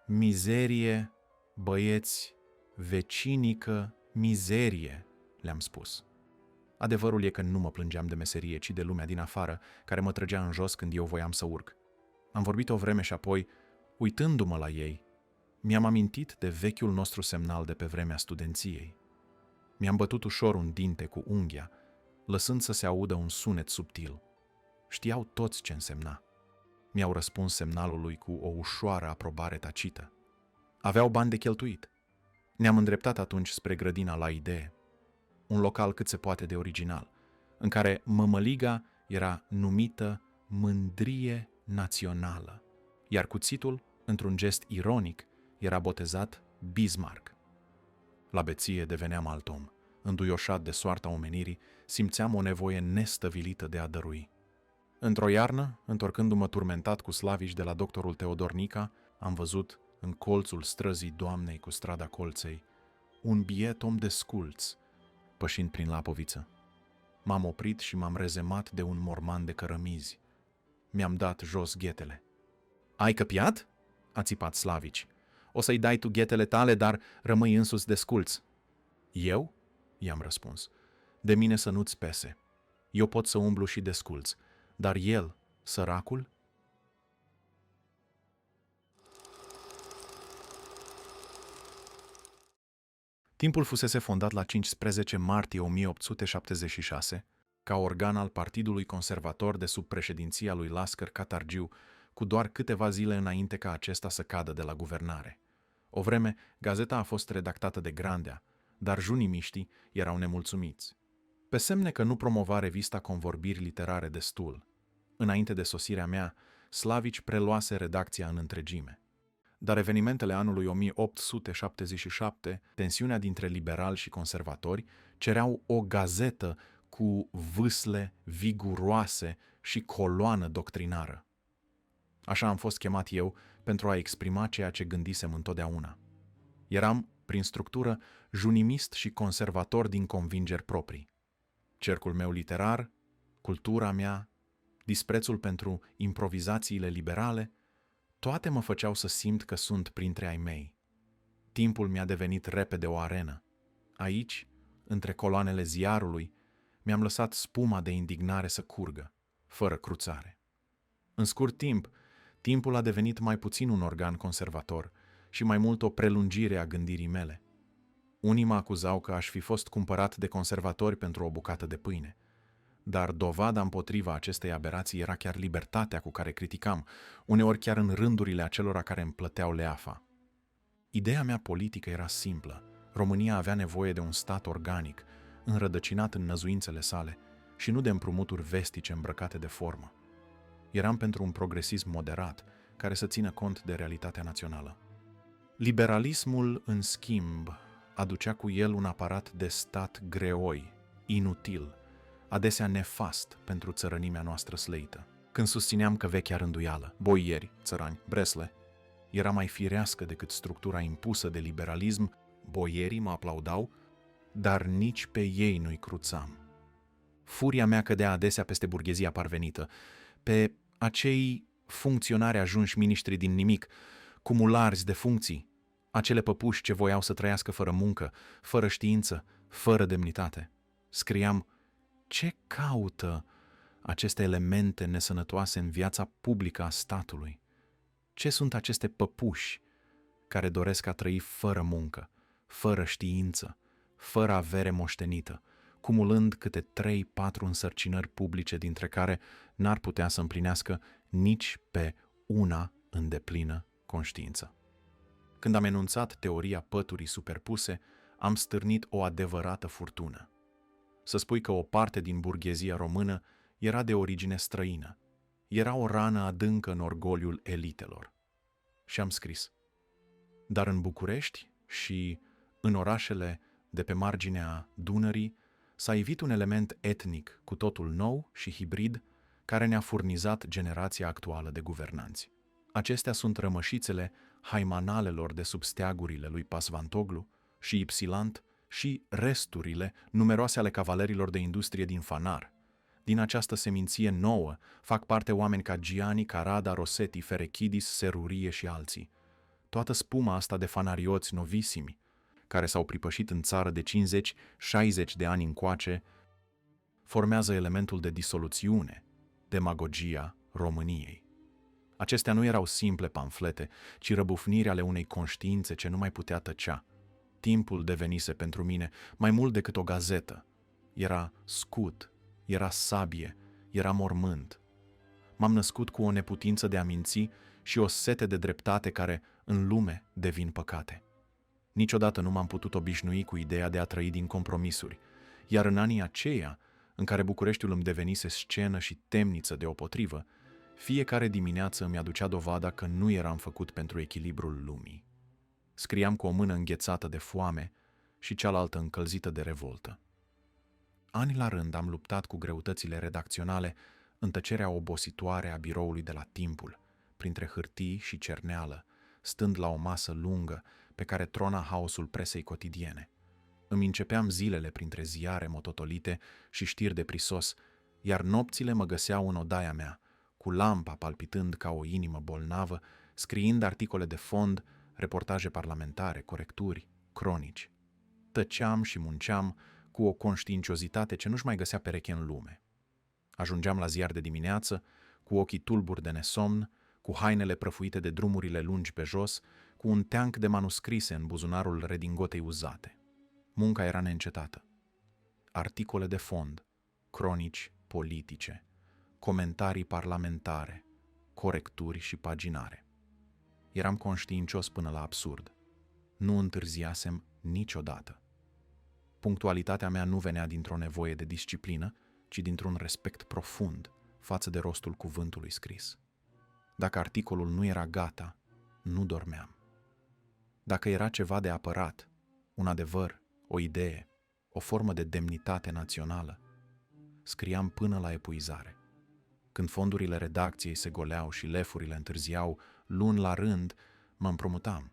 Mizerie, băieți, vecinică, mizerie, le-am spus. Adevărul e că nu mă plângeam de meserie, ci de lumea din afară, care mă trăgea în jos când eu voiam să urc. Am vorbit o vreme și apoi, uitându-mă la ei, Mi-am amintit de vechiul nostru semnal de pe vremea studenției. Mi-am bătut ușor un dinte cu unghia, lăsând să se audă un sunet subtil. Știau toți ce însemna. Mi-au răspuns semnalului cu o ușoară aprobare tacită. Aveau bani de cheltuit. Ne-am îndreptat atunci spre grădina La Idee, un local cât se poate de original, în care mămăliga era numită Mândrie Națională, iar cuțitul, într-un gest ironic, era botezat Bismarck. La beție deveneam alt om. Înduioșat de soarta omenirii, simțeam o nevoie nestăvilită de a dărui. Într-o iarnă, întorcându-mă turmentat cu slavici de la doctorul Teodor Nica, am văzut, în colțul străzii Doamnei cu strada Colței, un biet om desculț, pășind prin Lapoviță. M-am oprit și m-am rezemat de un morman de cărămizi. Mi-am dat jos ghetele. Ai căpiat?" a țipat Slavici. O să-i dai tu ghetele tale, dar rămâi însuți desculț." Eu?" i-am răspuns. De mine să nu-ți pese. Eu pot să umblu și desculț, dar el, săracul?" Timpul fusese fondat la 15 martie 1876 ca organ al Partidului Conservator de sub președinția lui Lascăr Catargiu, cu doar câteva zile înainte ca acesta să cadă de la guvernare. O vreme, gazeta a fost redactată de Grandea, dar junimiștii erau nemulțumiți. Pe semne că nu promova revista Convorbiri Literare destul. Înainte de sosirea mea, Slavici preluase redacția în întregime. Dar evenimentele anului 1877, tensiunea dintre liberali și conservatori, cereau o gazetă cu vâsle viguroase și coloană doctrinară. Așa am fost chemat eu pentru a exprima ceea ce gândisem întotdeauna. Eram, prin structură, junimist și conservator din convingeri proprii. Cercul meu literar, cultura mea, disprețul pentru improvizațiile liberale, toate mă făceau să simt că sunt printre ai mei. Timpul mi-a devenit repede o arenă. Aici, între coloanele ziarului, mi-am lăsat spuma de indignare să curgă, fără cruțare. În scurt timp, timpul a devenit mai puțin un organ conservator și mai mult o prelungire a gândirii mele. Unii mă acuzau că aș fi fost cumpărat de conservatori pentru o bucată de pâine, dar dovada împotriva acestei aberații era chiar libertatea cu care criticam, uneori chiar în rândurile acelora care îmi plăteau leafa. Ideea mea politică era simplă. România avea nevoie de un stat organic, înrădăcinat în năzuințele sale și nu de împrumuturi vestice îmbrăcate de formă. Eram pentru un progresism moderat, care să țină cont de realitatea națională. Liberalismul, în schimb, aducea cu el un aparat de stat greoi, inutil, adesea nefast pentru țărănimea noastră slăită. Când susțineam că vechea rânduială, boieri, țărani, bresle, era mai firească decât structura impusă de liberalism, boierii mă aplaudau, dar nici pe ei nu-i cruțam. Furia mea cădea adesea peste burghezia parvenită, pe acei funcționari ajunși miniștri din nimic, cumularzi de funcții, acele păpuși ce voiau să trăiască fără muncă, fără știință, fără demnitate. Scriam: ce caută aceste elemente nesănătoase în viața publică a statului? Ce sunt aceste păpuși care doresc a trăi fără muncă, fără știință, fără avere moștenită, cumulând câte 3-4 însărcinări publice dintre care n-ar putea să împlinească nici pe una în deplină conștiință? Când am enunțat teoria păturii superpuse, am stârnit o adevărată furtună. Să spui că o parte din burghezia română era de origine străină. Era o rană adâncă în orgoliul elitelor. Și am scris: dar în București și în orașele de pe marginea Dunării s-a ivit un element etnic cu totul nou și hibrid care ne-a furnizat generația actuală de guvernanți. Acestea sunt rămășițele haimanalelor de sub steagurile lui Pasvantoglu și Ipsilant și resturile numeroase ale cavalerilor de industrie din Fanar. Din această seminție nouă fac parte oameni ca Giani, Carada, Rossetti, Ferechidis, Serurie și alții. Toată spuma asta de fanarioți novisimi, care s-au pripășit în țară de 50-60 de ani încoace, formează elementul de disoluțiune, demagogia României. Acestea nu erau simple pamflete, ci răbufniri ale unei conștiințe ce nu mai putea tăcea. Timpul devenise pentru mine mai mult decât o gazetă. Era scut, era sabie, era mormânt. M-am născut cu o neputință de a minți și o sete de dreptate care, în lume, devin păcate. Niciodată nu m-am putut obișnui cu ideea de a trăi din compromisuri, iar în anii aceia, în care Bucureștiul îmi devenise scenă și temniță deopotrivă, fiecare dimineață îmi aducea dovada că nu eram făcut pentru echilibrul lumii. Scriam cu o mână înghețată de foame și cealaltă încălzită de revoltă. Ani la rând am luptat cu greutățile redacționale în tăcerea obositoare a biroului de la Timpul, printre hârtii și cerneală, stând la o masă lungă pe care trona haosul presei cotidiene. Îmi începeam zilele printre ziare mototolite și știri de prisos, iar nopțile mă găseau în odaia mea, cu lampa palpitând ca o inimă bolnavă, scriind articole de fond, reportaje parlamentare, corecturi, cronici. Tăceam și munceam cu o conștiinciozitate ce nu-și mai găsea pereche în lume. Ajungeam la ziar de dimineață, cu ochii tulburi de nesomn, cu hainele prăfuite de drumurile lungi pe jos, cu un teanc de manuscrise în buzunarul redingotei uzate. Munca era neîncetată. Articole de fond, cronici politice, comentarii parlamentare, corecturi și paginare. Eram conștiincios până la absurd. Nu întârziasem niciodată. Punctualitatea mea nu venea dintr-o nevoie de disciplină, ci dintr-un respect profund față de rostul cuvântului scris. Dacă articolul nu era gata, nu dormeam. Dacă era ceva de apărat, un adevăr, o idee, o formă de demnitate națională, scriam până la epuizare. Când fondurile redacției se goleau și lefurile întârziau luni la rând, mă împrumutam.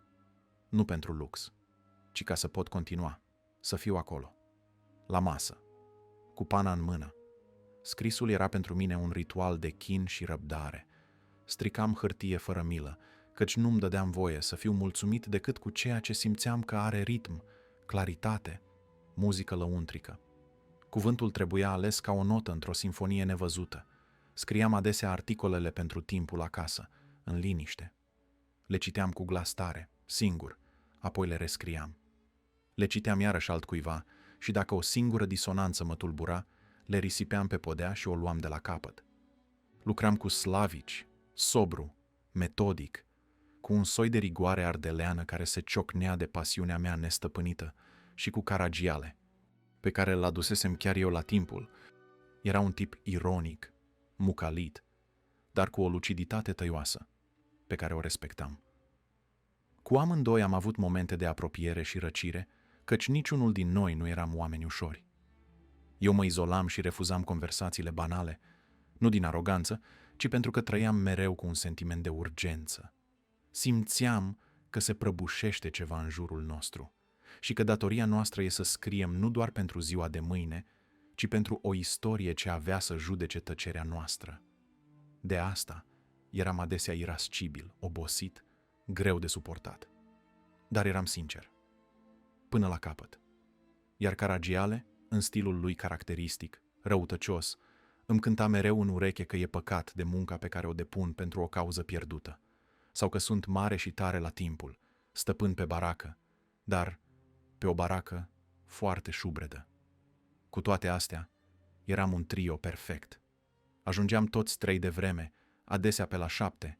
Nu pentru lux, ci ca să pot continua, să fiu acolo, la masă, cu pana în mână. Scrisul era pentru mine un ritual de chin și răbdare. Stricam hârtie fără milă, căci nu-mi dădeam voie să fiu mulțumit decât cu ceea ce simțeam că are ritm, claritate, muzică lăuntrică. Cuvântul trebuia ales ca o notă într-o simfonie nevăzută. Scriam adesea articolele pentru Timpul acasă, în liniște. Le citeam cu glas tare, singur, apoi le rescriam. Le citeam iarăși altcuiva și dacă o singură disonanță mă tulbura, le risipeam pe podea și o luam de la capăt. Lucram cu slavici, sobru, metodic, cu un soi de rigoare ardeleană care se ciocnea de pasiunea mea nestăpânită și cu Caragiale, pe care îl adusesem chiar eu la Timpul. Era un tip ironic, mucalit, dar cu o luciditate tăioasă, pe care o respectam. Cu amândoi am avut momente de apropiere și răcire, căci niciunul din noi nu eram oameni ușori. Eu mă izolam și refuzam conversațiile banale, nu din aroganță, ci pentru că trăiam mereu cu un sentiment de urgență. Simțeam că se prăbușește ceva în jurul nostru și că datoria noastră e să scriem nu doar pentru ziua de mâine, ci pentru o istorie ce avea să judece tăcerea noastră. De asta eram adesea irascibil, obosit, greu de suportat. Dar eram sincer, până la capăt. Iar Caragiale, în stilul lui caracteristic, răutăcios, îmi cânta mereu în ureche că e păcat de munca pe care o depun pentru o cauză pierdută, sau că sunt mare și tare la Timpul, stăpân pe baracă, dar pe o baracă foarte șubredă. Cu toate astea, eram un trio perfect. Ajungeam toți 3 de vreme, adesea pe la 7,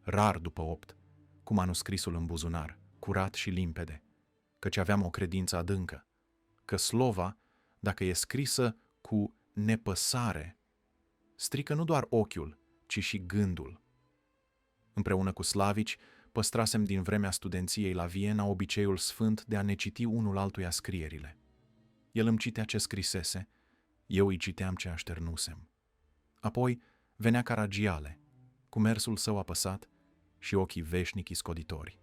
rar după 8, cu manuscrisul în buzunar, curat și limpede, căci aveam o credință adâncă, că slova, dacă e scrisă cu nepăsare, strică nu doar ochiul, ci și gândul. Împreună cu slavici, păstrasem din vremea studenției la Viena obiceiul sfânt de a ne citi unul altuia scrierile. El îmi citea ce scrisese, eu îi citeam ce așternusem. Apoi venea Caragiale, cu mersul său apăsat și ochii veșnic iscoditori.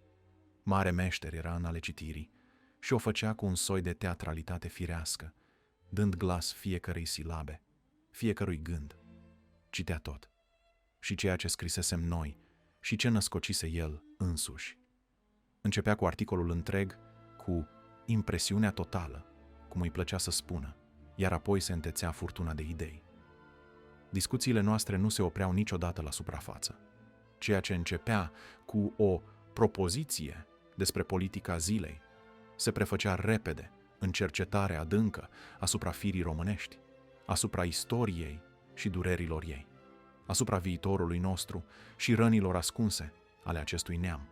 Mare meșter era în ale citirii și o făcea cu un soi de teatralitate firească, dând glas fiecărei silabe, fiecărui gând. Citea tot, și ceea ce scrisesem noi, și ce născocise el însuși. Începea cu articolul întreg, cu impresiunea totală, cum îi plăcea să spună, iar apoi se întețea furtuna de idei. Discuțiile noastre nu se opreau niciodată la suprafață. ceea ce începea cu o propoziție despre politica zilei, se prefăcea repede în cercetare adâncă asupra firii românești, asupra istoriei și durerilor ei, asupra viitorului nostru și rănilor ascunse ale acestui neam.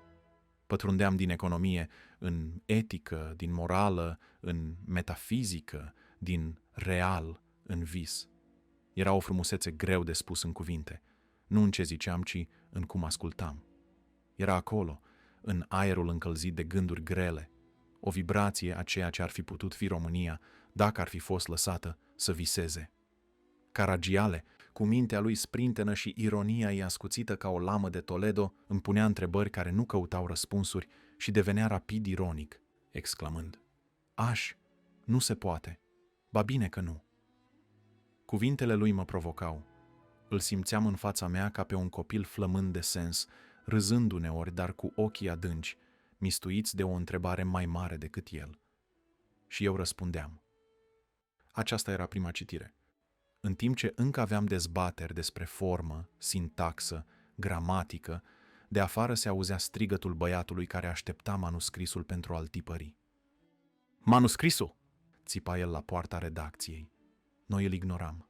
Pătrundeam din economie în etică, din morală, în metafizică, din real în vis. Era o frumusețe greu de spus în cuvinte, nu în ce ziceam, ci în cum ascultam. Era acolo, în aerul încălzit de gânduri grele, o vibrație a ceea ce ar fi putut fi România dacă ar fi fost lăsată să viseze. Caragiale, cu mintea lui sprintenă și ironia ei ascuțită ca o lamă de Toledo, îmi punea întrebări care nu căutau răspunsuri și devenea rapid ironic, exclamând: "Aș, nu se poate, ba bine că nu." Cuvintele lui mă provocau. Îl simțeam în fața mea ca pe un copil flămând de sens, râzând uneori, dar cu ochii adânci, mistuiți de o întrebare mai mare decât el. Și eu răspundeam. Aceasta era prima citire. În timp ce încă aveam dezbateri despre formă, sintaxă, gramatică, de afară se auzea strigătul băiatului care aștepta manuscrisul pentru a-l tipări. "Manuscrisul!" țipa el la poarta redacției. Noi îl ignoram.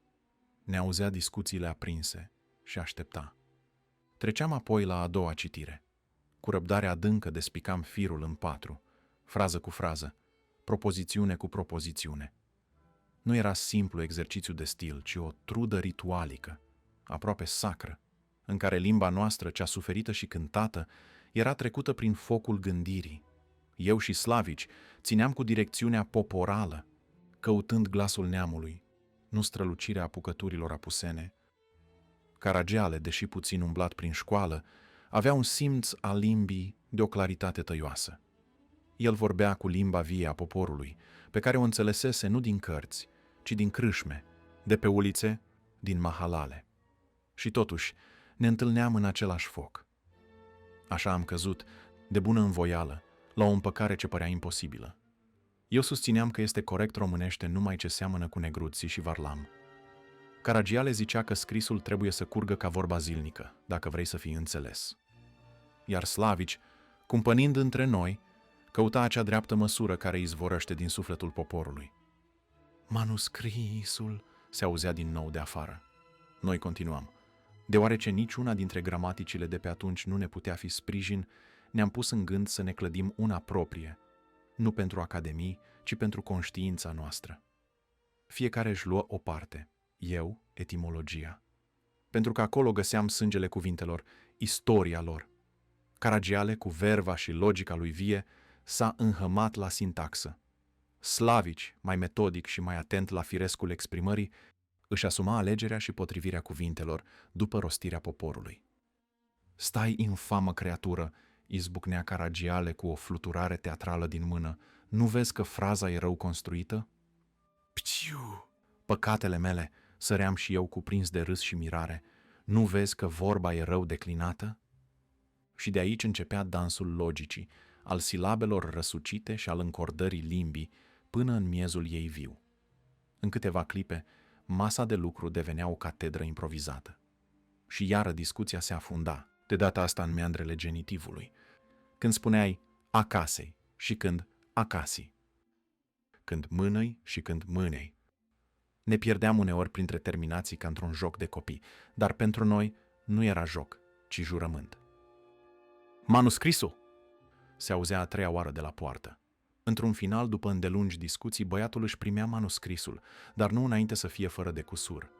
Ne auzea discuțiile aprinse și aștepta. Treceam apoi la a doua citire. Cu răbdare adâncă despicam firul în 4, frază cu frază, propozițiune cu propozițiune. Nu era simplu exercițiu de stil, ci o trudă ritualică, aproape sacră, în care limba noastră, cea suferită și cântată, era trecută prin focul gândirii. Eu și Slavici țineam cu direcțiunea poporală, căutând glasul neamului, nu strălucirea apucăturilor apusene. Caragiale, deși puțin umblat prin școală, avea un simț al limbii de o claritate tăioasă. El vorbea cu limba vie a poporului, pe care o înțelesese nu din cărți, ci din crâșme, de pe ulițe, din mahalale. Și totuși ne întâlneam în același foc. Așa am căzut, de bună învoială, la o împăcare ce părea imposibilă. Eu susțineam că este corect românește numai ce seamănă cu negruții și varlam. Caragiale zicea că scrisul trebuie să curgă ca vorba zilnică, dacă vrei să fii înțeles. Iar Slavici, cumpănind între noi, căuta acea dreaptă măsură care izvorăște din sufletul poporului. "Manuscrisul", se auzea din nou de afară. Noi continuam. Deoarece niciuna dintre gramaticile de pe atunci nu ne putea fi sprijin, ne-am pus în gând să ne clădim una proprie, nu pentru academii, ci pentru conștiința noastră. Fiecare își luă o parte, eu etimologia. Pentru că acolo găseam sângele cuvintelor, istoria lor. Caragiale, cu verva și logica lui vie, s-a înhămat la sintaxă. Slavici, mai metodic și mai atent la firescul exprimării, își asuma alegerea și potrivirea cuvintelor după rostirea poporului. "Stai, infamă creatură!" izbucnea Caragiale cu o fluturare teatrală din mână. "Nu vezi că fraza e rău construită?" "Pciu! Păcatele mele!" săream și eu cuprins de râs și mirare. "Nu vezi că vorba e rău declinată?" Și de aici începea dansul logicii, al silabelor răsucite și al încordării limbii, până în miezul ei viu. În câteva clipe, masa de lucru devenea o catedră improvizată. Și iară discuția se afunda, de data asta în meandrele genitivului, când spuneai acasei și când acasii, când mânăi și când mânei. Ne pierdeam uneori printre terminații ca într-un joc de copii, dar pentru noi nu era joc, ci jurământ. "Manuscrisul!" se auzea a treia oară de la poartă. Într-un final, după îndelungi discuții, băiatul își primea manuscrisul, dar nu înainte să fie fără de cusur.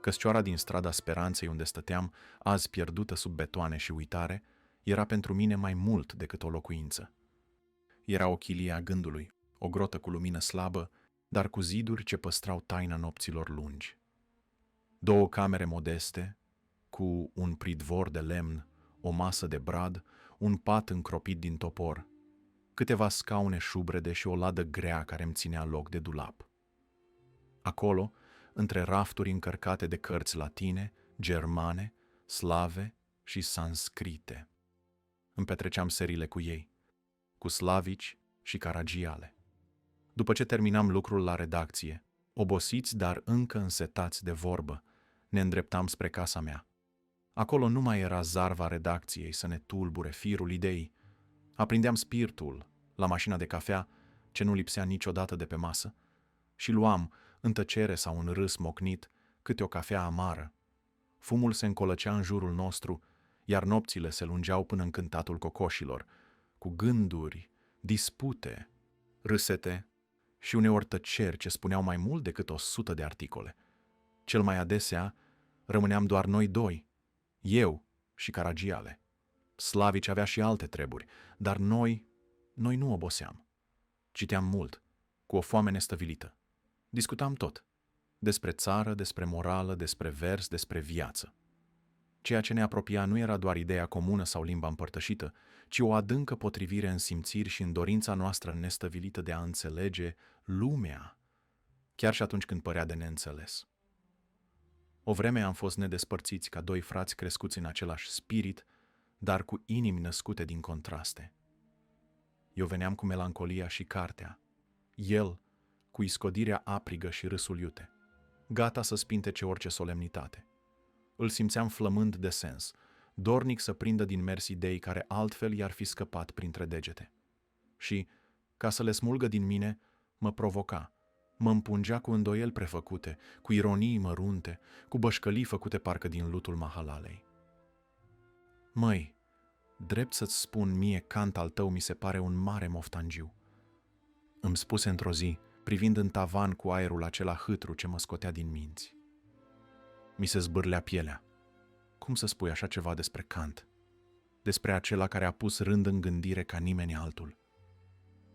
Căscioara din strada Speranței unde stăteam, azi pierdută sub betoane și uitare, era pentru mine mai mult decât o locuință. Era o chilie a gândului, o grotă cu lumină slabă, dar cu ziduri ce păstrau taina nopților lungi. 2 camere modeste, cu un pridvor de lemn, o masă de brad, un pat încropit din topor, câteva scaune șubrede și o ladă grea care îmi ținea loc de dulap. Acolo, între rafturi încărcate de cărți latine, germane, slave și sanscrite, îmi petreceam serile cu ei, cu Slavici și Caragiale. După ce terminam lucrul la redacție, obosiți, dar încă însetați de vorbă, ne îndreptam spre casa mea. Acolo nu mai era zarva redacției să ne tulbure firul ideii. Aprindeam spiritul la mașina de cafea, ce nu lipsea niciodată de pe masă, și luam, în tăcere sau în râs mocnit, câte o cafea amară. Fumul se încolăcea în jurul nostru, iar nopțile se lungeau până în cântatul cocoșilor, cu gânduri, dispute, râsete și uneori tăceri ce spuneau mai mult decât 100 de articole. Cel mai adesea rămâneam doar noi doi, eu și Caragiale. Slavici avea și alte treburi, dar noi nu oboseam. Citeam mult, cu o foame nestăvilită. Discutam tot. Despre țară, despre morală, despre vers, despre viață. Ceea ce ne apropia nu era doar ideea comună sau limba împărtășită, ci o adâncă potrivire în simțiri și în dorința noastră nestăvilită de a înțelege lumea, chiar și atunci când părea de neînțeles. O vreme am fost nedespărțiți ca doi frați crescuți în același spirit, dar cu inimi născute din contraste. Eu veneam cu melancolia și cartea, el cu iscodirea aprigă și râsul iute, gata să spintece orice solemnitate. Îl simțeam flămând de sens, dornic să prindă din mers idei care altfel i-ar fi scăpat printre degete. Și, ca să le smulgă din mine, mă provoca, mă împungea cu îndoieli prefăcute, cu ironii mărunte, cu bășcălii făcute parcă din lutul mahalalei. Măi, drept să-ți spun mie, cant al tău mi se pare un mare moftangiu. Îmi spuse într-o zi, privind în tavan cu aerul acela hâtru ce mă scotea din minți. Mi se zbârlea pielea. Cum să spui așa ceva despre Kant? Despre acela care a pus rând în gândire ca nimeni altul.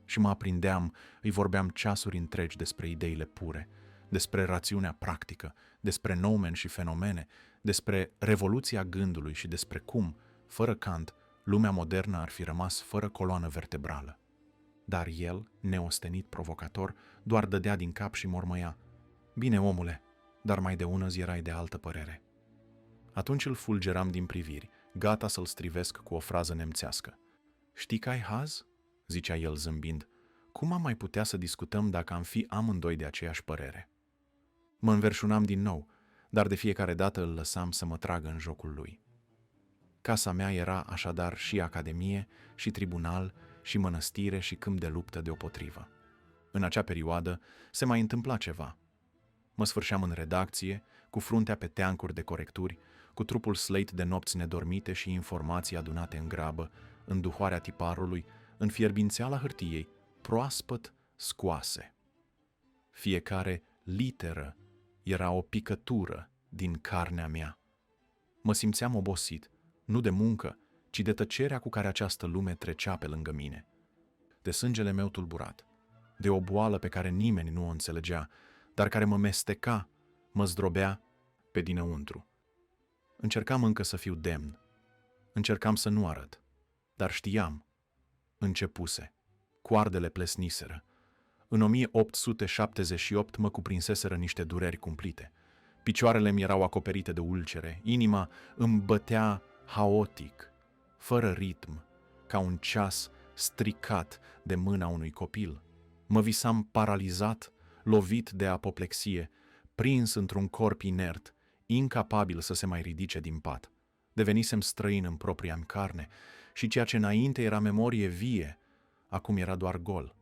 Și mă aprindeam, îi vorbeam ceasuri întregi despre ideile pure, despre rațiunea practică, despre noumen și fenomene, despre revoluția gândului și despre cum, fără Kant, lumea modernă ar fi rămas fără coloană vertebrală. Dar el, neostenit provocator, doar dădea din cap și mormăia. Bine, omule, dar mai de ună zi erai de altă părere. Atunci îl fulgeram din priviri, gata să-l strivesc cu o frază nemțească. Știi că ai haz? Zicea el zâmbind. Cum am mai putea să discutăm dacă am fi amândoi de aceeași părere? Mă înverșunam din nou, dar de fiecare dată îl lăsam să mă tragă în jocul lui. Casa mea era așadar și academie, și tribunal, și mănăstire, și câmp de luptă deopotrivă. În acea perioadă se mai întâmpla ceva. Mă sfârșeam în redacție, cu fruntea pe teancuri de corecturi, cu trupul slăit de nopți nedormite și informații adunate în grabă, în duhoarea tiparului, în fierbințeala hârtiei, proaspăt scoase. Fiecare literă era o picătură din carnea mea. Mă simțeam obosit, nu de muncă, ci de tăcerea cu care această lume trecea pe lângă mine. De sângele meu tulburat, de o boală pe care nimeni nu o înțelegea, dar care mă mesteca, mă zdrobea pe dinăuntru. Încercam încă să fiu demn. Încercam să nu arăt. Dar știam. Începuse. Coardele plesniseră. În 1878 mă cuprinseseră niște dureri cumplite. Picioarele mi erau acoperite de ulcere. Inima îmi bătea haotic, fără ritm, ca un ceas stricat de mâna unui copil. Mă visam paralizat, lovit de apoplexie, prins într-un corp inert, incapabil să se mai ridice din pat. Devenisem străin în propria-mi carne și ceea ce înainte era memorie vie, acum era doar gol.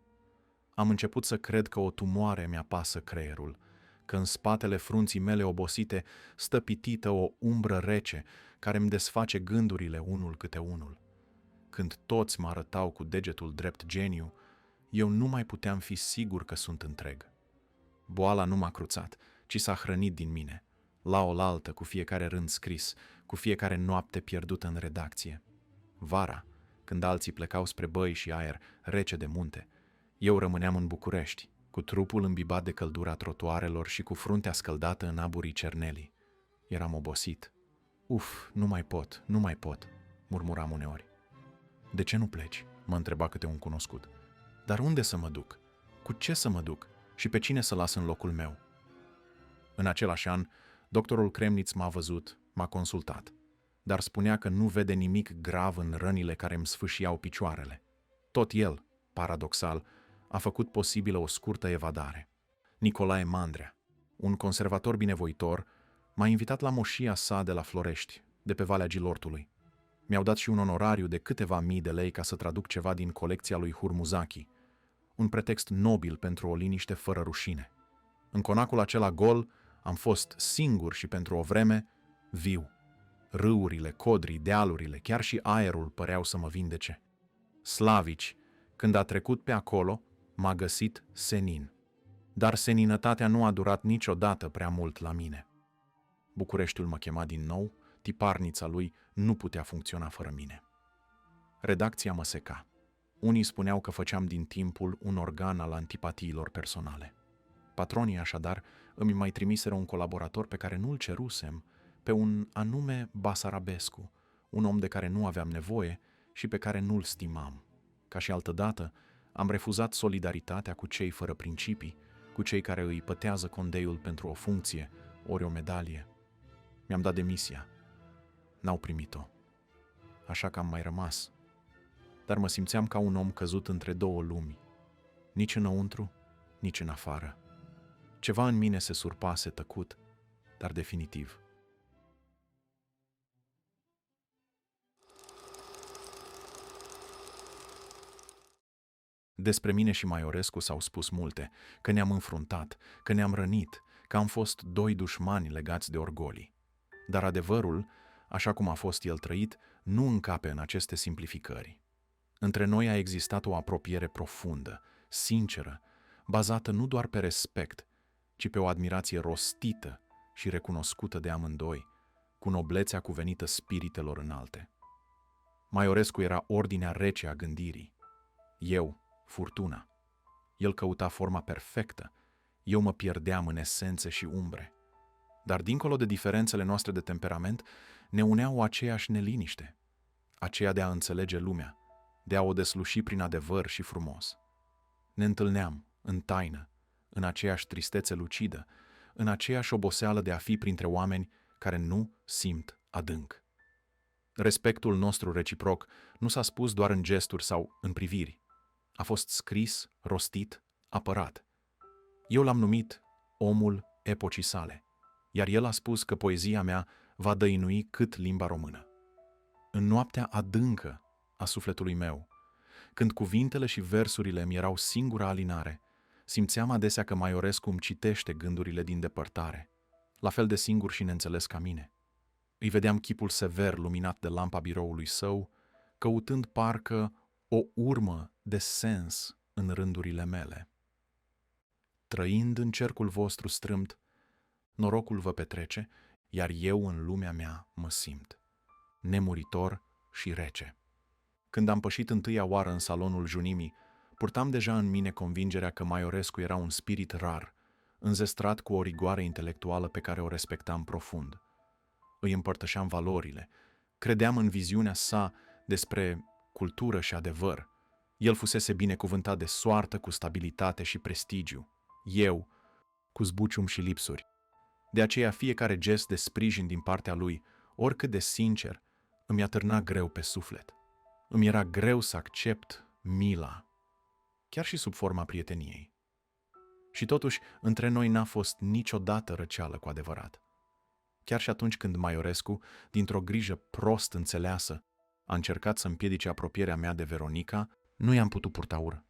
Am început să cred că o tumoare mi-apasă creierul, că în spatele frunții mele obosite stă pitită o umbră rece care îmi desface gândurile unul câte unul. Când toți mă arătau cu degetul drept geniu, eu nu mai puteam fi sigur că sunt întreg. Boala nu m-a cruțat, ci s-a hrănit din mine, la oaltă cu fiecare rând scris, cu fiecare noapte pierdută în redacție. Vara, când alții plecau spre băi și aer rece de munte, eu rămâneam în București, cu trupul îmbibat de căldura trotuarelor și cu fruntea scăldată în aburii cernelii. Eram obosit. Uf, nu mai pot, murmuram uneori. De ce nu pleci? Mă întreba câte un cunoscut. Dar unde să mă duc? Cu ce să mă duc? Și pe cine să las în locul meu? În același an, doctorul Kremnitz m-a văzut, m-a consultat, dar spunea că nu vede nimic grav în rănile care îmi sfâșiau picioarele. Tot el, paradoxal, a făcut posibilă o scurtă evadare. Nicolae Mandrea, un conservator binevoitor, m-a invitat la moșia sa de la Florești, de pe Valea Gilortului. Mi-au dat și un onorariu de câteva mii de lei ca să traduc ceva din colecția lui Hurmuzaki, un pretext nobil pentru o liniște fără rușine. În conacul acela gol am fost singur și pentru o vreme viu. Râurile, codrii, dealurile, chiar și aerul păreau să mă vindece. Slavici, când a trecut pe acolo, m-a găsit senin. Dar seninătatea nu a durat niciodată prea mult la mine. Bucureștiul mă chema din nou, tiparnița lui nu putea funcționa fără mine. Redacția mă seca. Unii spuneau că făceam din timpul un organ al antipatiilor personale. Patronii, așadar, îmi mai trimiseră un colaborator pe care nu-l cerusem, pe un anume Basarabescu, un om de care nu aveam nevoie și pe care nu-l stimam. Ca și altădată, am refuzat solidaritatea cu cei fără principii, cu cei care îi pătează condeiul pentru o funcție, ori o medalie. Mi-am dat demisia. N-au primit-o. Așa că am mai rămas. Dar mă simțeam ca un om căzut între două lumi. Nici înăuntru, nici în afară. Ceva în mine se surpase tăcut, dar definitiv. Despre mine și Maiorescu s-au spus multe, că ne-am înfruntat, că ne-am rănit, că am fost doi dușmani legați de orgolii. Dar adevărul, așa cum a fost el trăit, nu încape în aceste simplificări. Între noi a existat o apropiere profundă, sinceră, bazată nu doar pe respect, ci pe o admirație rostită și recunoscută de amândoi, cu noblețea cuvenită spiritelor înalte. Maiorescu era ordinea rece a gândirii. Eu, furtuna. El căuta forma perfectă, eu mă pierdeam în esențe și umbre. Dar dincolo de diferențele noastre de temperament, ne unea o aceeași neliniște, aceea de a înțelege lumea, de a o desluși prin adevăr și frumos. Ne întâlneam, în taină, în aceeași tristețe lucidă, în aceeași oboseală de a fi printre oameni care nu simt adânc. Respectul nostru reciproc nu s-a spus doar în gesturi sau în priviri. A fost scris, rostit, apărat. Eu l-am numit omul epocii sale, iar el a spus că poezia mea va dăinui cât limba română. În noaptea adâncă a sufletului meu, când cuvintele și versurile mi erau singura alinare, simțeam adesea că Maiorescu îmi citește gândurile din depărtare, la fel de singur și neînțeles ca mine. Îi vedeam chipul sever luminat de lampa biroului său, căutând parcă o urmă de sens în rândurile mele. Trăind în cercul vostru strâmt, norocul vă petrece, iar eu în lumea mea mă simt, nemuritor și rece. Când am pășit întâia oară în salonul junimii, purtam deja în mine convingerea că Maiorescu era un spirit rar, înzestrat cu o rigoare intelectuală pe care o respectam profund. Îi împărtășeam valorile, credeam în viziunea sa despre cultură și adevăr. El fusese binecuvântat de soartă cu stabilitate și prestigiu. Eu, cu zbucium și lipsuri. De aceea fiecare gest de sprijin din partea lui, oricât de sincer, îmi atârna greu pe suflet. Îmi era greu să accept mila, chiar și sub forma prieteniei. Și totuși, între noi n-a fost niciodată răceală cu adevărat. Chiar și atunci când Maiorescu, dintr-o grijă prost înțeleasă, a încercat să împiedice apropierea mea de Veronica, nu i-am putut purta ură.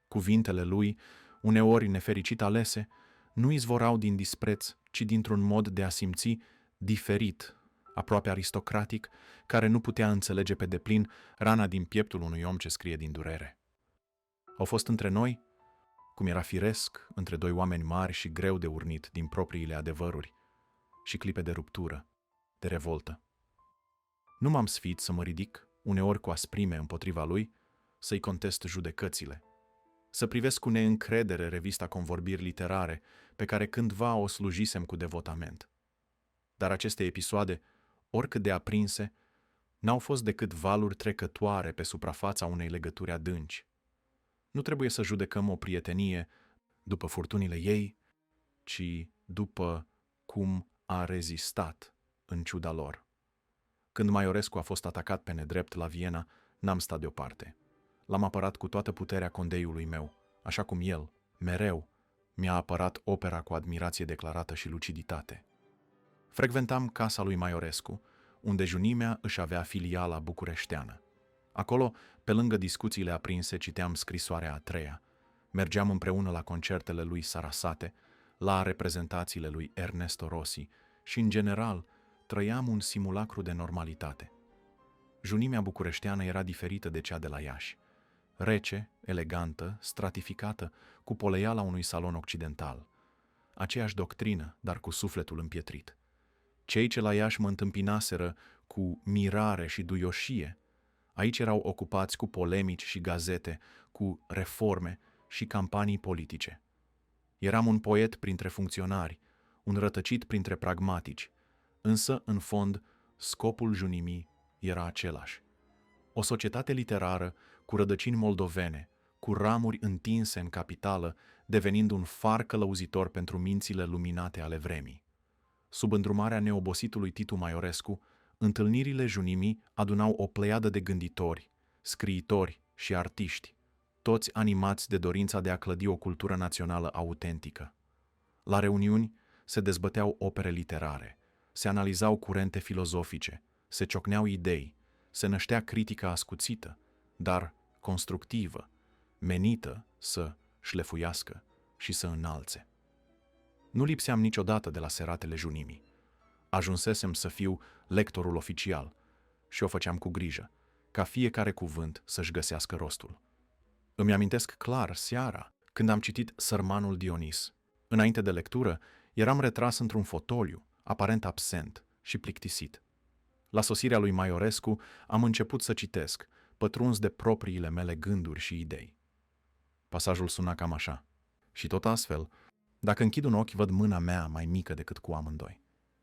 Cuvintele lui, uneori nefericit alese, nu izvorau din dispreț, ci dintr-un mod de a simți diferit, aproape aristocratic, care nu putea înțelege pe deplin rana din pieptul unui om ce scrie din durere. Au fost între noi, cum era firesc, între doi oameni mari și greu de urnit din propriile adevăruri, și clipe de ruptură, de revoltă. Nu m-am sfiit să mă ridic, uneori cu asprime împotriva lui, să-i contest judecățile, să privesc cu neîncredere revista Convorbiri Literare, pe care cândva o slujisem cu devotament. Dar aceste episoade, oricât de aprinse, n-au fost decât valuri trecătoare pe suprafața unei legături adânci. Nu trebuie să judecăm o prietenie după furtunile ei, ci după cum a rezistat în ciuda lor. Când Maiorescu a fost atacat pe nedrept la Viena, n-am stat deoparte. L-am apărat cu toată puterea condeiului meu, așa cum el, mereu, mi-a apărat opera cu admirație declarată și luciditate. Frecventam casa lui Maiorescu, unde Junimea își avea filiala bucureșteană. Acolo, pe lângă discuțiile aprinse, citeam scrisoarea a treia. Mergeam împreună la concertele lui Sarasate, la reprezentațiile lui Ernesto Rossi și, în general, trăiam un simulacru de normalitate. Junimea bucureșteană era diferită de cea de la Iași. Rece, elegantă, stratificată, cu poleiala unui salon occidental. Aceeași doctrină, dar cu sufletul împietrit. Cei ce la Iași mă întâmpinaseră cu mirare și duioșie, aici erau ocupați cu polemici și gazete, cu reforme și campanii politice. Eram un poet printre funcționari, un rătăcit printre pragmatici, însă, în fond, scopul Junimii era același. O societate literară cu rădăcini moldovene, cu ramuri întinse în capitală, devenind un far călăuzitor pentru mințile luminate ale vremii. Sub îndrumarea neobositului Titu Maiorescu, întâlnirile Junimii adunau o pleiadă de gânditori, scriitori și artiști, toți animați de dorința de a clădi o cultură națională autentică. La reuniuni se dezbăteau opere literare, se analizau curente filozofice, se ciocneau idei, se năștea critica ascuțită, dar constructivă, menită să șlefuiască și să înalțe. Nu lipseam niciodată de la seratele Junimii. Ajunsesem să fiu lectorul oficial și o făceam cu grijă, ca fiecare cuvânt să-și găsească rostul. Îmi amintesc clar seara, când am citit Sărmanul Dionis. Înainte de lectură, eram retras într-un fotoliu, aparent absent și plictisit. La sosirea lui Maiorescu am început să citesc, pătruns de propriile mele gânduri și idei. Pasajul suna cam așa. Și tot astfel, dacă închid un ochi, văd mâna mea mai mică decât cu amândoi.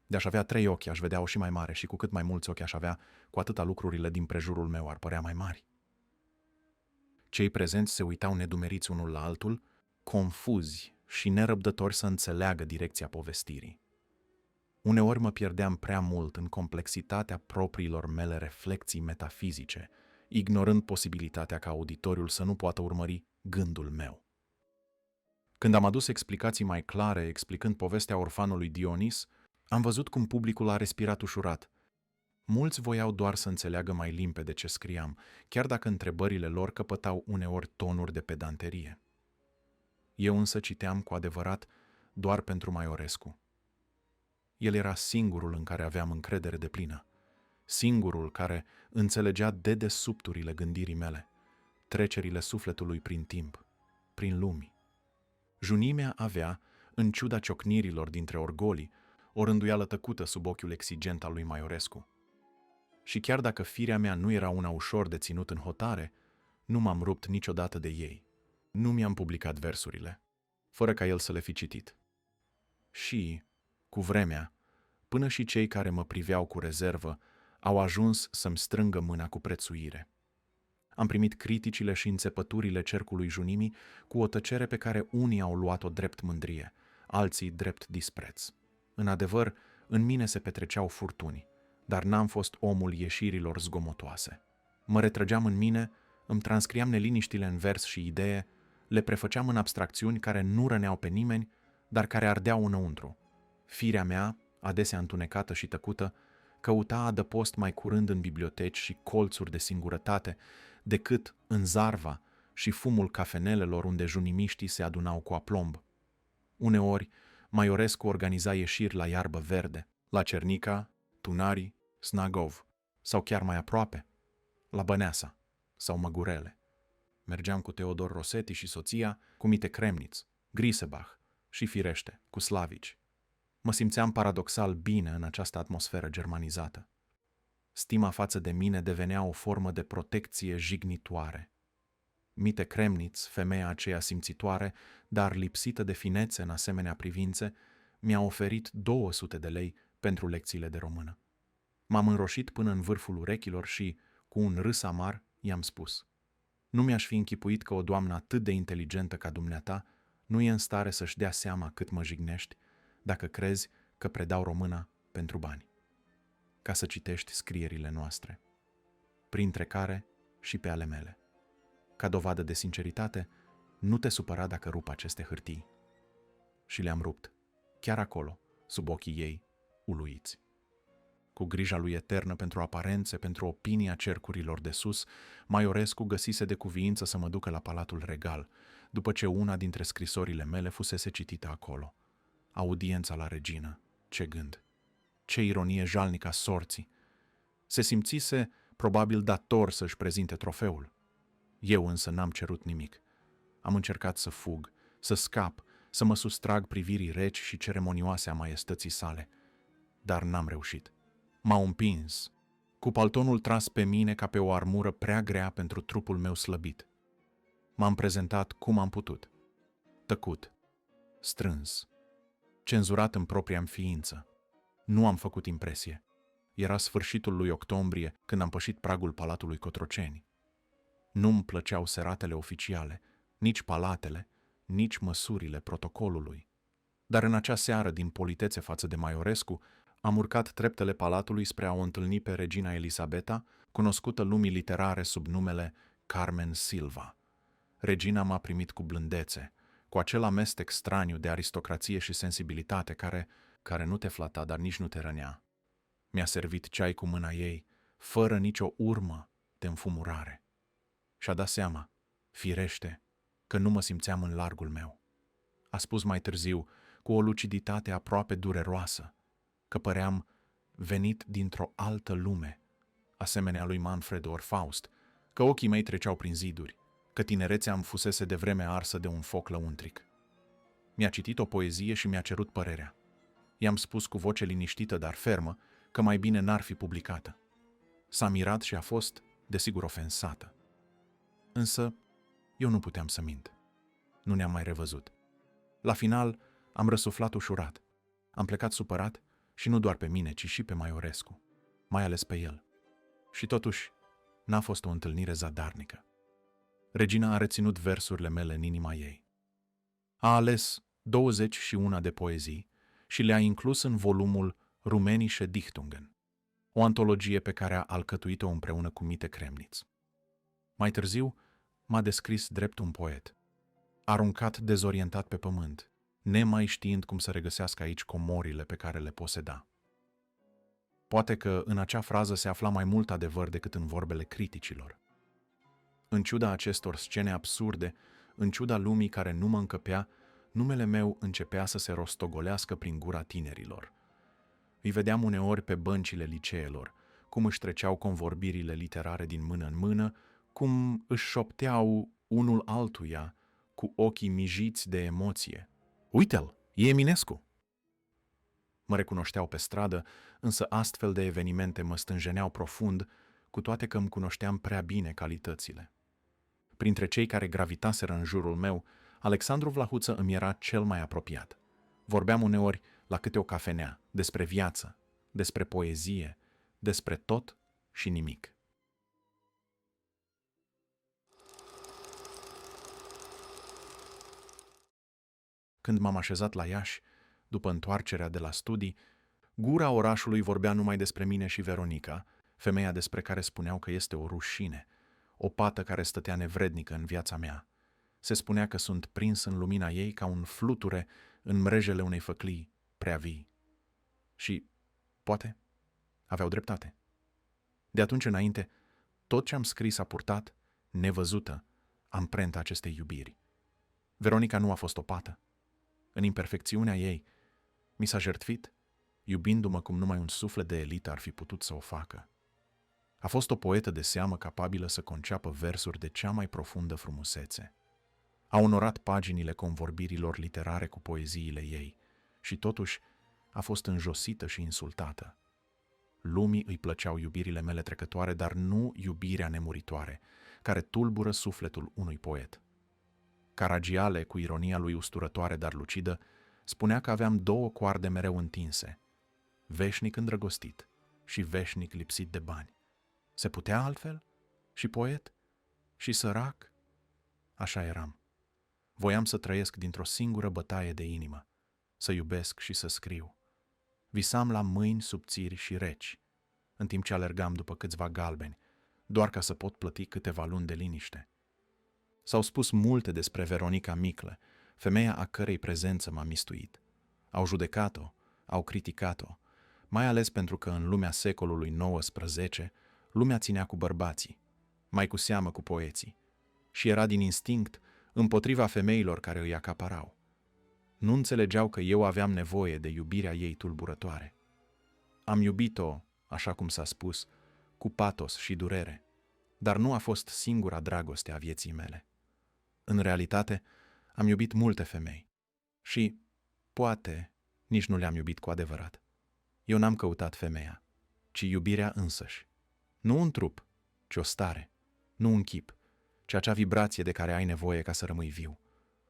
De-aș avea 3 ochi, aș vedea-o și mai mare și cu cât mai mulți ochi aș avea, cu atâta lucrurile din prejurul meu ar părea mai mari. Cei prezenți se uitau nedumeriți unul la altul, confuzi și nerăbdători să înțeleagă direcția povestirii. Uneori mă pierdeam prea mult în complexitatea propriilor mele reflexii metafizice, ignorând posibilitatea ca auditoriul să nu poată urmări gândul meu. Când am adus explicații mai clare, explicând povestea orfanului Dionis, am văzut cum publicul a respirat ușurat. Mulți voiau doar să înțeleagă mai limpede ce scriam, chiar dacă întrebările lor căpătau uneori tonuri de pedanterie. Eu însă citeam cu adevărat doar pentru Maiorescu. El era singurul în care aveam încredere deplină, singurul care înțelegea dedesubturile gândirii mele, trecerile sufletului prin timp, prin lumi. Junimea avea, în ciuda ciocnirilor dintre orgolii, o rânduială tăcută sub ochiul exigent al lui Maiorescu. Și chiar dacă firea mea nu era una ușor de ținut în hotare, nu m-am rupt niciodată de ei. Nu mi-am publicat versurile, fără ca el să le fi citit. Și, cu vremea, până și cei care mă priveau cu rezervă au ajuns să-mi strângă mâna cu prețuire. Am primit criticile și înțepăturile cercului Junimii cu o tăcere pe care unii au luat-o drept mândrie, alții drept dispreț. În adevăr, în mine se petreceau furtuni, dar n-am fost omul ieșirilor zgomotoase. Mă retrăgeam în mine, îmi transcriam neliniștile în vers și idee, le prefăceam în abstracțiuni care nu răneau pe nimeni, dar care ardeau înăuntru. Firea mea, adesea întunecată și tăcută, căuta adăpost mai curând în biblioteci și colțuri de singurătate, decât în zarva și fumul cafenelelor unde junimiștii se adunau cu aplomb. Uneori, Maiorescu organiza ieșiri la Iarbă Verde, la Cernica, Tunari, Snagov, sau chiar mai aproape, la Băneasa sau Măgurele. Mergeam cu Teodor Rosetti și soția, cu Mite Kremniț, Grisebach și, firește, cu Slavici. Mă simțeam paradoxal bine în această atmosferă germanizată. Stima față de mine devenea o formă de protecție jignitoare. Mite Kremniț, femeia aceea simțitoare, dar lipsită de finețe în asemenea privințe, mi-a oferit 200 de lei pentru lecțiile de română. M-am înroșit până în vârful urechilor și, cu un râs amar, i-am spus: nu mi-aș fi închipuit că o doamnă atât de inteligentă ca dumneata nu e în stare să-și dea seama cât mă jignești dacă crezi că predau româna pentru bani, ca să citești scrierile noastre, printre care și pe ale mele. Ca dovadă de sinceritate, nu te supăra dacă rup aceste hârtii. Și le-am rupt, chiar acolo, sub ochii ei, uluiți. cu grija lui eternă pentru aparențe, pentru opinia cercurilor de sus, Maiorescu găsise de cuviință să mă ducă la Palatul Regal, după ce una dintre scrisorile mele fusese citită acolo. Audiența la regină, ce gând! Ce ironie jalnică a sorții! Se simțise probabil dator să-și prezinte trofeul. Eu însă n-am cerut nimic. Am încercat să fug, să scap, să mă sustrag privirii reci și ceremonioase a maiestății sale. Dar n-am reușit. M-au împins, cu paltonul tras pe mine ca pe o armură prea grea pentru trupul meu slăbit. M-am prezentat cum am putut. Tăcut, strâns, cenzurat în propria-mi ființă. Nu am făcut impresie. Era sfârșitul lui octombrie când am pășit pragul Palatului Cotroceni. Nu-mi plăceau seratele oficiale, nici palatele, nici măsurile protocolului. Dar în acea seară, din politețe față de Maiorescu, am urcat treptele palatului spre a o întâlni pe regina Elisabeta, cunoscută lumii literare sub numele Carmen Silva. Regina m-a primit cu blândețe, cu acel amestec straniu de aristocrație și sensibilitate care nu te flata, dar nici nu te rănea. Mi-a servit ceai cu mâna ei, fără nicio urmă de înfumurare. Și-a dat seama, firește, că nu mă simțeam în largul meu. A spus mai târziu, cu o luciditate aproape dureroasă, că păream venit dintr-o altă lume, asemenea lui Manfred ori Faust, că ochii mei treceau prin ziduri, că tinerețea îmi fusese devreme arsă de un foc lăuntric. Mi-a citit o poezie și mi-a cerut părerea. I-am spus cu voce liniștită, dar fermă, că mai bine n-ar fi publicată. S-a mirat și a fost, desigur, ofensată. Însă, eu nu puteam să mint. Nu ne-am mai revăzut. La final, am răsuflat ușurat. Am plecat supărat și nu doar pe mine, ci și pe Maiorescu, mai ales pe el. Și totuși, n-a fost o întâlnire zadarnică. Regina a reținut versurile mele în inima ei. A ales 21 de poezii și le-a inclus în volumul Rumenische Dichtungen, o antologie pe care a alcătuit-o împreună cu Mite Kremnitz. Mai târziu, m-a descris drept un poet, aruncat dezorientat pe pământ, nemai știind cum să regăsească aici comorile pe care le poseda. Poate că în acea frază se afla mai mult adevăr decât în vorbele criticilor. În ciuda acestor scene absurde, în ciuda lumii care nu mă încăpea, numele meu începea să se rostogolească prin gura tinerilor. Îi vedeam uneori pe băncile liceelor, cum își treceau convorbirile literare din mână în mână, cum își șopteau unul altuia cu ochii mijiți de emoție. Uite-l, e Eminescu! Mă recunoșteau pe stradă, însă astfel de evenimente mă stânjeneau profund, cu toate că îmi cunoșteam prea bine calitățile. Printre cei care gravitaseră în jurul meu, Alexandru Vlahuță îmi era cel mai apropiat. Vorbeam uneori la câte o cafenea, despre viață, despre poezie, despre tot și nimic. Când m-am așezat la Iași, după întoarcerea de la studii, gura orașului vorbea numai despre mine și Veronica, femeia despre care spuneau că este o rușine, o pată care stătea nevrednică în viața mea. Se spunea că sunt prins în lumina ei ca un fluture în mrejele unei făclii prea vii. Și, poate, aveau dreptate. De atunci înainte, tot ce am scris a purtat, nevăzută, amprenta acestei iubiri. Veronica nu a fost o pată. În imperfecțiunea ei, mi s-a jertfit, iubindu-mă cum numai un suflet de elită ar fi putut să o facă. A fost o poetă de seamă capabilă să conceapă versuri de cea mai profundă frumusețe. A onorat paginile convorbirilor literare cu poeziile ei și totuși a fost înjosită și insultată. Lumii îi plăceau iubirile mele trecătoare, dar nu iubirea nemuritoare, care tulbură sufletul unui poet. Caragiale, cu ironia lui usturătoare, dar lucidă, spunea că aveam două coarde mereu întinse, veșnic îndrăgostit și veșnic lipsit de bani. Se putea altfel? Și poet? Și sărac? Așa eram. Voiam să trăiesc dintr-o singură bătaie de inimă, să iubesc și să scriu. Visam la mâini subțiri și reci, în timp ce alergam după câțiva galbeni, doar ca să pot plăti câteva luni de liniște. S-au spus multe despre Veronica Miclă, femeia a cărei prezență m-a mistuit. Au judecat-o, au criticat-o, mai ales pentru că în lumea secolului XIX, lumea ținea cu bărbații, mai cu seamă cu poeții, și era din instinct împotriva femeilor care îi acaparau. Nu înțelegeau că eu aveam nevoie de iubirea ei tulburătoare. Am iubit-o, așa cum s-a spus, cu patos și durere, dar nu a fost singura dragoste a vieții mele. În realitate, am iubit multe femei și, poate, nici nu le-am iubit cu adevărat. Eu n-am căutat femeia, ci iubirea însăși. Nu un trup, ci o stare, nu un chip, ci acea vibrație de care ai nevoie ca să rămâi viu.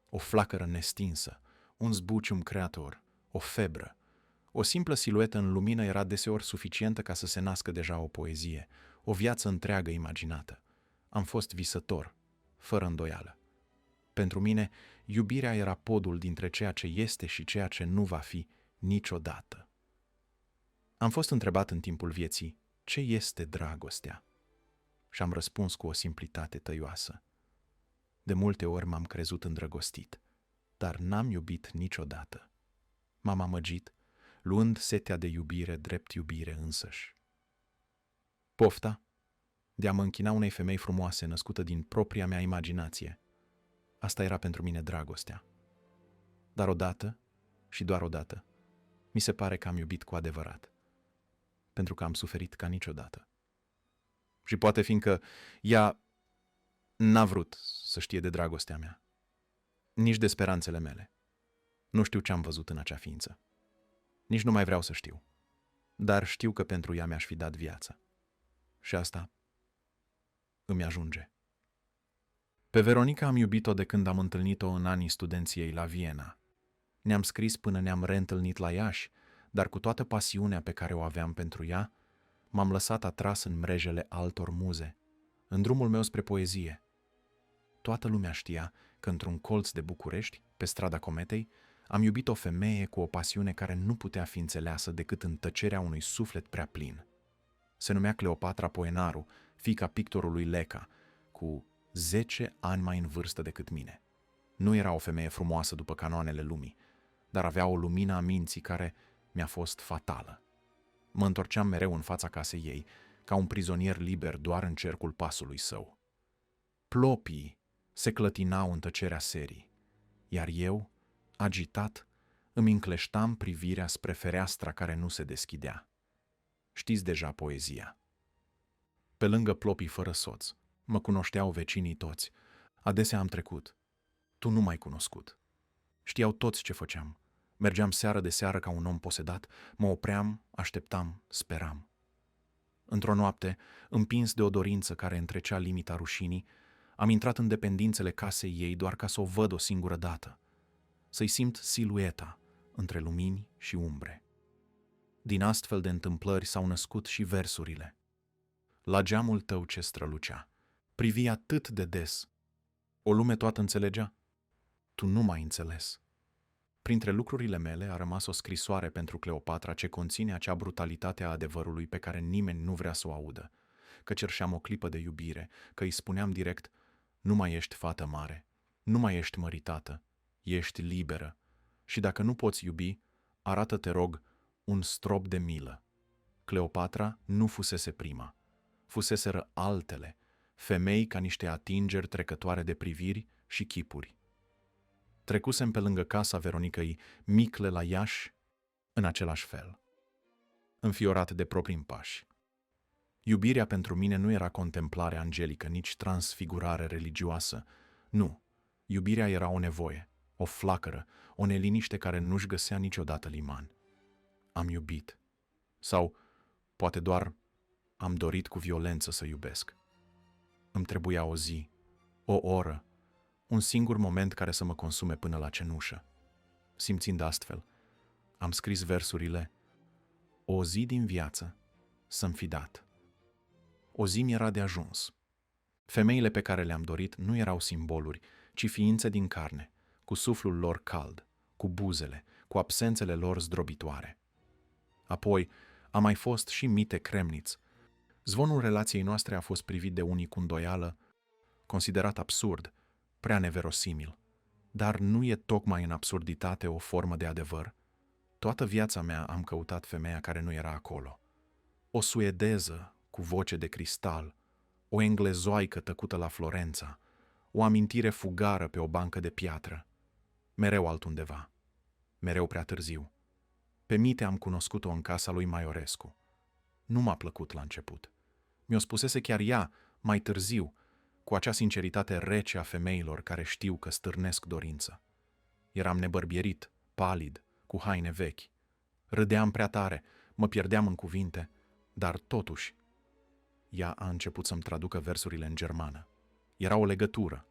O flacără nestinsă, un zbucium creator, o febră. O simplă siluetă în lumină era deseori suficientă ca să se nască deja o poezie, o viață întreagă imaginată. Am fost visător, fără îndoială. Pentru mine, iubirea era podul dintre ceea ce este și ceea ce nu va fi niciodată. Am fost întrebat în timpul vieții, ce este dragostea? Și am răspuns cu o simplitate tăioasă. De multe ori m-am crezut îndrăgostit, dar n-am iubit niciodată. M-am amăgit, luând setea de iubire drept iubire însăși. Pofta de a mă închina unei femei frumoase născută din propria mea imaginație, asta era pentru mine dragostea. Dar odată, și doar odată, mi se pare că am iubit cu adevărat, pentru că am suferit ca niciodată. Și poate fiindcă ea n-a vrut să știe de dragostea mea, nici de speranțele mele. Nu știu ce am văzut în acea ființă. Nici nu mai vreau să știu. Dar știu că pentru ea mi-aș fi dat viața. Și asta îmi ajunge. Pe Veronica am iubit-o de când am întâlnit-o în anii studenției la Viena. Ne-am scris până ne-am reîntâlnit la Iași, dar cu toată pasiunea pe care o aveam pentru ea, m-am lăsat atras în mrejele altor muze, în drumul meu spre poezie. Toată lumea știa că într-un colț de București, pe strada Cometei, am iubit o femeie cu o pasiune care nu putea fi înțeleasă decât în tăcerea unui suflet prea plin. Se numea Cleopatra Poenaru, fiica pictorului Leca, cu 10 ani mai în vârstă decât mine. Nu era o femeie frumoasă după canoanele lumii, dar avea o lumină a minții care mi-a fost fatală. Mă întorceam mereu în fața casei ei, ca un prizonier liber doar în cercul pasului său. Plopii se clătinau în tăcerea serii, iar eu, agitat, îmi încleștam privirea spre fereastra care nu se deschidea. Știți deja poezia. Pe lângă plopii fără soț, mă cunoșteau vecinii toți. Adesea am trecut. Tu nu m-ai cunoscut. Știau toți ce făceam. Mergeam seară de seară ca un om posedat, mă opream, așteptam, speram. Într-o noapte, împins de o dorință care întrecea limita rușinii, am intrat în dependințele casei ei doar ca să o văd o singură dată, să-i simt silueta între lumini și umbre. Din astfel de întâmplări s-au născut și versurile. La geamul tău ce strălucea, privi atât de des. O lume toată înțelegea? Tu nu m-ai înțeles. Printre lucrurile mele a rămas o scrisoare pentru Cleopatra ce conține acea brutalitate a adevărului pe care nimeni nu vrea să o audă, că cerșeam o clipă de iubire, că îi spuneam direct, nu mai ești fată mare, nu mai ești măritată, ești liberă și dacă nu poți iubi, arată, te rog, un strop de milă. Cleopatra nu fusese prima, fuseseră altele, femei ca niște atingeri trecătoare de priviri și chipuri. Trecusem pe lângă casa Veronicăi Micle la Iași în același fel, înfiorat de proprii pași. Iubirea pentru mine nu era contemplare angelică, nici transfigurare religioasă. Nu, iubirea era o nevoie, o flacără, o neliniște care nu-și găsea niciodată liman. Am iubit. Sau, poate doar, am dorit cu violență să iubesc. Îmi trebuia o zi, o oră, un singur moment care să mă consume până la cenușă. Simțind astfel, am scris versurile O zi din viață să-mi fi dat. O zi mi-era de ajuns. Femeile pe care le-am dorit nu erau simboluri, ci ființe din carne, cu suflul lor cald, cu buzele, cu absențele lor zdrobitoare. Apoi a mai fost și Mite Kremniț. Zvonul relației noastre a fost privit de unii cu îndoială, considerat absurd, prea neverosimil. Dar nu e tocmai în absurditate o formă de adevăr? Toată viața mea am căutat femeia care nu era acolo. O suedeză cu voce de cristal, o englezoaică tăcută la Florența, o amintire fugară pe o bancă de piatră. Mereu altundeva, mereu prea târziu. Pe Mite am cunoscut-o în casa lui Maiorescu. Nu m-a plăcut la început. Mi-o spusese chiar ea, mai târziu, cu acea sinceritate rece a femeilor care știu că stârnesc dorință. Eram nebărbierit, palid, cu haine vechi. Râdeam prea tare, mă pierdeam în cuvinte, dar totuși, ea a început să-mi traducă versurile în germană. Era o legătură.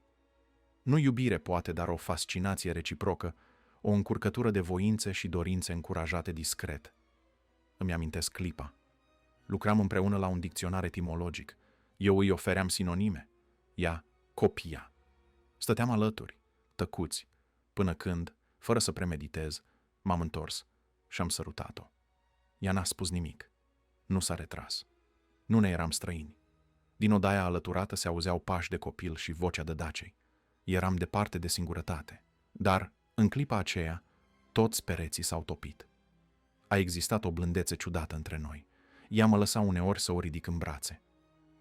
Nu iubire poate, dar o fascinație reciprocă, o încurcătură de voințe și dorințe încurajate discret. Îmi amintesc clipa. Lucram împreună la un dicționar etimologic. Eu îi ofeream sinonime. Ea copia. Stăteam alături, tăcuți, până când, fără să premeditez, m-am întors și am sărutat-o. Ea n-a spus nimic. Nu s-a retras. Nu ne eram străini. Din odaia alăturată se auzeau pași de copil și vocea dădacei. Eram departe de singurătate. Dar, în clipa aceea, toți pereții s-au topit. A existat o blândețe ciudată între noi. Ea mă lăsa uneori să o ridic în brațe.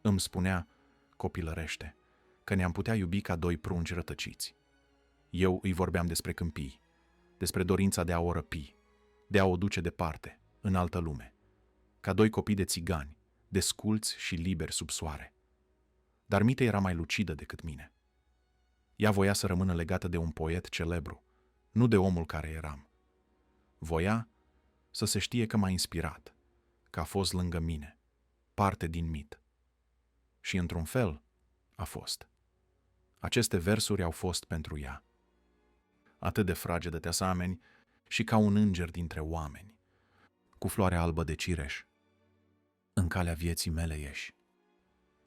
Îmi spunea, copilărește, că ne-am putea iubi ca doi prunci rătăciți. Eu îi vorbeam despre câmpii, despre dorința de a o răpi, de a o duce departe, în altă lume, ca doi copii de țigani, desculți și liberi sub soare. Dar Mite era mai lucidă decât mine. Ea voia să rămână legată de un poet celebru, nu de omul care eram. Voia să se știe că m-a inspirat, că a fost lângă mine, parte din mit. Și, într-un fel, a fost. Aceste versuri au fost pentru ea. Atât de fragedă te asameni și ca un înger dintre oameni, cu floare albă de cireș. În calea vieții mele ieși.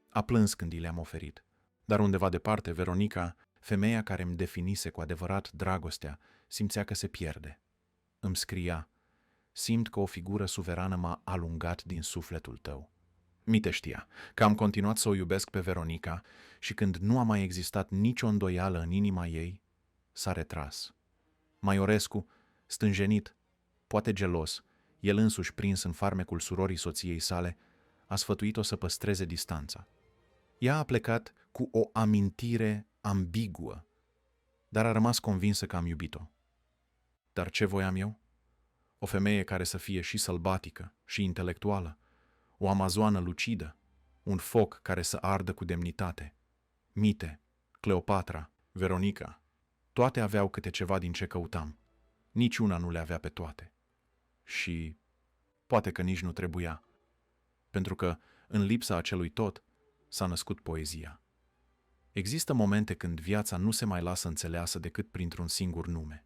A plâns când i le-am oferit, dar undeva departe, Veronica, femeia care îmi definise cu adevărat dragostea, simțea că se pierde. Îmi scria, simt că o figură suverană m-a alungat din sufletul tău. Mite știa că am continuat să o iubesc pe Veronica și când nu a mai existat nicio îndoială în inima ei, s-a retras. Maiorescu, stânjenit, poate gelos, el însuși prins în farmecul surorii soției sale, a sfătuit-o să păstreze distanța. Ea a plecat cu o amintire ambiguă, dar a rămas convinsă că am iubit-o. Dar ce voiam eu? O femeie care să fie și sălbatică, și intelectuală, o amazoană lucidă, un foc care să ardă cu demnitate. Mite, Cleopatra, Veronica, toate aveau câte ceva din ce căutam. Niciuna nu le avea pe toate. Și poate că nici nu trebuia, pentru că, în lipsa acelui tot, s-a născut poezia. Există momente când viața nu se mai lasă înțeleasă decât printr-un singur nume.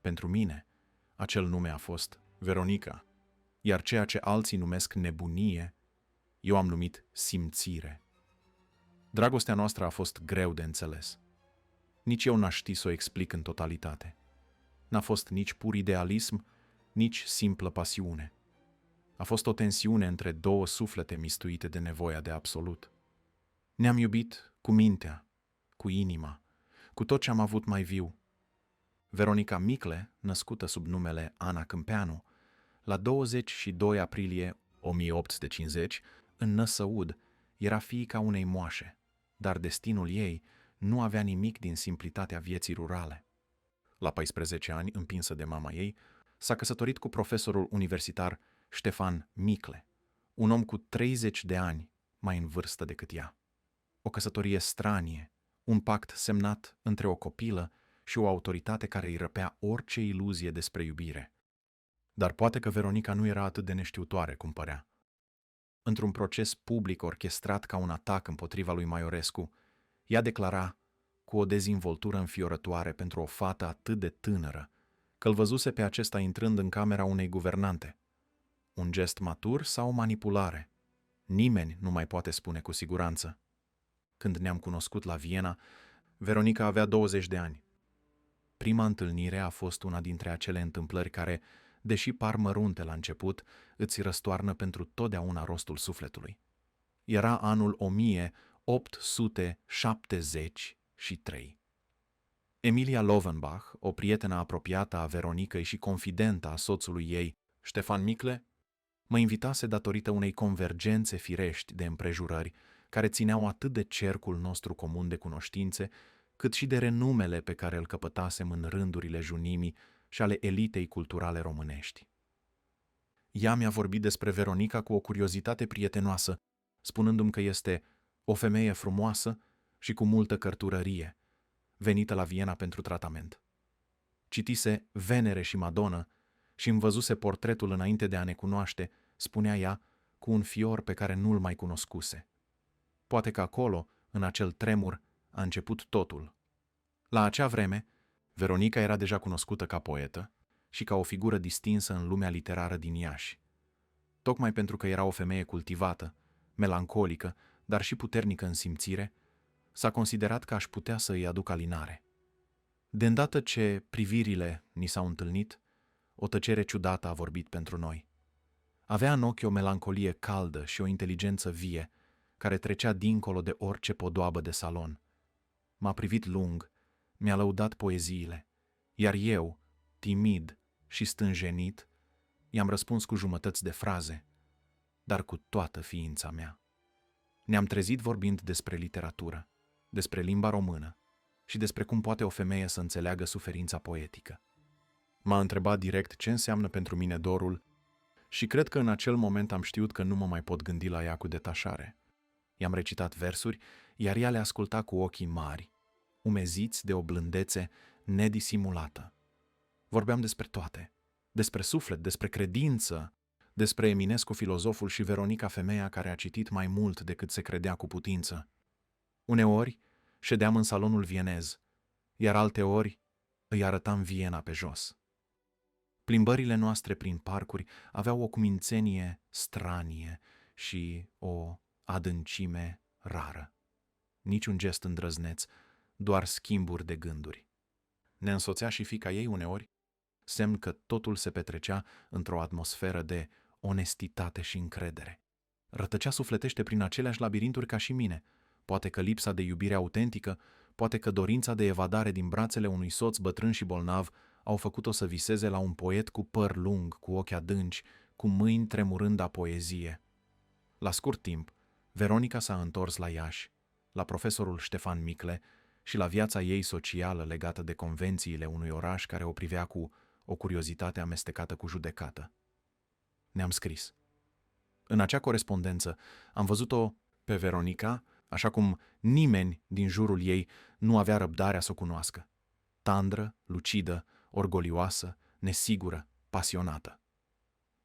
Pentru mine, acel nume a fost Veronica, iar ceea ce alții numesc nebunie, eu am numit simțire. Dragostea noastră a fost greu de înțeles. Nici eu n-aș ști să o explic în totalitate. N-a fost nici pur idealism, nici simplă pasiune. A fost o tensiune între două suflete mistuite de nevoia de absolut. Ne-am iubit cu mintea, cu inima, cu tot ce am avut mai viu. Veronica Micle, născută sub numele Ana Câmpeanu, la 22 aprilie 1850, în Năsăud, era fiica unei moașe, dar destinul ei nu avea nimic din simplitatea vieții rurale. La 14 ani, împinsă de mama ei, s-a căsătorit cu profesorul universitar Ștefan Micle, un om cu 30 de ani mai în vârstă decât ea. O căsătorie stranie, un pact semnat între o copilă și o autoritate care îi răpea orice iluzie despre iubire. Dar poate că Veronica nu era atât de neștiutoare cum părea. Într-un proces public orchestrat ca un atac împotriva lui Maiorescu, ea declara, cu o dezvoltură înfiorătoare pentru o fată atât de tânără, că îl văzuse pe acesta intrând în camera unei guvernante. Un gest matur sau o manipulare? Nimeni nu mai poate spune cu siguranță. Când ne-am cunoscut la Viena, Veronica avea 20 de ani. Prima întâlnire a fost una dintre acele întâmplări care, deși par mărunte la început, îți răstoarnă pentru totdeauna rostul sufletului. Era anul 1873. Emilia Lovenbach, o prietenă apropiată a Veronicăi și confidentă a soțului ei, Ștefan Micle, mă invitase datorită unei convergențe firești de împrejurări care țineau atât de cercul nostru comun de cunoștințe, cât și de renumele pe care îl căpătasem în rândurile junimii și ale elitei culturale românești. Ea mi-a vorbit despre Veronica cu o curiozitate prietenoasă, spunându-mi că este o femeie frumoasă și cu multă cărturărie, venită la Viena pentru tratament. Citise Venere și Madonna și îmi văzuse portretul înainte de a ne cunoaște, spunea ea, cu un fior pe care nu-l mai cunoscuse. Poate că acolo, în acel tremur, a început totul. La acea vreme, Veronica era deja cunoscută ca poetă și ca o figură distinsă în lumea literară din Iași. Tocmai pentru că era o femeie cultivată, melancolică, dar și puternică în simțire, s-a considerat că aș putea să îi aduc alinare. De îndată ce privirile ni s-au întâlnit, o tăcere ciudată a vorbit pentru noi. Avea în ochi o melancolie caldă și o inteligență vie, care trecea dincolo de orice podoabă de salon. M-a privit lung, mi-a lăudat poeziile, iar eu, timid și stânjenit, i-am răspuns cu jumătăți de fraze, dar cu toată ființa mea. Ne-am trezit vorbind despre literatură, despre limba română și despre cum poate o femeie să înțeleagă suferința poetică. M-a întrebat direct ce înseamnă pentru mine dorul și cred că în acel moment am știut că nu mă mai pot gândi la ea cu detașare. I-am recitat versuri, iar ea le asculta cu ochii mari, umeziți de o blândețe nedisimulată. Vorbeam despre toate, despre suflet, despre credință, despre Eminescu filozoful și Veronica femeia care a citit mai mult decât se credea cu putință. Uneori ședeam în salonul vienez, iar alteori îi arătam Viena pe jos. Plimbările noastre prin parcuri aveau o cumințenie stranie și o adâncime rară. Niciun gest îndrăzneț, doar schimburi de gânduri. Ne însoțea și fiica ei uneori, semn că totul se petrecea într-o atmosferă de onestitate și încredere. Rătăcea sufletește prin aceleași labirinturi ca și mine, poate că lipsa de iubire autentică, poate că dorința de evadare din brațele unui soț bătrân și bolnav au făcut-o să viseze la un poet cu păr lung, cu ochi adânci, cu mâini tremurând a poezie. La scurt timp, Veronica s-a întors la Iași, la profesorul Ștefan Micle și la viața ei socială legată de convențiile unui oraș care o privea cu o curiozitate amestecată cu judecată. Ne-am scris. În acea corespondență am văzut-o pe Veronica, așa cum nimeni din jurul ei nu avea răbdarea să o cunoască. Tandră, lucidă, orgolioasă, nesigură, pasionată.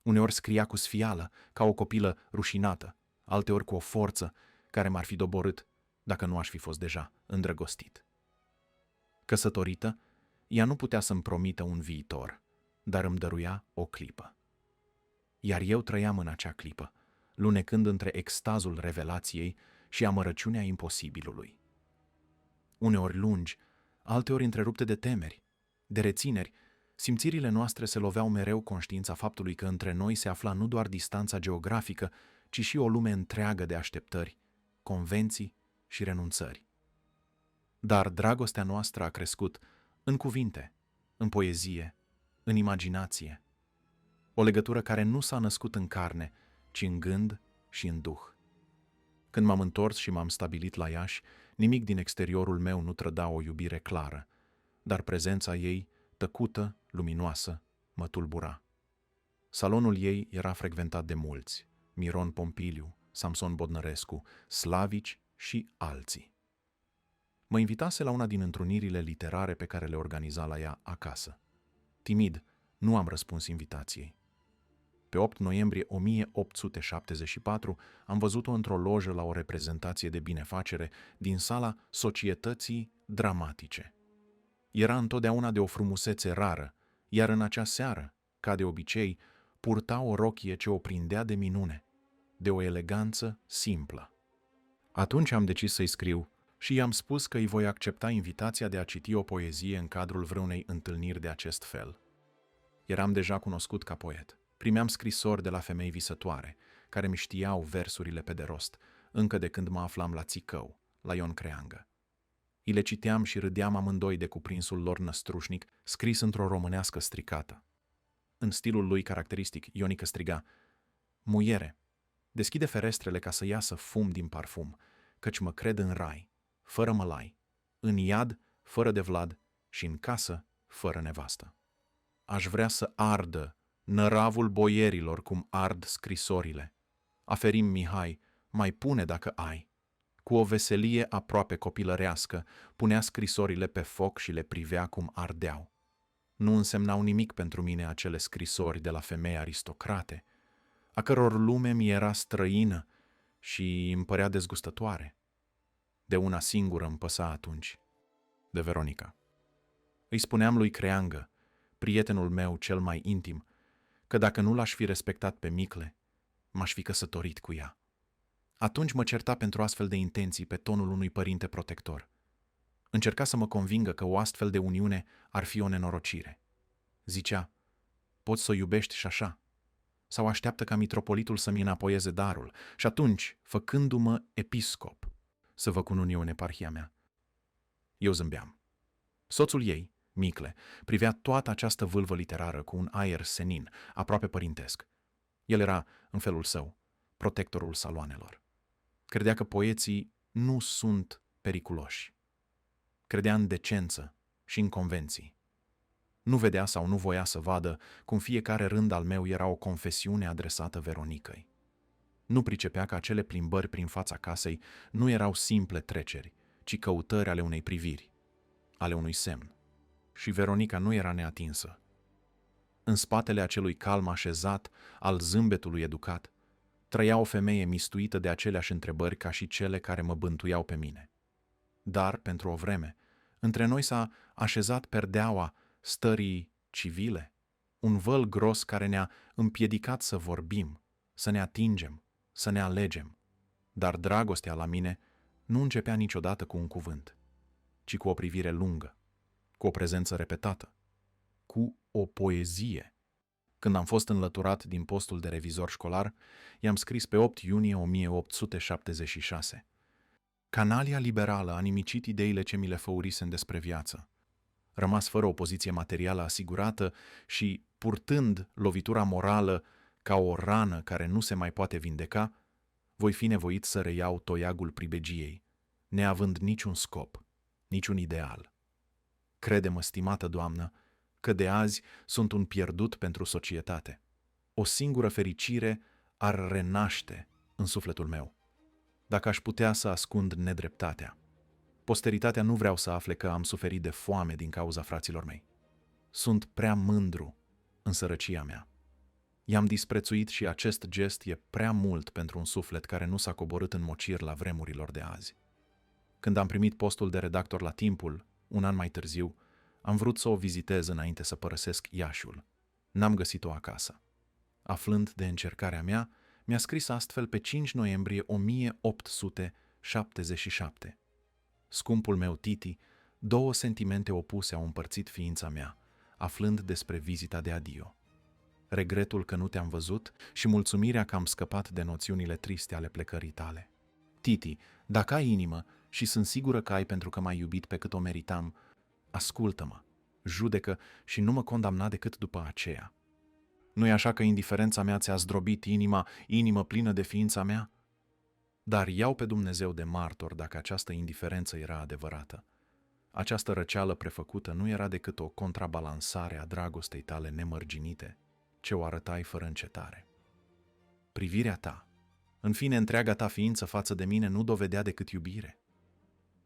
Uneori scria cu sfială, ca o copilă rușinată, alteori cu o forță care m-ar fi doborât dacă nu aș fi fost deja îndrăgostit. Căsătorită, ea nu putea să-mi promită un viitor, dar îmi dăruia o clipă. Iar eu trăiam în acea clipă, lunecând între extazul revelației și amărăciunea imposibilului. Uneori lungi, alteori întrerupte de temeri, de rețineri, simțirile noastre se loveau mereu conștiința faptului că între noi se afla nu doar distanța geografică, ci și o lume întreagă de așteptări, convenții și renunțări. Dar dragostea noastră a crescut în cuvinte, în poezie, în imaginație. O legătură care nu s-a născut în carne, ci în gând și în duh. Când m-am întors și m-am stabilit la Iași, nimic din exteriorul meu nu trăda o iubire clară, dar prezența ei, tăcută, luminoasă, mă tulbura. Salonul ei era frecventat de mulți, Miron Pompiliu, Samson Bodnărescu, slavici și alții. Mă invitase la una din întrunirile literare pe care le organiza la ea acasă. Timid, nu am răspuns invitației. Pe 8 noiembrie 1874 am văzut-o într-o lojă la o reprezentație de binefacere din sala Societății Dramatice. Era întotdeauna de o frumusețe rară, iar în acea seară, ca de obicei, purta o rochie ce o prindea de minune, de o eleganță simplă. Atunci am decis să-i scriu și i-am spus că îi voi accepta invitația de a citi o poezie în cadrul vreunei întâlniri de acest fel. Eram deja cunoscut ca poet. Primeam scrisori de la femei visătoare, care mi știau versurile pe de rost, încă de când mă aflam la Țicău, la Ion Creangă. Îi le citeam și râdeam amândoi de cuprinsul lor năstrușnic, scris într-o românească stricată. În stilul lui caracteristic, Ionică striga: "Muiere, deschide ferestrele ca să iasă fum din parfum, căci mă cred în rai, fără mălai, în iad, fără de Vlad și în casă, fără nevastă. Aș vrea să ardă năravul boierilor cum ard scrisorile. Aferim Mihai, mai pune dacă ai." Cu o veselie aproape copilărească, punea scrisorile pe foc și le privea cum ardeau. Nu însemnau nimic pentru mine acele scrisori de la femei aristocrate, a căror lume mi era străină și îmi părea dezgustătoare. De una singură îmi păsa atunci, de Veronica. Îi spuneam lui Creangă, prietenul meu cel mai intim, că dacă nu l-aș fi respectat pe Micle, m-aș fi căsătorit cu ea. Atunci mă certa pentru astfel de intenții pe tonul unui părinte protector. Încerca să mă convingă că o astfel de uniune ar fi o nenorocire. Zicea: "Poți să o iubești și așa. Sau așteaptă ca mitropolitul să-mi înapoieze darul și atunci, făcându-mă episcop, să vă cunun eu în eparhia mea." Eu zâmbeam. Soțul ei, Micle, privea toată această vâlvă literară cu un aer senin, aproape părintesc. El era, în felul său, protectorul saloanelor. Credea că poeții nu sunt periculoși. Credea în decență și în convenții. Nu vedea sau nu voia să vadă cum fiecare rând al meu era o confesiune adresată Veronicăi. Nu pricepea că acele plimbări prin fața casei nu erau simple treceri, ci căutări ale unei priviri, ale unui semn. Și Veronica nu era neatinsă. În spatele acelui calm așezat, al zâmbetului educat, trăia o femeie mistuită de aceleași întrebări ca și cele care mă bântuiau pe mine. Dar, pentru o vreme, între noi s-a așezat perdeaua stării civile, un văl gros care ne-a împiedicat să vorbim, să ne atingem, să ne alegem. Dar dragostea la mine nu începea niciodată cu un cuvânt, ci cu o privire lungă, cu o prezență repetată, cu o poezie. Când am fost înlăturat din postul de revizor școlar, i-am scris pe 8 iunie 1876. Canalia liberală a nimicit ideile ce mi le făurisem despre viață. Rămas fără o poziție materială asigurată și, purtând lovitura morală ca o rană care nu se mai poate vindeca, voi fi nevoit să reiau toiagul pribegiei, neavând niciun scop, niciun ideal. Crede-mă, stimată doamnă, că de azi sunt un pierdut pentru societate. O singură fericire ar renaște în sufletul meu, dacă aș putea să ascund nedreptatea. Posteritatea nu vreau să afle că am suferit de foame din cauza fraților mei. Sunt prea mândru în sărăcia mea. I-am disprețuit și acest gest e prea mult pentru un suflet care nu s-a coborât în mocir la vremurilor de azi. Când am primit postul de redactor la Timpul, un an mai târziu, am vrut să o vizitez înainte să părăsesc Iașiul. N-am găsit-o acasă. Aflând de încercarea mea, mi-a scris astfel pe 5 noiembrie 1877. Scumpul meu Titi, 2 sentimente opuse au împărțit ființa mea, aflând despre vizita de adio. Regretul că nu te-am văzut și mulțumirea că am scăpat de noțiunile triste ale plecării tale. Titi, dacă ai inimă, și sunt sigură că ai pentru că m-ai iubit pe cât o meritam, ascultă-mă, judecă și nu mă condamna decât după aceea. Nu-i așa că indiferența mea ți-a zdrobit inima, inimă plină de ființa mea? Dar iau pe Dumnezeu de martor dacă această indiferență era adevărată. Această răceală prefăcută nu era decât o contrabalansare a dragostei tale nemărginite, ce o arătai fără încetare. Privirea ta, în fine întreaga ta ființă față de mine, nu dovedea decât iubire.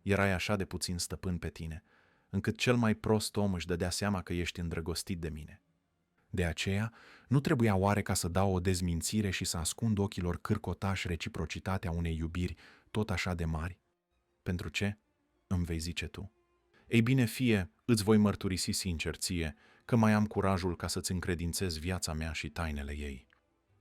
Erai așa de puțin stăpân pe tine, încât cel mai prost om își dădea seama că ești îndrăgostit de mine. De aceea, nu trebuia oare ca să dau o dezmințire și să ascund ochilor cârcotași reciprocitatea unei iubiri tot așa de mari? Pentru ce? Îmi vei zice tu. Ei bine, fie, îți voi mărturisi sincer ție că mai am curajul ca să-ți încredințez viața mea și tainele ei.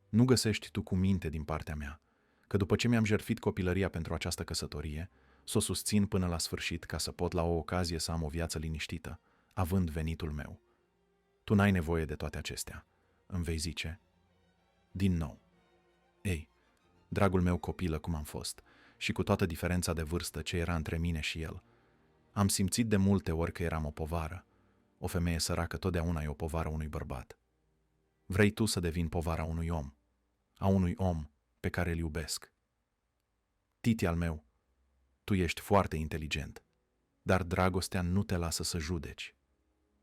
Nu găsești tu cu minte din partea mea că după ce mi-am jertfit copilăria pentru această căsătorie, s-o susțin până la sfârșit ca să pot la o ocazie să am o viață liniștită, având venitul meu. Tu n-ai nevoie de toate acestea, îmi vei zice. Din nou. Ei, dragul meu copilă cum am fost, și cu toată diferența de vârstă ce era între mine și el, Am simțit de multe ori că eram o povară. O femeie săracă totdeauna e o povară unui bărbat. Vrei tu să devin povara unui om, a unui om pe care îl iubesc. Titi al meu, tu ești foarte inteligent, dar dragostea nu te lasă să judeci.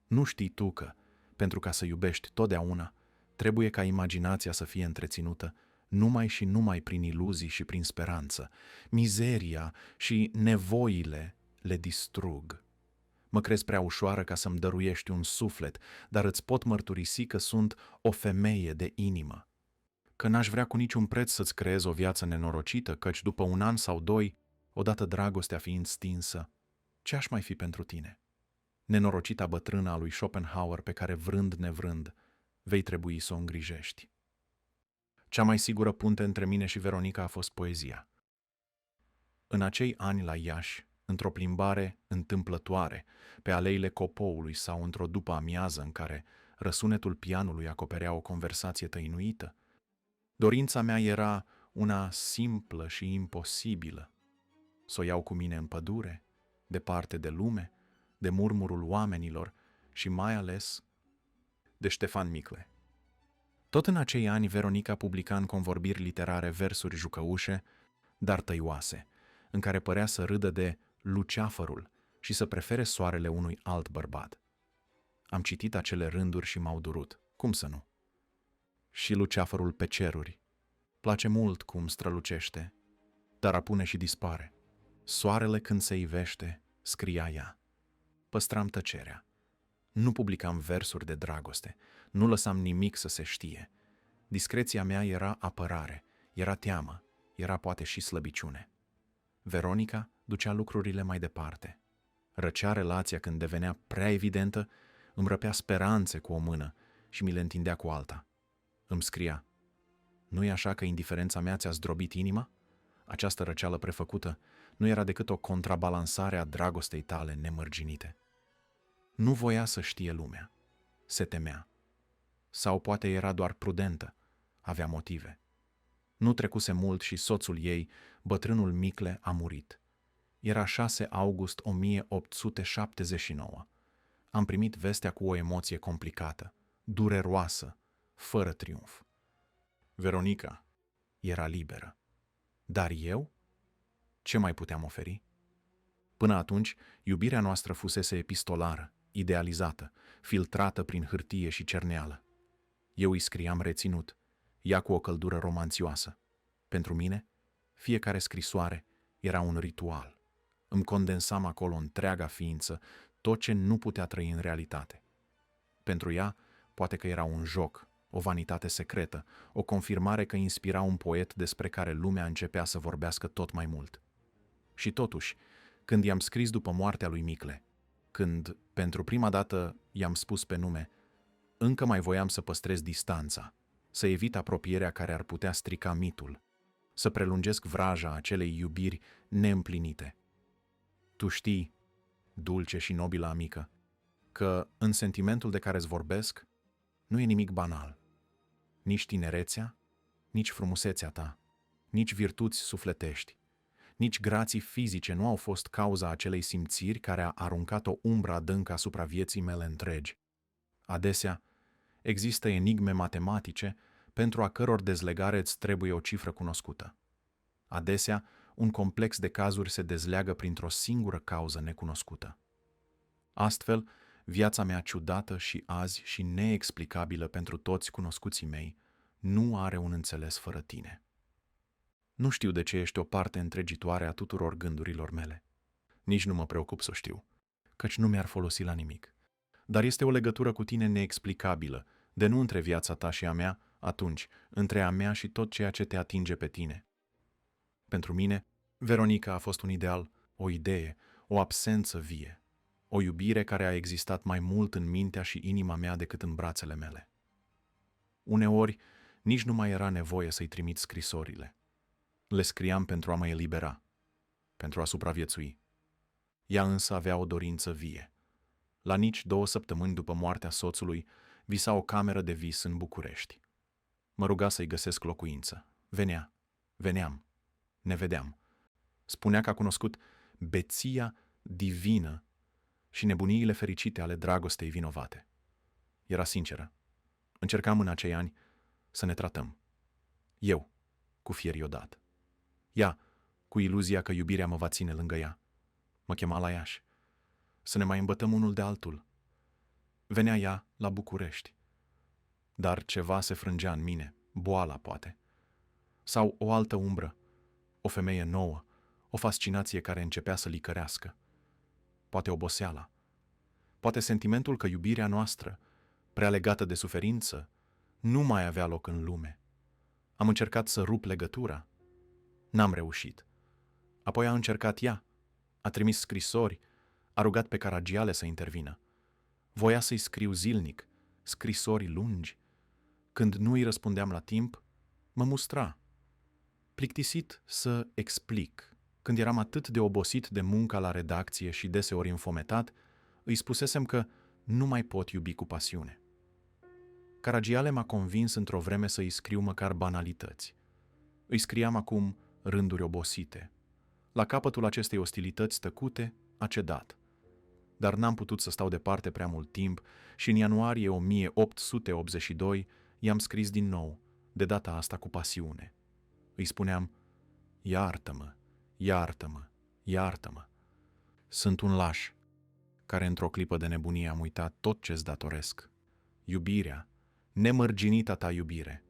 Nu știi tu că, pentru ca să iubești totdeauna, trebuie ca imaginația să fie întreținută numai și numai prin iluzii și prin speranță. Mizeria și nevoile le distrug. Mă crezi prea ușoară ca să-mi dăruiești un suflet, dar îți pot mărturisi că sunt o femeie de inimă. Că n-aș vrea cu niciun preț să-ți creez o viață nenorocită, căci după 1 an sau 2, odată dragostea fiind stinsă, ce aș mai fi pentru tine? Nenorocita bătrână a lui Schopenhauer pe care, vrând nevrând, vei trebui să o îngrijești. Cea mai sigură punte între mine și Veronica a fost poezia. În acei ani la Iași, într-o plimbare întâmplătoare, pe aleile Copoului sau într-o după-amiază în care răsunetul pianului acoperea o conversație tăinuită, dorința mea era una simplă și imposibilă. Să o iau cu mine în pădure, departe de lume, de murmurul oamenilor și mai ales de Ștefan Micle. Tot în acei ani, Veronica publica în convorbiri literare versuri jucăușe, dar tăioase, în care părea să râdă de luceafărul și să prefere soarele unui alt bărbat. Am citit acele rânduri și m-au durut. Cum să nu? Și luceafărul pe ceruri. Place mult cum strălucește, dar apune și dispare. Soarele când se ivește, scria ea. Păstram tăcerea. Nu publicam versuri de dragoste, nu lăsam nimic să se știe. Discreția mea era apărare, era teamă, era poate și slăbiciune. Veronica ducea lucrurile mai departe. Răcea relația când devenea prea evidentă, îmi răpea speranțe cu o mână și mi le întindea cu alta. Îmi scria: nu-i așa că indiferența mea ți-a zdrobit inima? Această răceală prefăcută nu era decât o contrabalansare a dragostei tale nemărginite. Nu voia să știe lumea. Se temea. Sau poate era doar prudentă. Avea motive. Nu trecuse mult și soțul ei, bătrânul Micle, a murit. Era 6 august 1879. Am primit vestea cu o emoție complicată, dureroasă, fără triumf. Veronica era liberă. Dar eu? Ce mai puteam oferi? Până atunci, iubirea noastră fusese epistolară, idealizată, filtrată prin hârtie și cerneală. Eu îi scriam reținut, ea cu o căldură romanțioasă. Pentru mine, fiecare scrisoare era un ritual. Îmi condensam acolo întreaga ființă, tot ce nu putea trăi în realitate. Pentru ea, poate că era un joc, o vanitate secretă, o confirmare că inspira un poet despre care lumea începea să vorbească tot mai mult. Și totuși, când i-am scris după moartea lui Micle, când, pentru prima dată, i-am spus pe nume, încă mai voiam să păstrez distanța, să evit apropierea care ar putea strica mitul, să prelungesc vraja acelei iubiri neîmplinite. Tu știi, dulce și nobilă amică, că în sentimentul de care îți vorbesc nu e nimic banal. Nici tinerețea, nici frumusețea ta, nici virtuți sufletești, nici grații fizice nu au fost cauza acelei simțiri care a aruncat o umbră adâncă asupra vieții mele întregi. Adesea, există enigme matematice pentru a căror dezlegare îți trebuie o cifră cunoscută. Adesea, un complex de cazuri se dezleagă printr-o singură cauză necunoscută. Astfel, viața mea ciudată și azi și neexplicabilă pentru toți cunoscuții mei nu are un înțeles fără tine. Nu știu de ce ești o parte întregitoare a tuturor gândurilor mele. Nici nu mă preocup să o știu, căci nu mi-ar folosi la nimic. Dar este o legătură cu tine neexplicabilă, de nu între viața ta și a mea, atunci, între a mea și tot ceea ce te atinge pe tine. Pentru mine, Veronica a fost un ideal, o idee, o absență vie, o iubire care a existat mai mult în mintea și inima mea decât în brațele mele. Uneori, nici nu mai era nevoie să-i trimit scrisorile. Le scriam pentru a mă elibera, pentru a supraviețui. Ea însă avea o dorință vie. La nici 2 săptămâni după moartea soțului, visa o cameră de vis în București. Mă ruga să-i găsesc locuință. Venea, veneam, ne vedeam. Spunea că a cunoscut beția divină și nebuniile fericite ale dragostei vinovate. Era sinceră. Încercam în acei ani să ne tratăm. Eu, cu fier iodat. Ea, cu iluzia că iubirea mă va ține lângă ea. Mă chema la Iași. Să ne mai îmbătăm unul de altul. Venea ea la București. Dar ceva se frângea în mine, boala poate. Sau o altă umbră, o femeie nouă, o fascinație care începea să licărească. Poate oboseala. Poate sentimentul că iubirea noastră, prea legată de suferință, nu mai avea loc în lume. Am încercat să rup legătura. N-am reușit. Apoi a încercat ea. A trimis scrisori, a rugat pe Caragiale să intervină. Voia să-i scriu zilnic, scrisori lungi. Când nu îi răspundeam la timp, mă mustra. Plictisit să explic. Când eram atât de obosit de munca la redacție și deseori înfometat, îi spusesem că nu mai pot iubi cu pasiune. Caragiale m-a convins într-o vreme să-i scriu măcar banalități. Îi scriam acum rânduri obosite. La capătul acestei ostilități tăcute a cedat. Dar n-am putut să stau departe prea mult timp și în ianuarie 1882 i-am scris din nou, de data asta cu pasiune. Îi spuneam, iartă-mă, iartă-mă, iartă-mă. Sunt un laș, care într-o clipă de nebunie am uitat tot ce-ți datoresc. Iubirea, nemărginita ta iubire.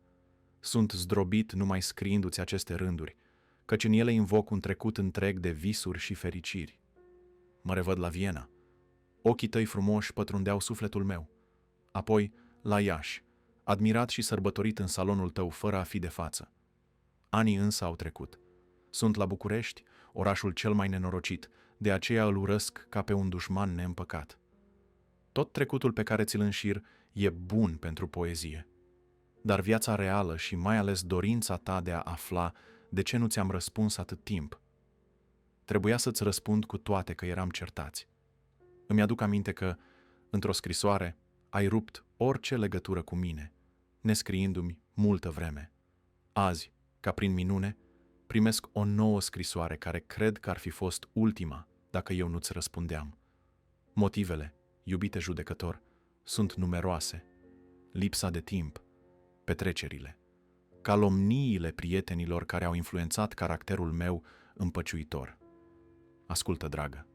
Sunt zdrobit numai scriindu-ți aceste rânduri, căci în ele invoc un trecut întreg de visuri și fericiri. Mă revăd la Viena. Ochii tăi frumoși pătrundeau sufletul meu. Apoi la Iași, admirat și sărbătorit în salonul tău fără a fi de față. Anii însă au trecut. Sunt la București, orașul cel mai nenorocit, de aceea îl urăsc ca pe un dușman neîmpăcat. Tot trecutul pe care ți-l înșir e bun pentru poezie. Dar viața reală și mai ales dorința ta de a afla de ce nu ți-am răspuns atât timp. Trebuia să-ți răspund cu toate că eram certați. Îmi aduc aminte că, într-o scrisoare, ai rupt orice legătură cu mine, nescriindu-mi multă vreme. Azi, ca prin minune, primesc o nouă scrisoare care cred că ar fi fost ultima dacă eu nu-ți răspundeam. Motivele, iubite judecător, sunt numeroase. Lipsa de timp, petrecerile, calomniile prietenilor care au influențat caracterul meu împăciuitor. Ascultă, dragă,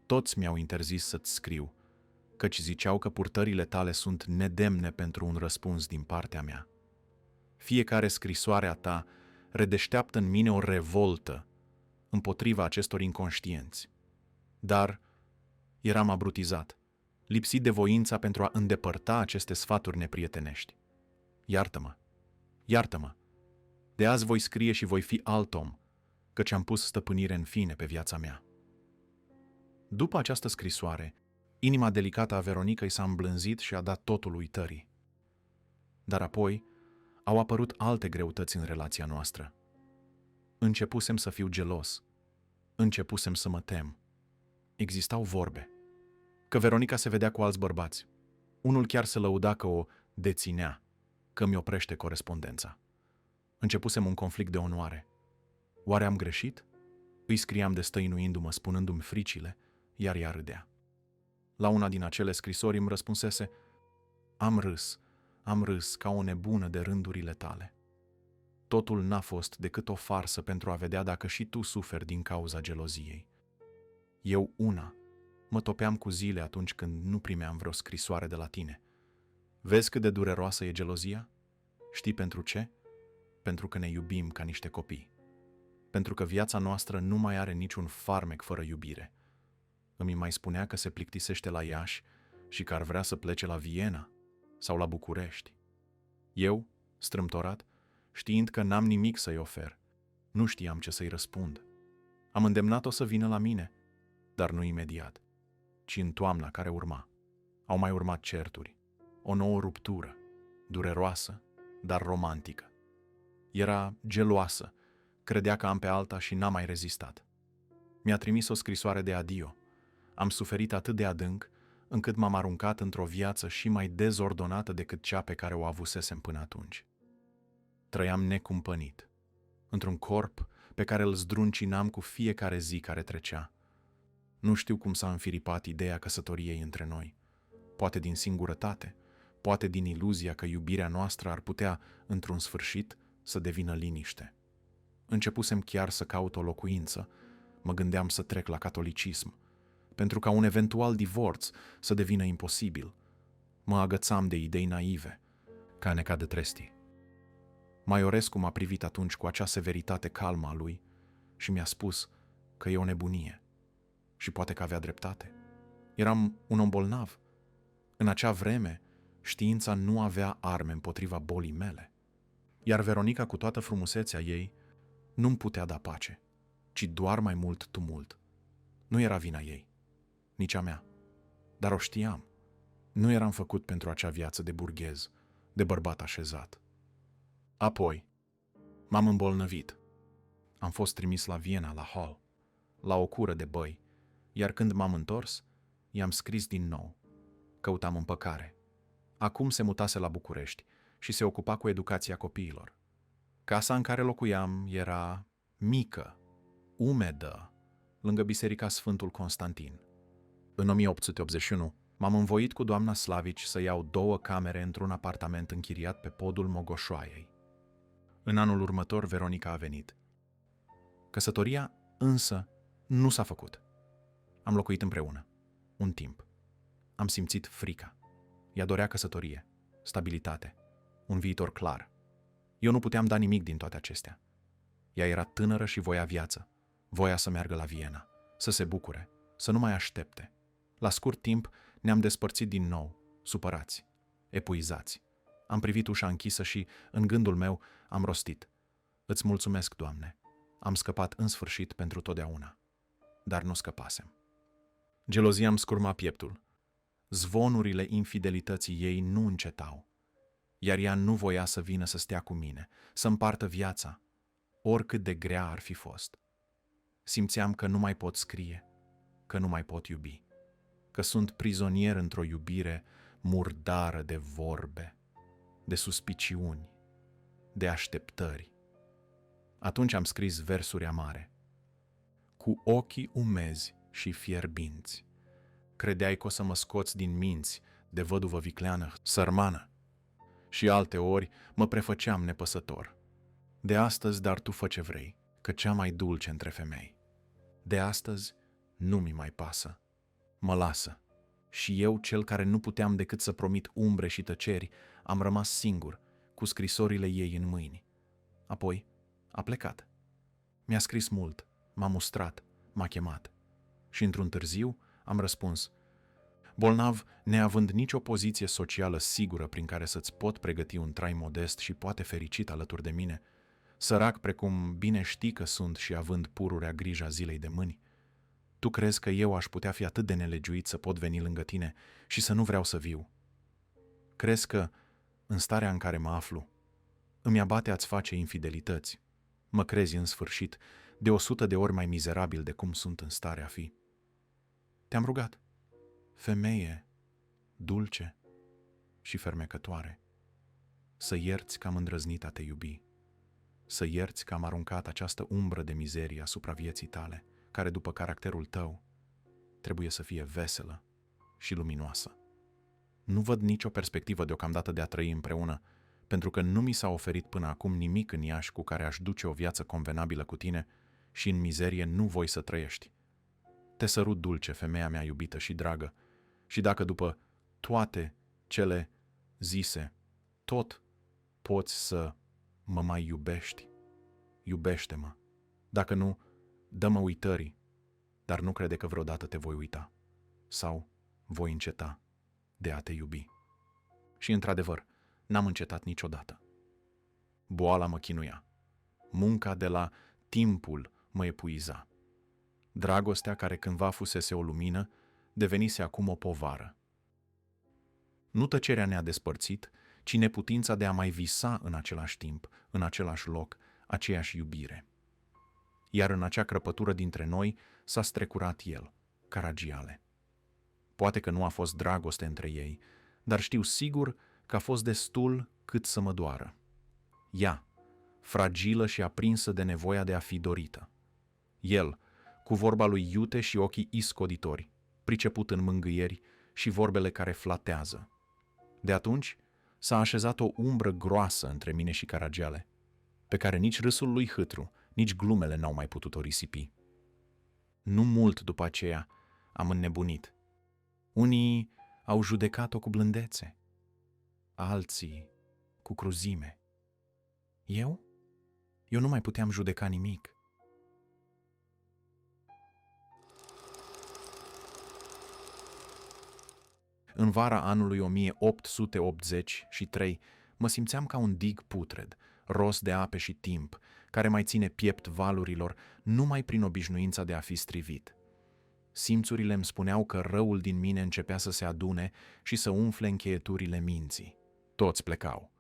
toți mi-au interzis să-ți scriu, căci ziceau că purtările tale sunt nedemne pentru un răspuns din partea mea. Fiecare scrisoare a ta redeșteaptă în mine o revoltă împotriva acestor inconștienți. Dar eram abrutizat, lipsit de voința pentru a îndepărta aceste sfaturi neprietenești. Iartă-mă, iartă-mă, de azi voi scrie și voi fi alt om, căci am pus stăpânire în fine pe viața mea. După această scrisoare, inima delicată a Veronicăi s-a îmblânzit și a dat totul uitării. Dar apoi au apărut alte greutăți în relația noastră. Începusem să fiu gelos, începusem să mă tem. Existau vorbe, că Veronica se vedea cu alți bărbați. Unul chiar se lăuda că o deținea, că mi oprește corespondența. Începusem un conflict de onoare. Oare am greșit? Îi scriam destăinuindu-mă, spunându-mi fricile, iar ea râdea. La una din acele scrisori îmi răspunsese, am râs ca o nebună de rândurile tale. Totul n-a fost decât o farsă pentru a vedea dacă și tu suferi din cauza geloziei. Eu mă topeam cu zile atunci când nu primeam vreo scrisoare de la tine. Vezi cât de dureroasă e gelozia? Știi pentru ce? Pentru că ne iubim ca niște copii. Pentru că viața noastră nu mai are niciun farmec fără iubire. Îmi mai spunea că se plictisește la Iași și că ar vrea să plece la Viena sau la București. Eu, strâmtorat, știind că n-am nimic să-i ofer, nu știam ce să-i răspund. Am îndemnat-o să vină la mine, dar nu imediat, ci în toamna care urma. Au mai urmat certuri, o nouă ruptură, dureroasă, dar romantică. Era geloasă, credea că am pe alta și n-a mai rezistat. Mi-a trimis o scrisoare de adio. Am suferit atât de adânc, încât m-am aruncat într-o viață și mai dezordonată decât cea pe care o avusesem până atunci. Trăiam necumpănit, într-un corp pe care îl zdruncinam cu fiecare zi care trecea. Nu știu cum s-a înfiripat ideea căsătoriei între noi. Poate din singurătate, poate din iluzia că iubirea noastră ar putea, într-un sfârșit, să devină liniște. Începusem chiar să caut o locuință, mă gândeam să trec la catolicism, pentru ca un eventual divorț să devină imposibil. Mă agățam de idei naive, ca Neca de Tresti. Maiorescu m-a privit atunci cu acea severitate calmă a lui și mi-a spus că e o nebunie. Și poate că avea dreptate. Eram un om bolnav. În acea vreme, știința nu avea arme împotriva bolii mele. Iar Veronica, cu toată frumusețea ei, nu-mi putea da pace, ci doar mai mult tumult. Nu era vina ei, nici a mea, dar o știam. Nu eram făcut pentru acea viață de burghez, de bărbat așezat. Apoi, m-am îmbolnăvit. Am fost trimis la Viena, la Hall, la o cură de băi, iar când m-am întors, i-am scris din nou. Căutam împăcare. Acum se mutase la București și se ocupa cu educația copiilor. Casa în care locuiam era mică, umedă, lângă biserica Sfântul Constantin. În 1881 m-am învoit cu doamna Slavici să iau 2 camere într-un apartament închiriat pe podul Mogoșoaiei. În anul următor, Veronica a venit. Căsătoria, însă, nu s-a făcut. Am locuit împreună, un timp. Am simțit frica. Ea dorea căsătorie, stabilitate, un viitor clar. Eu nu puteam da nimic din toate acestea. Ea era tânără și voia viață. Voia să meargă la Viena, să se bucure, să nu mai aștepte. La scurt timp ne-am despărțit din nou, supărați, epuizați. Am privit ușa închisă și, în gândul meu, am rostit: Îți mulțumesc, Doamne, am scăpat în sfârșit pentru totdeauna. Dar nu scăpasem. Gelozia îmi scurma pieptul. Zvonurile infidelității ei nu încetau, iar ea nu voia să vină să stea cu mine, să împartă viața, oricât de grea ar fi fost. Simțeam că nu mai pot scrie, că nu mai pot iubi, că sunt prizonier într-o iubire murdară de vorbe, de suspiciuni, de așteptări. Atunci am scris versuri amare. Cu ochii umezi și fierbinți, credeai că o să mă scoți din minți de văduvă vicleană, sărmană. Și alte ori mă prefăceam nepăsător. De astăzi, dar tu fă ce vrei, că cea mai dulce între femei. De astăzi nu mi mai pasă. Mă lasă. Și eu, cel care nu puteam decât să promit umbre și tăceri, am rămas singur, cu scrisorile ei în mâini. Apoi a plecat. Mi-a scris mult, m-a mustrat, m-a chemat. Și într-un târziu am răspuns: bolnav, neavând nicio poziție socială sigură prin care să-ți pot pregăti un trai modest și poate fericit alături de mine, sărac precum bine știi că sunt și având pururea grija zilei de mâini, tu crezi că eu aș putea fi atât de nelegiuit să pot veni lângă tine și să nu vreau să viu? Crezi că, în starea în care mă aflu, îmi abate a-ți face infidelități? Mă crezi în sfârșit de 100 de ori mai mizerabil de cum sunt în stare a fi? Te-am rugat, femeie, dulce și fermecătoare, să ierți că am îndrăznit a te iubi, să ierți că am aruncat această umbră de mizerie asupra vieții tale, care după caracterul tău trebuie să fie veselă și luminoasă. Nu văd nicio perspectivă deocamdată de a trăi împreună, pentru că nu mi s-a oferit până acum nimic în Iași cu care aș duce o viață convenabilă cu tine și în mizerie nu voi să trăiești. Te sărut, dulce, femeia mea iubită și dragă, și dacă după toate cele zise tot poți să mă mai iubești, iubește-mă. Dacă nu, dă-mă uitării, dar nu crede că vreodată te voi uita sau voi înceta de a te iubi. Și într-adevăr, n-am încetat niciodată. Boala mă chinuia. Munca de la timpul mă epuiza. Dragostea, care cândva fusese o lumină, devenise acum o povară. Nu tăcerea ne-a despărțit, ci neputința de a mai visa în același timp, în același loc, aceeași iubire. Iar în acea crăpătură dintre noi s-a strecurat el, Caragiale. Poate că nu a fost dragoste între ei, dar știu sigur că a fost destul cât să mă doară. Ea, fragilă și aprinsă de nevoia de a fi dorită. El, cu vorba lui iute și ochii iscoditori, priceput în mângâieri și vorbele care flatează. De atunci s-a așezat o umbră groasă între mine și Caragiale, pe care nici râsul lui Hâtru, nici glumele n-au mai putut-o risipi. Nu mult după aceea am înnebunit. Unii au judecat-o cu blândețe, alții cu cruzime. Eu nu mai puteam judeca nimic. În vara anului 1883 mă simțeam ca un dig putred, ros de ape și timp, care mai ține piept valurilor numai prin obișnuința de a fi strivit. Simțurile îmi spuneau că răul din mine începea să se adune și să umfle încheieturile minții. Toți plecau.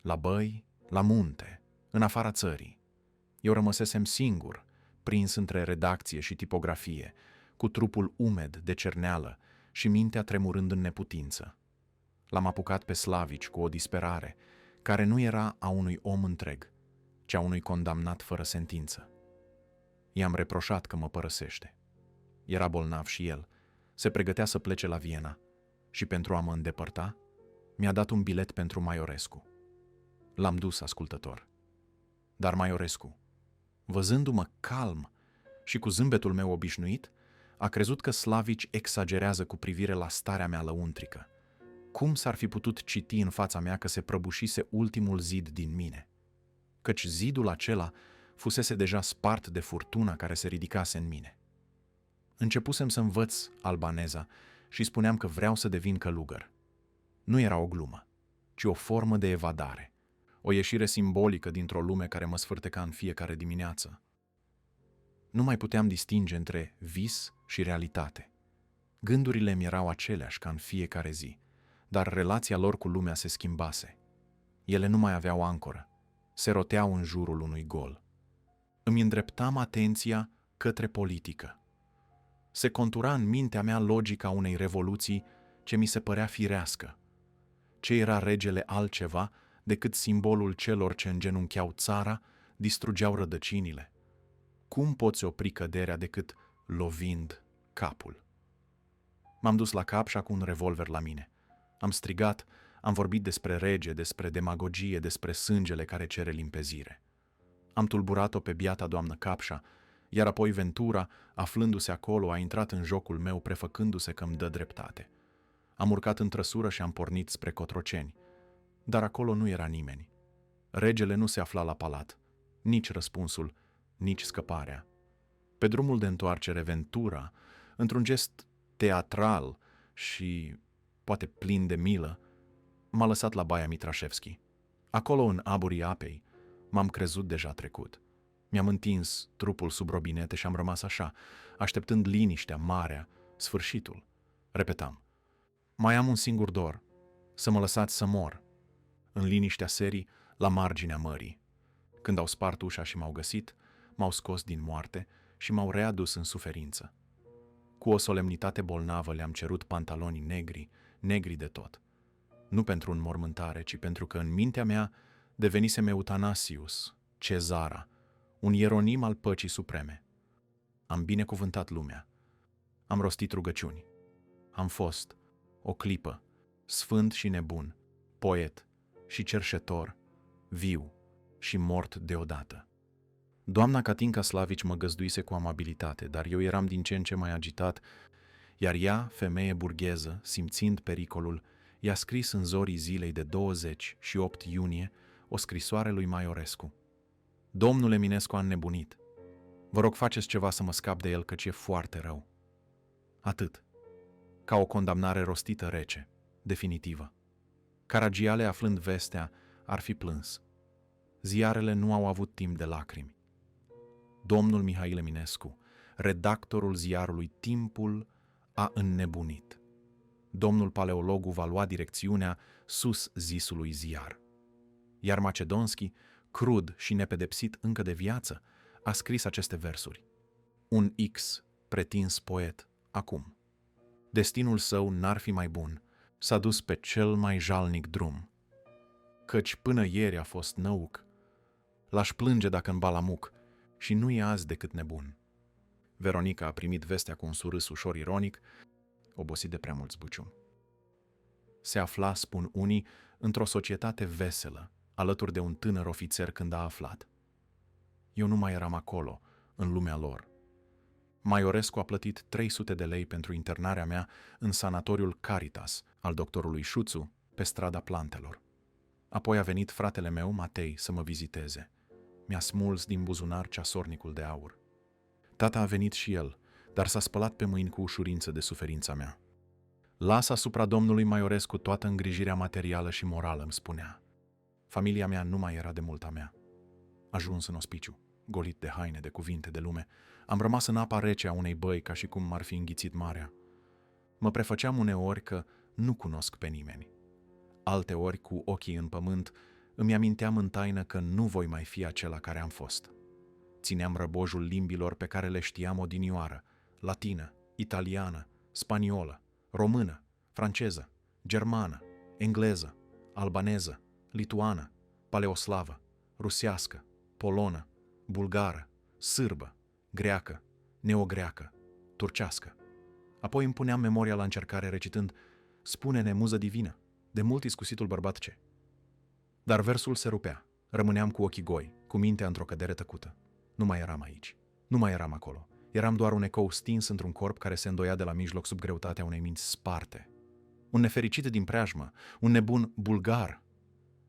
La băi, la munte, în afara țării. Eu rămăsesem singur, prins între redacție și tipografie, cu trupul umed de cerneală și mintea tremurând în neputință. L-am apucat pe Slavici cu o disperare, care nu era a unui om întreg, ci a unui condamnat fără sentință. I-am reproșat că mă părăsește. Era bolnav și el, se pregătea să plece la Viena și pentru a mă îndepărta, mi-a dat un bilet pentru Maiorescu. L-am dus ascultător. Dar Maiorescu, văzându-mă calm și cu zâmbetul meu obișnuit, a crezut că Slavici exagerează cu privire la starea mea lăuntrică. Cum s-ar fi putut citi în fața mea că se prăbușise ultimul zid din mine? Căci zidul acela fusese deja spart de furtuna care se ridicase în mine. Începusem să învăț albaneza și spuneam că vreau să devin călugăr. Nu era o glumă, ci o formă de evadare, o ieșire simbolică dintr-o lume care mă sfârteca în fiecare dimineață. Nu mai puteam distinge între vis și realitate. Gândurile mi erau aceleași ca în fiecare zi, dar relația lor cu lumea se schimbase. Ele nu mai aveau ancoră, se roteau în jurul unui gol. Îmi îndreptam atenția către politică. Se contura în mintea mea logica unei revoluții ce mi se părea firească. Ce era regele altceva decât simbolul celor ce îngenuncheau țara, distrugeau rădăcinile? Cum poți opri căderea decât lovind capul? M-am dus la Capșa cu un revolver la mine. Am strigat, am vorbit despre rege, despre demagogie, despre sângele care cere limpezire. Am tulburat-o pe biata doamnă Capșa, iar apoi Ventura, aflându-se acolo, a intrat în jocul meu, prefăcându-se că îmi dă dreptate. Am urcat în trăsură și am pornit spre Cotroceni. Dar acolo nu era nimeni. Regele nu se afla la palat. Nici răspunsul, nici scăparea. Pe drumul de întoarcere, Ventura, într-un gest teatral și poate plin de milă, m-a lăsat la Baia Mitrașevski. Acolo, în aburii apei, m-am crezut deja trecut. Mi-am întins trupul sub robinete și am rămas așa, așteptând liniștea, marea, sfârșitul. Repetam, mai am un singur dor, să mă lăsați să mor, în liniștea serii, la marginea mării. Când au spart ușa și m-au găsit, m-au scos din moarte și m-au readus în suferință. Cu o solemnitate bolnavă le-am cerut pantalonii negri, negri de tot. Nu pentru înmormântare, ci pentru că în mintea mea devenisem Eutanasius, Cezara, un ieronim al păcii supreme. Am binecuvântat lumea. Am rostit rugăciuni. Am fost, o clipă, sfânt și nebun, poet și cerșetor, viu și mort deodată. Doamna Katinka Slavici mă găzduise cu amabilitate, dar eu eram din ce în ce mai agitat, iar ea, femeie burgheză, simțind pericolul, i-a scris în zorii zilei de 28 iunie o scrisoare lui Maiorescu. Domnule Eminescu a înnebunit. Vă rog, faceți ceva să mă scap de el, căci e foarte rău. Atât. Ca o condamnare rostită rece, definitivă. Caragiale, aflând vestea, ar fi plâns. Ziarele nu au avut timp de lacrimi. Domnul Mihail Eminescu, redactorul ziarului Timpul, a înnebunit. Domnul paleologu va lua direcțiunea sus zisului ziar. Iar Macedonski, crud și nepedepsit încă de viață, a scris aceste versuri. Un X, pretins poet, acum. Destinul său n-ar fi mai bun, s-a dus pe cel mai jalnic drum. Căci până ieri a fost năuc, l-aș plânge dacă în balamuc și nu e azi decât nebun. Veronica a primit vestea cu un surâs ușor ironic, obosit de prea mult zbucium. Se afla, spun unii, într-o societate veselă, alături de un tânăr ofițer când a aflat. Eu nu mai eram acolo, în lumea lor. Maiorescu a plătit 300 de lei pentru internarea mea în sanatoriul Caritas al doctorului Șuțu, pe strada Plantelor. Apoi a venit fratele meu, Matei, să mă viziteze. Mi-a smuls din buzunar ceasornicul de aur. Tata a venit și el, dar s-a spălat pe mâini cu ușurință de suferința mea. Lasă asupra domnului Maiorescu toată îngrijirea materială și morală, îmi spunea. Familia mea nu mai era de mult a mea. Ajuns în ospiciu, golit de haine, de cuvinte, de lume, am rămas în apa rece a unei băi ca și cum m-ar fi înghițit marea. Mă prefăceam uneori că nu cunosc pe nimeni. Alteori, cu ochii în pământ, îmi aminteam în taină că nu voi mai fi acela care am fost. Țineam răbojul limbilor pe care le știam odinioară, latină, italiană, spaniolă, română, franceză, germană, engleză, albaneză, lituană, paleoslavă, rusească, polonă, bulgară, sârbă, greacă, neogreacă, turcească. Apoi îmi puneam memoria la încercare recitând: "Spune-ne, muză divină, de mult iscusitul bărbat ce?" Dar versul se rupea, rămâneam cu ochii goi, cu mintea într-o cădere tăcută. Nu mai eram aici, nu mai eram acolo. Eram doar un ecou stins într-un corp care se îndoia de la mijloc sub greutatea unei minți sparte. Un nefericit din preajmă, un nebun bulgar.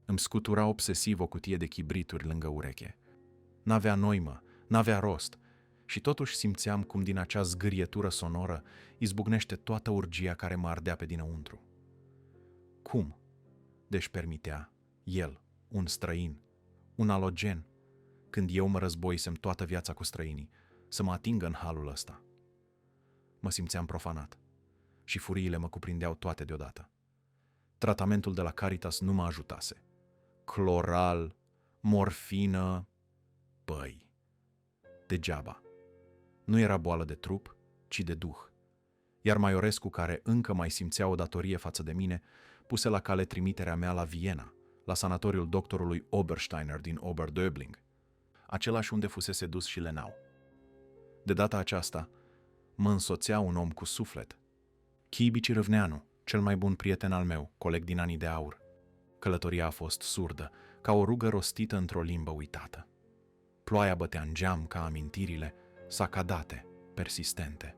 Îmi scutura obsesiv o cutie de chibrituri lângă ureche. N-avea noimă, n-avea rost, și totuși simțeam cum din acea zgârietură sonoră izbucnește toată urgia care mă ardea pe dinăuntru. Cum? Deci permitea el, un străin, un alogen, când eu mă războisem toată viața cu străinii, să mă atingă în halul ăsta? Mă simțeam profanat și furiile mă cuprindeau toate deodată. Tratamentul de la Caritas nu mă ajutase. Cloral, morfină, băi, degeaba. Nu era boală de trup, ci de duh. Iar Maiorescu, care încă mai simțea o datorie față de mine, puse la cale trimiterea mea la Viena, la sanatoriul doctorului Obersteiner din Oberdöbling, același unde fusese dus și Lenau. De data aceasta, mă însoțea un om cu suflet. Chibici Râvneanu, cel mai bun prieten al meu, coleg din anii de aur. Călătoria a fost surdă, ca o rugă rostită într-o limbă uitată. Ploaia bătea în geam ca amintirile, sacadate, persistente.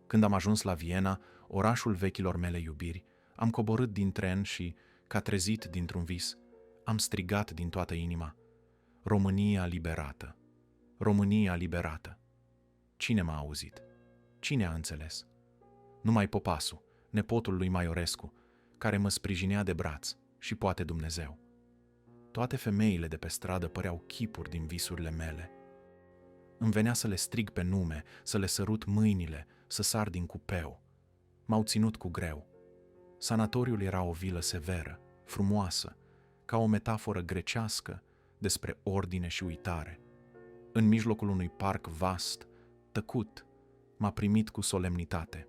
Când am ajuns la Viena, orașul vechilor mele iubiri, am coborât din tren și, ca trezit dintr-un vis, am strigat din toată inima: România liberată! România liberată! Cine m-a auzit? Cine a înțeles? Numai Popasu, nepotul lui Maiorescu, care mă sprijinea de braț, și poate Dumnezeu. Toate femeile de pe stradă păreau chipuri din visurile mele. Îmi venea să le strig pe nume, să le sărut mâinile, să sar din cupeu. M-au ținut cu greu. Sanatoriul era o vilă severă, frumoasă, ca o metaforă grecească despre ordine și uitare. În mijlocul unui parc vast, tăcut, m-a primit cu solemnitate.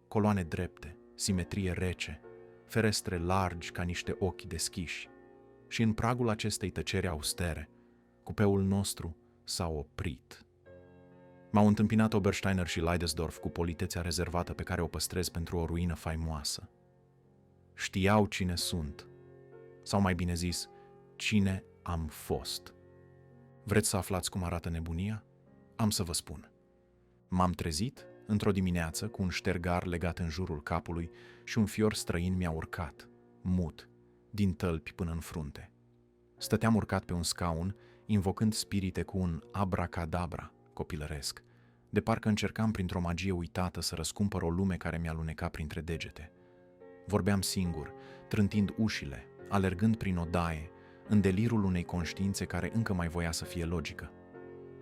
Coloane drepte, simetrie rece, ferestre largi ca niște ochi deschiși. Și în pragul acestei tăceri austere, cupeul nostru s-a oprit. M-au întâmpinat Obersteiner și Leidesdorf cu politețea rezervată pe care o păstrez pentru o ruină faimoasă. Știau cine sunt, sau mai bine zis, cine am fost. Vreți să aflați cum arată nebunia? Am să vă spun. M-am trezit într-o dimineață cu un ștergar legat în jurul capului și un fior străin mi-a urcat, mut, din tălpi până în frunte. Stăteam urcat pe un scaun, invocând spirite cu un abracadabra copilăresc, de parcă încercam printr-o magie uitată să răscumpăr o lume care mi-a lunecat printre degete. Vorbeam singur, trântind ușile, alergând prin odaie, în delirul unei conștiințe care încă mai voia să fie logică.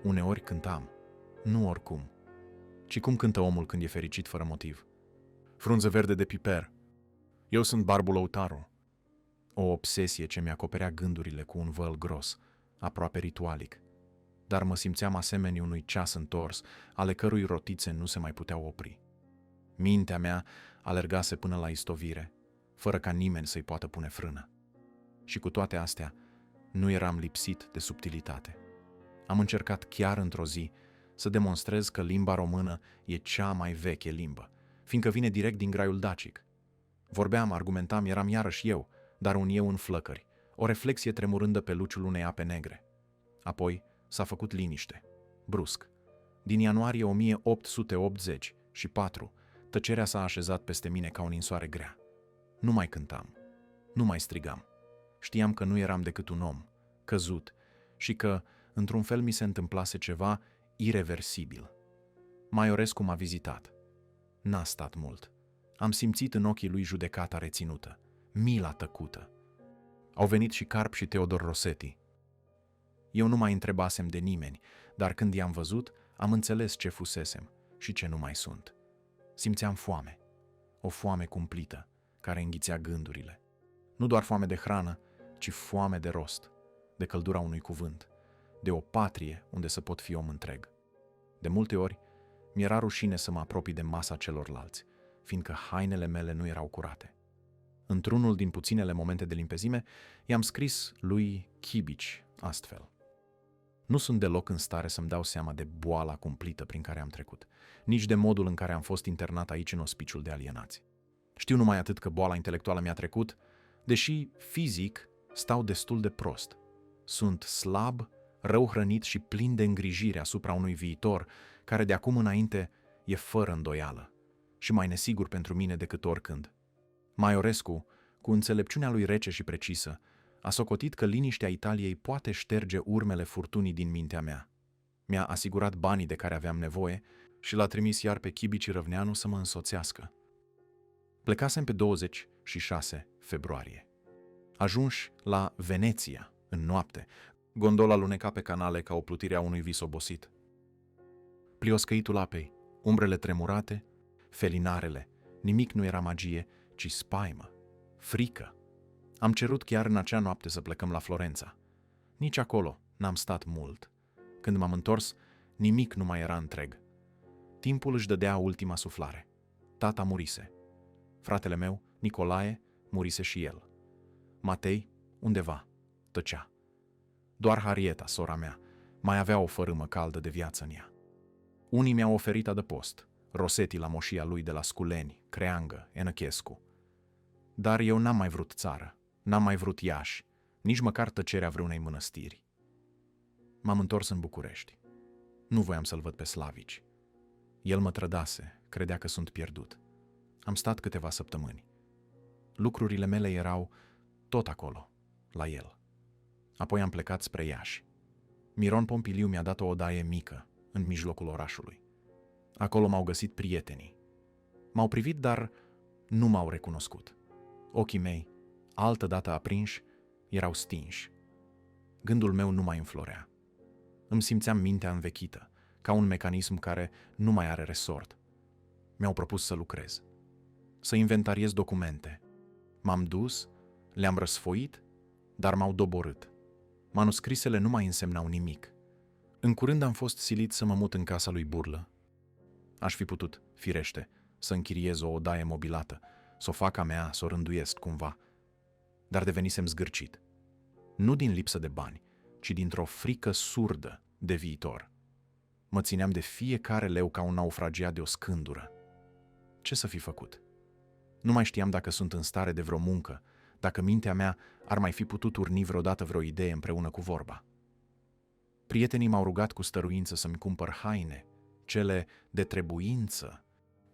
Uneori cântam, nu oricum, ci cum cântă omul când e fericit fără motiv. Frunze verde de piper. Eu sunt Barbu Lăutaru. O obsesie ce mi-acoperea gândurile cu un văl gros, aproape ritualic. Dar mă simțeam asemenea unui ceas întors, ale cărui rotițe nu se mai puteau opri. Mintea mea alergase până la istovire, fără ca nimeni să-i poată pune frână. Și cu toate astea, nu eram lipsit de subtilitate. Am încercat chiar într-o zi să demonstrez că limba română e cea mai veche limbă, fiindcă vine direct din graiul dacic. Vorbeam, argumentam, eram iarăși eu, dar un eu în flăcări, o reflexie tremurândă pe luciul unei ape negre. Apoi s-a făcut liniște, brusc. Din ianuarie 1884, tăcerea s-a așezat peste mine ca o ninsoare grea. Nu mai cântam, nu mai strigam. Știam că nu eram decât un om, căzut, și că, într-un fel, mi se întâmplase ceva ireversibil. Maiorescu m-a vizitat. N-a stat mult. Am simțit în ochii lui judecata reținută, mila tăcută. Au venit și Carp și Teodor Rosetti. Eu nu mai întrebasem de nimeni, dar când i-am văzut, am înțeles ce fusesem și ce nu mai sunt. Simțeam foame, o foame cumplită, care înghițea gândurile. Nu doar foame de hrană, ci foame de rost, de căldura unui cuvânt, de o patrie unde să pot fi om întreg. De multe ori, mi-era rușine să mă apropii de masa celorlalți, fiindcă hainele mele nu erau curate. Într-unul din puținele momente de limpezime, i-am scris lui Chibici astfel. Nu sunt deloc în stare să-mi dau seama de boala cumplită prin care am trecut, nici de modul în care am fost internat aici în ospiciul de alienați. Știu numai atât că boala intelectuală mi-a trecut, deși fizic stau destul de prost. Sunt slab, rău hrănit și plin de îngrijire asupra unui viitor care de acum înainte e fără îndoială și mai nesigur pentru mine decât oricând. Maiorescu, cu înțelepciunea lui rece și precisă, a socotit că liniștea Italiei poate șterge urmele furtunii din mintea mea. Mi-a asigurat banii de care aveam nevoie și l-a trimis iar pe Chibici Răvneanu să mă însoțească. Plecasem pe 26 februarie. Ajunși la Veneția, în noapte, gondola luneca pe canale ca o plutire a unui vis obosit. Plioscăitul apei, umbrele tremurate, felinarele, nimic nu era magie, ci spaimă, frică. Am cerut chiar în acea noapte să plecăm la Florența. Nici acolo n-am stat mult. Când m-am întors, nimic nu mai era întreg. Timpul își dădea ultima suflare. Tata murise. Fratele meu, Nicolae, murise și el. Matei, undeva, tăcea. Doar Harieta, sora mea, mai avea o fărâmă caldă de viață în ea. Unii mi-au oferit adăpost, Rosetti la moșia lui de la Sculeni, Creangă, Enăchescu. Dar eu n-am mai vrut țară, n-am mai vrut Iași, nici măcar tăcerea vreunei mănăstiri. M-am întors în București. Nu voiam să-l văd pe Slavici. El mă trădase, credea că sunt pierdut. Am stat câteva săptămâni. Lucrurile mele erau tot acolo, la el. Apoi am plecat spre Iași. Miron Pompiliu mi-a dat o odaie mică, în mijlocul orașului. Acolo m-au găsit prietenii. M-au privit, dar nu m-au recunoscut. Ochii mei, altădată aprinși, erau stinși. Gândul meu nu mai înflorea. Îmi simțeam mintea învechită, ca un mecanism care nu mai are resort. Mi-au propus să lucrez, să inventariez documente. M-am dus, le-am răsfoit, dar m-au doborât. Manuscrisele nu mai însemnau nimic. În curând am fost silit să mă mut în casa lui Burlă. Aș fi putut, firește, să închiriez o odaie mobilată, să o fac a mea, să o rânduiesc cumva. Dar devenisem zgârcit. Nu din lipsă de bani, ci dintr-o frică surdă de viitor. Mă țineam de fiecare leu ca un naufragiat de o scândură. Ce să fi făcut? Nu mai știam dacă sunt în stare de vreo muncă, dacă mintea mea ar mai fi putut urni vreodată vreo idee împreună cu vorba. Prietenii m-au rugat cu stăruință să-mi cumpăr haine, cele de trebuință,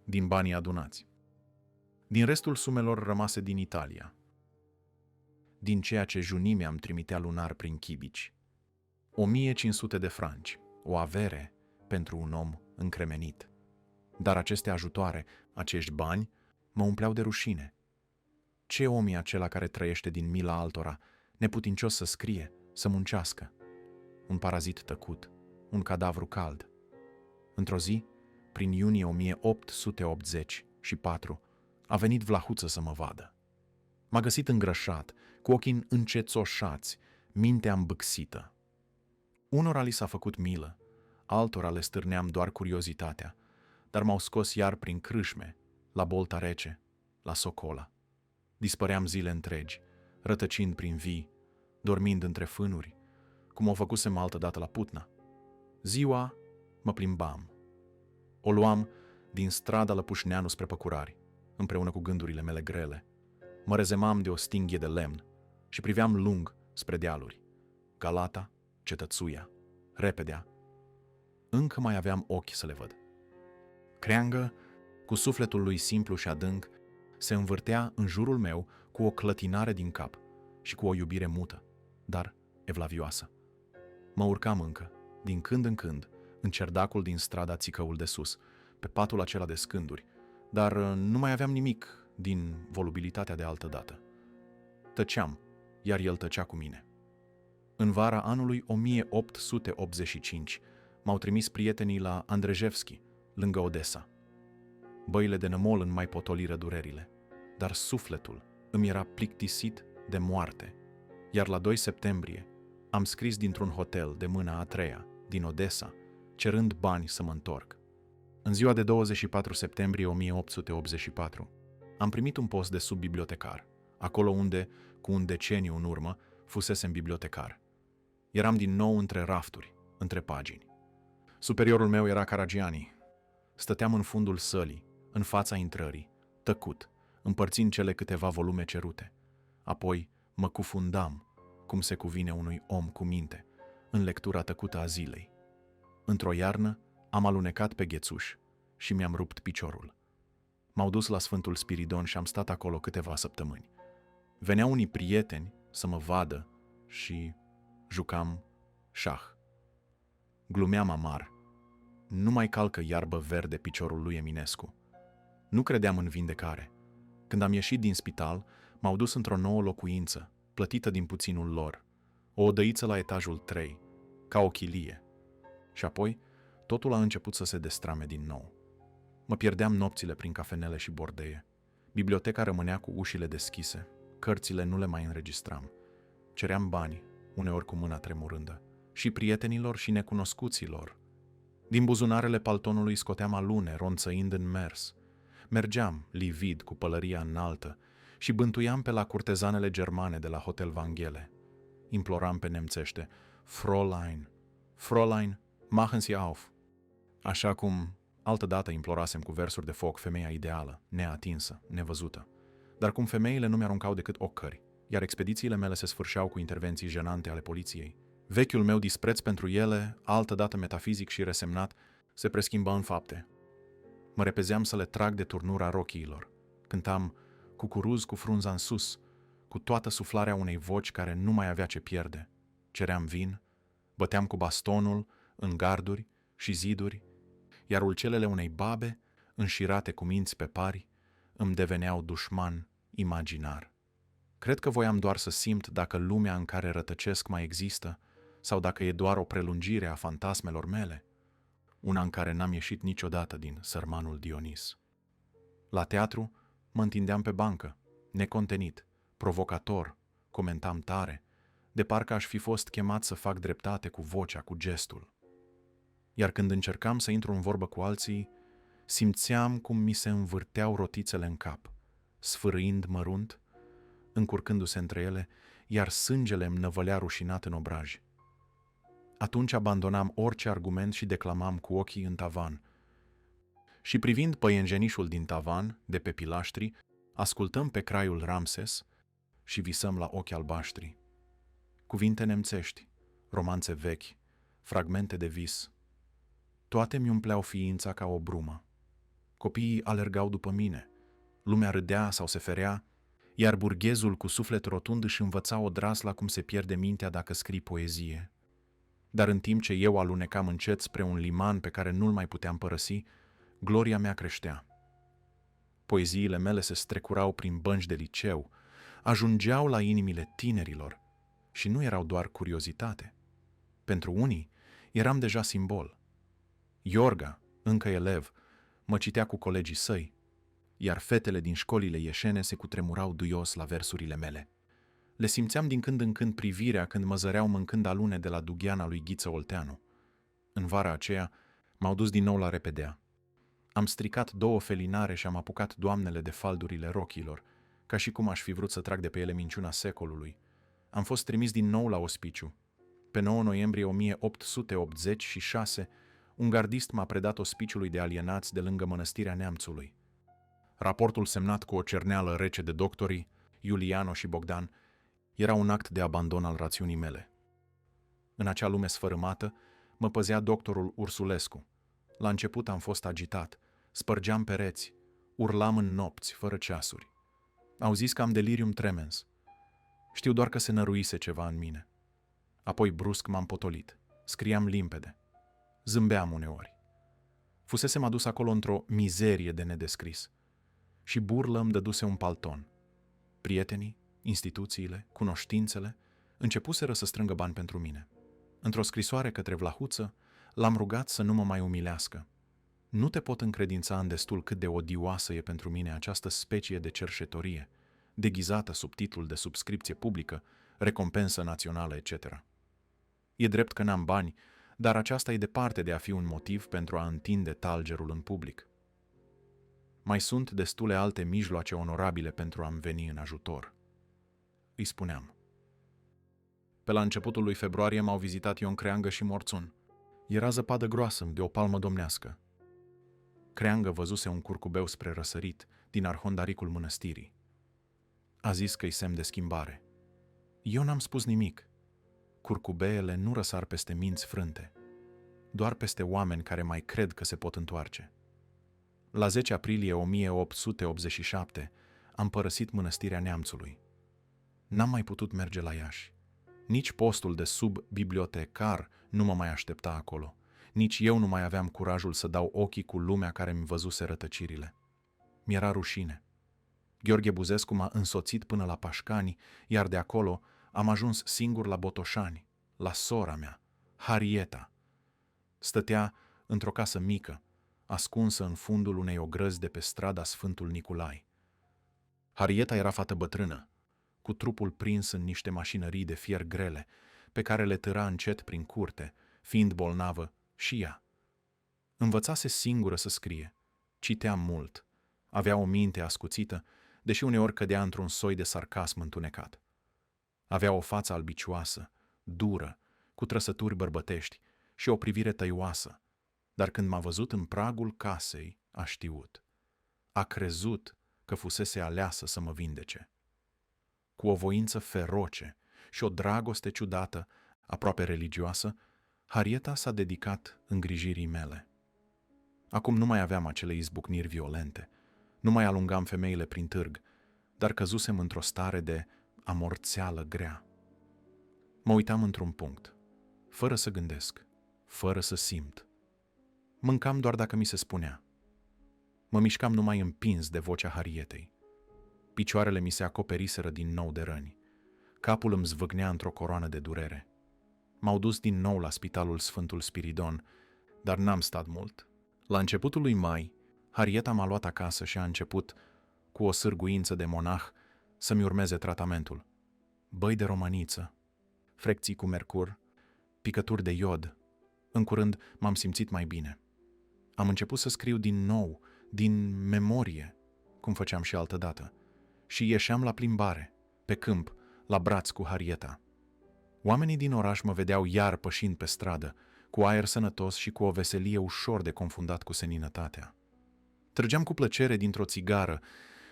din banii adunați. Din restul sumelor rămase din Italia, din ceea ce junimea îmi trimitea lunar prin Chibici, 1500 de franci, o avere pentru un om încremenit. Dar aceste ajutoare, acești bani, mă umpleau de rușine. Ce om e acela care trăiește din mila altora, neputincios să scrie, să muncească? Un parazit tăcut, un cadavru cald. Într-o zi, prin iunie 1884, a venit Vlahuță să mă vadă. M-a găsit îngrășat, cu ochii încețoșați, mintea îmbâxită. Unora li s-a făcut milă, altora le stârneam doar curiozitatea, dar m-au scos iar prin crâșme, la Bolta Rece, la Socola. Dispăream zile întregi, rătăcind prin vii, dormind între fânuri, cum o făcusem altădată la Putna. Ziua mă plimbam. O luam din strada Lăpușneanu spre Păcurari, împreună cu gândurile mele grele. Mă rezemam de o stinghie de lemn și priveam lung spre dealuri. Galata, Cetățuia, Repedea. Încă mai aveam ochi să le văd. Creangă, cu sufletul lui simplu și adânc, se învârtea în jurul meu cu o clătinare din cap și cu o iubire mută, dar evlavioasă. Mă urcam încă, din când în când, în cerdacul din strada Țicăul de sus, pe patul acela de scânduri, dar nu mai aveam nimic din volubilitatea de altă dată. Tăceam, iar el tăcea cu mine. În vara anului 1885 m-au trimis prietenii la Andrejevski, lângă Odessa. Băile de nămol îmi mai potoliră durerile, dar sufletul îmi era plictisit de moarte, iar la 2 septembrie am scris dintr-un hotel de mâna a treia, din Odessa, cerând bani să mă întorc. În ziua de 24 septembrie 1884, am primit un post de subbibliotecar, acolo unde, cu un deceniu în urmă, fusesem bibliotecar. Eram din nou între rafturi, între pagini. Superiorul meu era Caragiani. Stăteam în fundul sălii, în fața intrării, tăcut, împărțind cele câteva volume cerute. Apoi mă cufundam, cum se cuvine unui om cu minte, în lectura tăcută a zilei. Într-o iarnă am alunecat pe ghețuș și mi-am rupt piciorul. M-au dus la Sfântul Spiridon și am stat acolo câteva săptămâni. Veneau unii prieteni să mă vadă și jucam șah. Glumeam amar. Nu mai calcă iarbă verde piciorul lui Eminescu. Nu credeam în vindecare. Când am ieșit din spital, m-au dus într-o nouă locuință, plătită din puținul lor, o odăiță la etajul 3, ca o chilie. Și apoi, totul a început să se destrame din nou. Mă pierdeam nopțile prin cafenele și bordeie. Biblioteca rămânea cu ușile deschise, cărțile nu le mai înregistram. Ceream bani, uneori cu mâna tremurândă, și prietenilor și necunoscuților. Din buzunarele paltonului scoteam alune, ronțăind în mers. Mergeam, livid, cu pălăria înaltă, și bântuiam pe la curtezanele germane de la Hotel Vanghele. Imploram pe nemțește, Fräulein, Fräulein, machen Sie auf. Așa cum altădată implorasem cu versuri de foc femeia ideală, neatinsă, nevăzută. Dar cum femeile nu mi-aruncau decât ocări, iar expedițiile mele se sfârșeau cu intervenții jenante ale poliției. Vechiul meu dispreț pentru ele, altădată metafizic și resemnat, se preschimba în fapte. Mă repezeam să le trag de turnura rochiilor. Cântam cucuruz cu frunza în sus, cu toată suflarea unei voci care nu mai avea ce pierde. Ceream vin, băteam cu bastonul în garduri și ziduri, iar ulcelele unei babe, înșirate cu minți pe pari, îmi deveneau dușman imaginar. Cred că voiam doar să simt dacă lumea în care rătăcesc mai există sau dacă e doar o prelungire a fantasmelor mele, una în care n-am ieșit niciodată din sărmanul Dionis. La teatru mă întindeam pe bancă, necontenit, provocator, comentam tare, de parcă aș fi fost chemat să fac dreptate cu vocea, cu gestul. Iar când încercam să intru în vorbă cu alții, simțeam cum mi se învârteau rotițele în cap, sfârâind mărunt, încurcându-se între ele, iar sângele îmi năvălea rușinat în obraj. Atunci abandonam orice argument și declamam cu ochii în tavan. Și privind păienjenișul din tavan, de pe pilaștri, ascultăm pe craiul Ramses și visăm la ochi albaștri. Cuvinte nemțești, romanțe vechi, fragmente de vis. Toate mi umpleau ființa ca o brumă. Copiii alergau după mine, lumea râdea sau se ferea, iar burghezul cu suflet rotund își învăța odrasla cum se pierde mintea dacă scrii poezie. Dar în timp ce eu alunecam încet spre un liman pe care nu-l mai puteam părăsi, gloria mea creștea. Poeziile mele se strecurau prin bănci de liceu, ajungeau la inimile tinerilor și nu erau doar curiozitate. Pentru unii eram deja simbol. Iorga, încă elev, mă citea cu colegii săi, iar fetele din școlile ieșene se cutremurau duios la versurile mele. Le simțeam din când în când privirea când mă zăreau mâncând alune de la dugheana lui Ghiță Olteanu. În vara aceea m-au dus din nou la Repedea. Am stricat 2 felinare și am apucat doamnele de faldurile rochilor, ca și cum aș fi vrut să trag de pe ele minciuna secolului. Am fost trimis din nou la ospiciu. Pe 9 noiembrie 1886, un gardist m-a predat ospiciului de alienați de lângă Mănăstirea Neamțului. Raportul semnat cu o cerneală rece de doctorii, Iuliano și Bogdan, era un act de abandon al rațiunii mele. În acea lume sfărâmată, mă păzea doctorul Ursulescu. La început am fost agitat, spărgeam pereți, urlam în nopți, fără ceasuri. Au zis că am delirium tremens. Știu doar că se năruise ceva în mine. Apoi brusc m-am potolit. Scriam limpede. Zâmbeam uneori. Fusesem adus acolo într-o mizerie de nedescris. Și burlă îmi dăduse un palton. Prietenii, instituțiile, cunoștințele începuseră să strângă bani pentru mine. Într-o scrisoare către Vlahuță, l-am rugat să nu mă mai umilească. Nu te pot încredința în destul cât de odioasă e pentru mine această specie de cerșetorie, deghizată sub titlul de subscripție publică, recompensă națională, etc. E drept că n-am bani, dar aceasta e departe de a fi un motiv pentru a întinde talgerul în public. Mai sunt destule alte mijloace onorabile pentru a-mi veni în ajutor. Îi spuneam. Pe la începutul lui februarie m-au vizitat Ion Creangă și Morțun. Era zăpadă groasă de o palmă domnească. Creangă văzuse un curcubeu spre răsărit din arhondaricul mănăstirii. A zis că-i semn de schimbare. Eu n-am spus nimic. Curcubeele nu răsar peste minți frânte, doar peste oameni care mai cred că se pot întoarce. La 10 aprilie 1887 am părăsit Mănăstirea Neamțului. N-am mai putut merge la Iași. Nici postul de sub-bibliotecar nu mă mai aștepta acolo. Nici eu nu mai aveam curajul să dau ochii cu lumea care mi văzuse rătăcirile. Mi-era rușine. Gheorghe Buzescu m-a însoțit până la Pașcani, iar de acolo am ajuns singur la Botoșani, la sora mea, Harieta. Stătea într-o casă mică, ascunsă în fundul unei ogrăzi de pe strada Sfântul Niculai. Harieta era fată bătrână, cu trupul prins în niște mașinării de fier grele, pe care le târa încet prin curte, fiind bolnavă și ea. Învățase singură să scrie, citea mult, avea o minte ascuțită, deși uneori cădea într-un soi de sarcasm întunecat. Avea o față albicioasă, dură, cu trăsături bărbătești și o privire tăioasă, dar când m-a văzut în pragul casei, a știut. A crezut că fusese aleasă să mă vindece. Cu o voință feroce și o dragoste ciudată, aproape religioasă, Harieta s-a dedicat îngrijirii mele. Acum nu mai aveam acele izbucniri violente, nu mai alungam femeile prin târg, dar căzusem într-o stare de amorțeală grea. Mă uitam într-un punct, fără să gândesc, fără să simt. Mâncam doar dacă mi se spunea. Mă mișcam numai împins de vocea Harietei. Picioarele mi se acoperiseră din nou de răni. Capul îmi zvâgnea într-o coroană de durere. M-au dus din nou la spitalul Sfântul Spiridon, dar n-am stat mult. La începutul lui mai, Harieta m-a luat acasă și a început, cu o sârguință de monah, să-mi urmeze tratamentul. Băi de romaniță, frecții cu mercur, picături de iod. În curând m-am simțit mai bine. Am început să scriu din nou, din memorie, cum făceam și altădată, și ieșeam la plimbare, pe câmp, la braț cu Harieta. Oamenii din oraș mă vedeau iar pășind pe stradă, cu aer sănătos și cu o veselie ușor de confundat cu seninătatea. Trăgeam cu plăcere dintr-o țigară,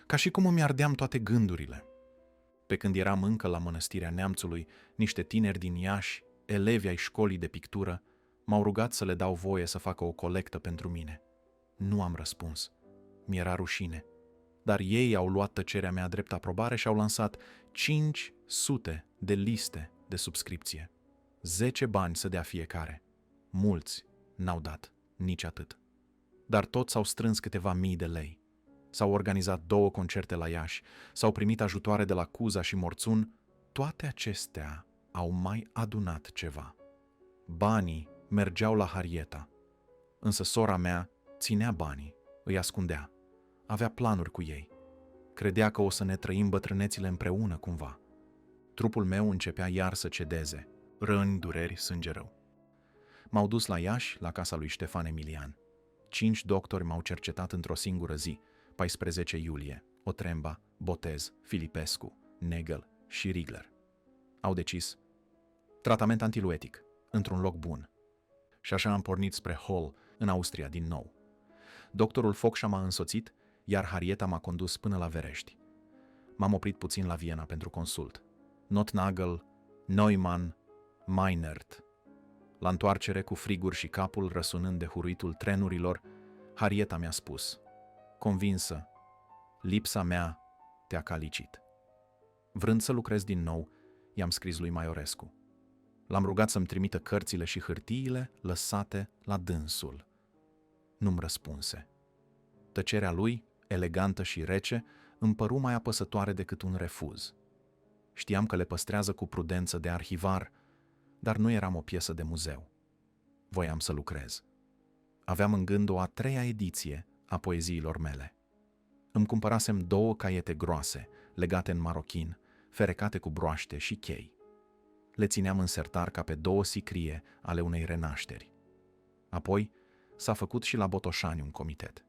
ca și cum îmi ardeam toate gândurile. Pe când eram încă la Mănăstirea Neamțului, niște tineri din Iași, elevi ai școlii de pictură, m-au rugat să le dau voie să facă o colectă pentru mine. Nu am răspuns. Mi-era rușine. Dar ei au luat tăcerea mea drept aprobare și au lansat 500 de liste de subscripție. 10 bani să dea fiecare. Mulți n-au dat nici atât. Dar toți s-au strâns câteva mii de lei. S-au organizat 2 concerte la Iași, s-au primit ajutoare de la Cuza și Morțun. Toate acestea au mai adunat ceva. Banii mergeau la Harieta, însă sora mea ținea banii, îi ascundea. Avea planuri cu ei. Credea că o să ne trăim bătrânețile împreună cumva. Trupul meu începea iar să cedeze, răni, dureri, sânge rău. M-au dus la Iași, la casa lui Ștefan Emilian. 5 doctori m-au cercetat într-o singură zi, 14 iulie, Otremba, Botez, Filipescu, Negel și Rigler. Au decis tratament antiluetic, într-un loc bun. Și așa am pornit spre Hall, în Austria, din nou. Doctorul Focșa m-a însoțit, iar Harrieta m-a condus până la Verești. M-am oprit puțin la Viena pentru consult. Notnagel, Neumann, Meinert. La întoarcere, cu friguri și capul răsunând de huruitul trenurilor, Harrieta mi-a spus, convinsă, lipsa mea te-a calicit. Vrând să lucrez din nou, i-am scris lui Maiorescu. L-am rugat să-mi trimită cărțile și hârtiile lăsate la dânsul. Nu-mi răspunse. Tăcerea lui, elegantă și rece, îmi păru mai apăsătoare decât un refuz. Știam că le păstrează cu prudență de arhivar, dar nu eram o piesă de muzeu. Voiam să lucrez. Aveam în gând o a 3-a ediție a poeziilor mele. Îmi cumpărasem 2 caiete groase, legate în marochin, ferecate cu broaște și chei. Le țineam în sertar ca pe 2 sicrie ale unei renașteri. Apoi s-a făcut și la Botoșani un comitet.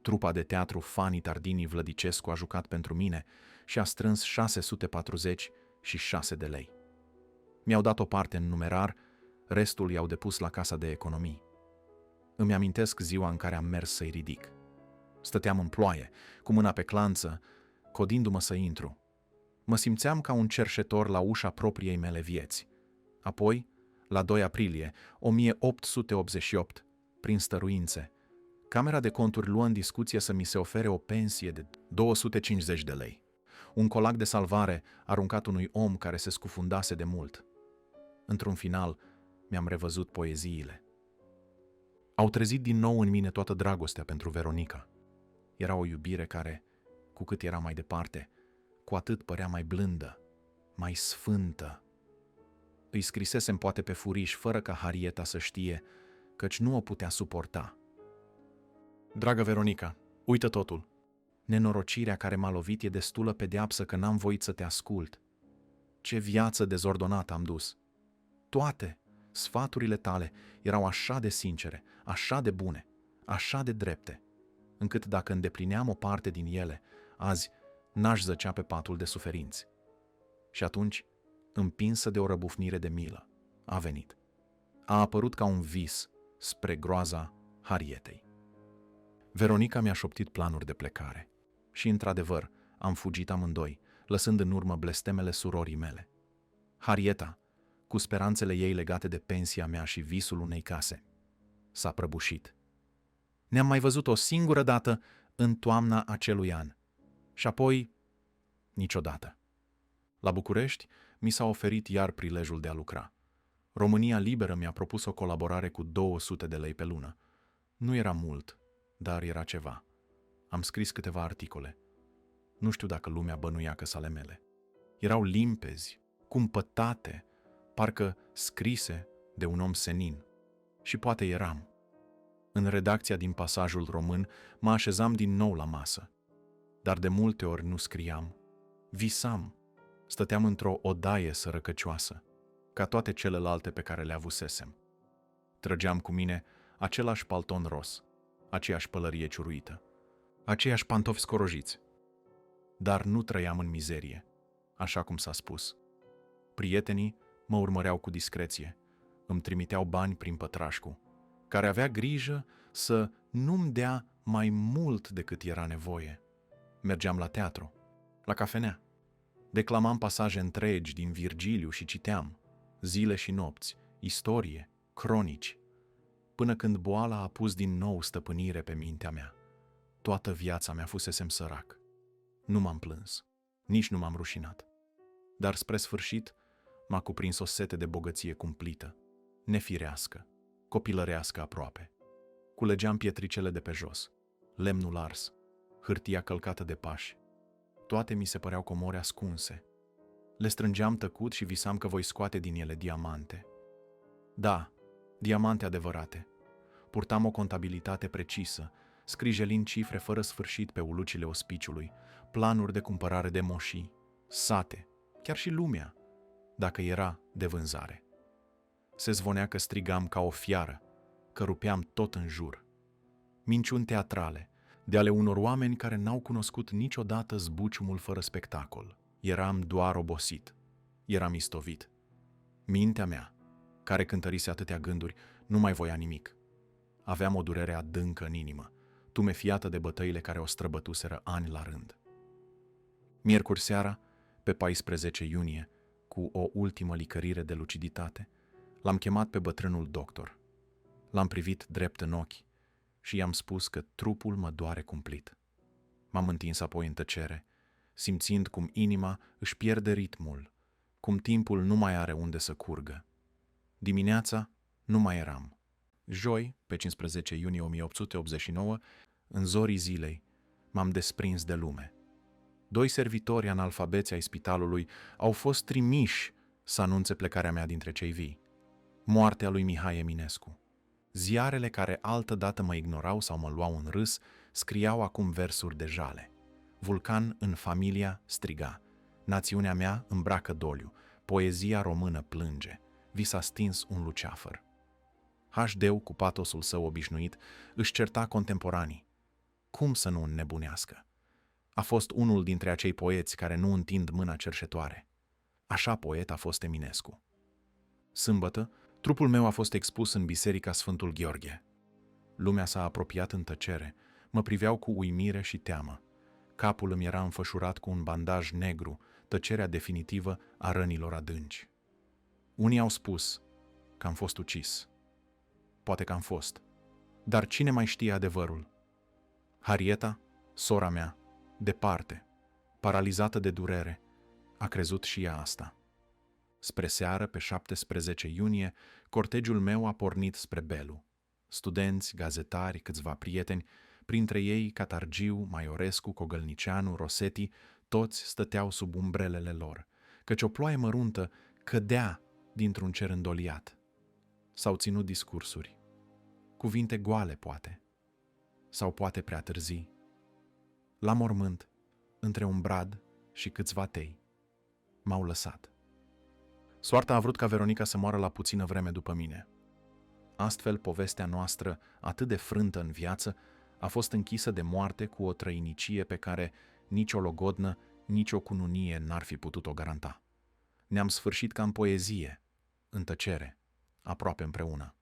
Trupa de teatru Fani Tardini Vlădicescu a jucat pentru mine și a strâns 646 de lei. Mi-au dat o parte în numerar, restul i-au depus la Casa de Economii. Îmi amintesc ziua în care am mers să-i ridic. Stăteam în ploaie, cu mâna pe clanță, codindu-mă să intru. Mă simțeam ca un cerșetor la ușa propriei mele vieți. Apoi, la 2 aprilie 1888, prin stăruințe, Camera de Conturi luă în discuție să mi se ofere o pensie de 250 de lei. Un colac de salvare aruncat unui om care se scufundase de mult. Într-un final, mi-am revăzut poeziile. Au trezit din nou în mine toată dragostea pentru Veronica. Era o iubire care, cu cât era mai departe, cu atât părea mai blândă, mai sfântă. Îi scrisesem poate pe furiș, fără ca Harrieta să știe, căci nu o putea suporta. Dragă Veronica, uită totul. Nenorocirea care m-a lovit e destulă pedeapsă că n-am voit să te ascult. Ce viață dezordonată am dus! Toate sfaturile tale erau așa de sincere, așa de bune, așa de drepte, încât dacă îndeplineam o parte din ele, azi n-aș zăcea pe patul de suferinți. Și atunci, împinsă de o răbufnire de milă, a venit. A apărut ca un vis spre groaza Harrietei. Veronica mi-a șoptit planuri de plecare și, într-adevăr, am fugit amândoi, lăsând în urmă blestemele surorii mele. Harrieta, cu speranțele ei legate de pensia mea și visul unei case, s-a prăbușit. Ne-am mai văzut o singură dată în toamna acelui an și apoi niciodată. La București mi s-a oferit iar prilejul de a lucra. România Liberă mi-a propus o colaborare cu 200 de lei pe lună. Nu era mult, dar era ceva. Am scris câteva articole. Nu știu dacă lumea bănuia că sale mele. Erau limpezi, cumpătate, parcă scrise de un om senin. Și poate eram. În redacția din Pasajul Român mă așezam din nou la masă. Dar de multe ori nu scriam. Visam. Stăteam într-o odaie sărăcăcioasă, ca toate celelalte pe care le avusesem. Trăgeam cu mine același palton ros, aceeași pălărie ciuruită, aceiași pantofi scorojiți. Dar nu trăiam în mizerie, așa cum s-a spus. Prietenii mă urmăreau cu discreție, îmi trimiteau bani prin pătrașcu, care avea grijă să nu-mi dea mai mult decât era nevoie. Mergeam la teatru, la cafenea. Declamam pasaje întregi din Virgiliu și citeam, zile și nopți, istorie, cronici, până când boala a pus din nou stăpânire pe mintea mea. Toată viața mea fusesem sărac. Nu m-am plâns, nici nu m-am rușinat. Dar spre sfârșit m-a cuprins o sete de bogăție cumplită, nefirească, copilărească aproape. Culegeam pietricele de pe jos, lemnul ars, hârtia călcată de pași. Toate mi se păreau comori ascunse. Le strângeam tăcut și visam că voi scoate din ele diamante. Da, diamante adevărate. Purtam o contabilitate precisă, scrijelind cifre fără sfârșit pe ulucile ospiciului, planuri de cumpărare de moșii, sate, chiar și lumea, dacă era de vânzare. Se zvonea că strigam ca o fiară, că rupeam tot în jur. Minciuni teatrale, de ale unor oameni care n-au cunoscut niciodată zbuciumul fără spectacol. Eram doar obosit. Eram istovit. Mintea mea, care cântărise atâtea gânduri, nu mai voia nimic. Aveam o durere adâncă în inimă, tumefiată de bătăile care o străbătuseră ani la rând. Miercuri seara, pe 14 iunie, cu o ultimă licărire de luciditate, l-am chemat pe bătrânul doctor. L-am privit drept în ochi și i-am spus că trupul mă doare cumplit. M-am întins apoi în tăcere, simțind cum inima își pierde ritmul, cum timpul nu mai are unde să curgă. Dimineața nu mai eram. Joi, pe 15 iunie 1889, în zorii zilei, m-am desprins de lume. 2 servitori analfabeți ai spitalului au fost trimiși să anunțe plecarea mea dintre cei vii. Moartea lui Mihai Eminescu. Ziarele care altădată mă ignorau sau mă luau în râs scriau acum versuri de jale. Vulcan în familia striga. Națiunea mea îmbracă doliu. Poezia română plânge. Vi s-a stins un luceafăr. HD-ul, cu patosul său obișnuit, își certa contemporanii. Cum să nu înnebunească? A fost unul dintre acei poeți care nu întind mâna cerșetoare. Așa poet a fost Eminescu. Sâmbătă, trupul meu a fost expus în biserica Sfântul Gheorghe. Lumea s-a apropiat în tăcere, mă priveau cu uimire și teamă. Capul îmi era înfășurat cu un bandaj negru, tăcerea definitivă a rănilor adânci. Unii au spus că am fost ucis. Poate că am fost. Dar cine mai știe adevărul? Harieta, sora mea, departe, paralizată de durere, a crezut și ea asta. Spre seară, pe 17 iunie, cortegiul meu a pornit spre Belu. Studenți, gazetari, câțiva prieteni, printre ei Catargiu, Maiorescu, Cogălnicianu, Rosetti, toți stăteau sub umbrelele lor, căci o ploaie măruntă cădea dintr-un cer îndoliat. S-au ținut discursuri, cuvinte goale poate, sau poate prea târzii. La mormânt, între un brad și câțiva tei, m-au lăsat. Soarta a vrut ca Veronica să moară la puțină vreme după mine. Astfel, povestea noastră, atât de frântă în viață, a fost închisă de moarte cu o trăinicie pe care nici o logodnă, nici o cununie n-ar fi putut o garanta. Ne-am sfârșit ca în poezie, în tăcere, aproape împreună.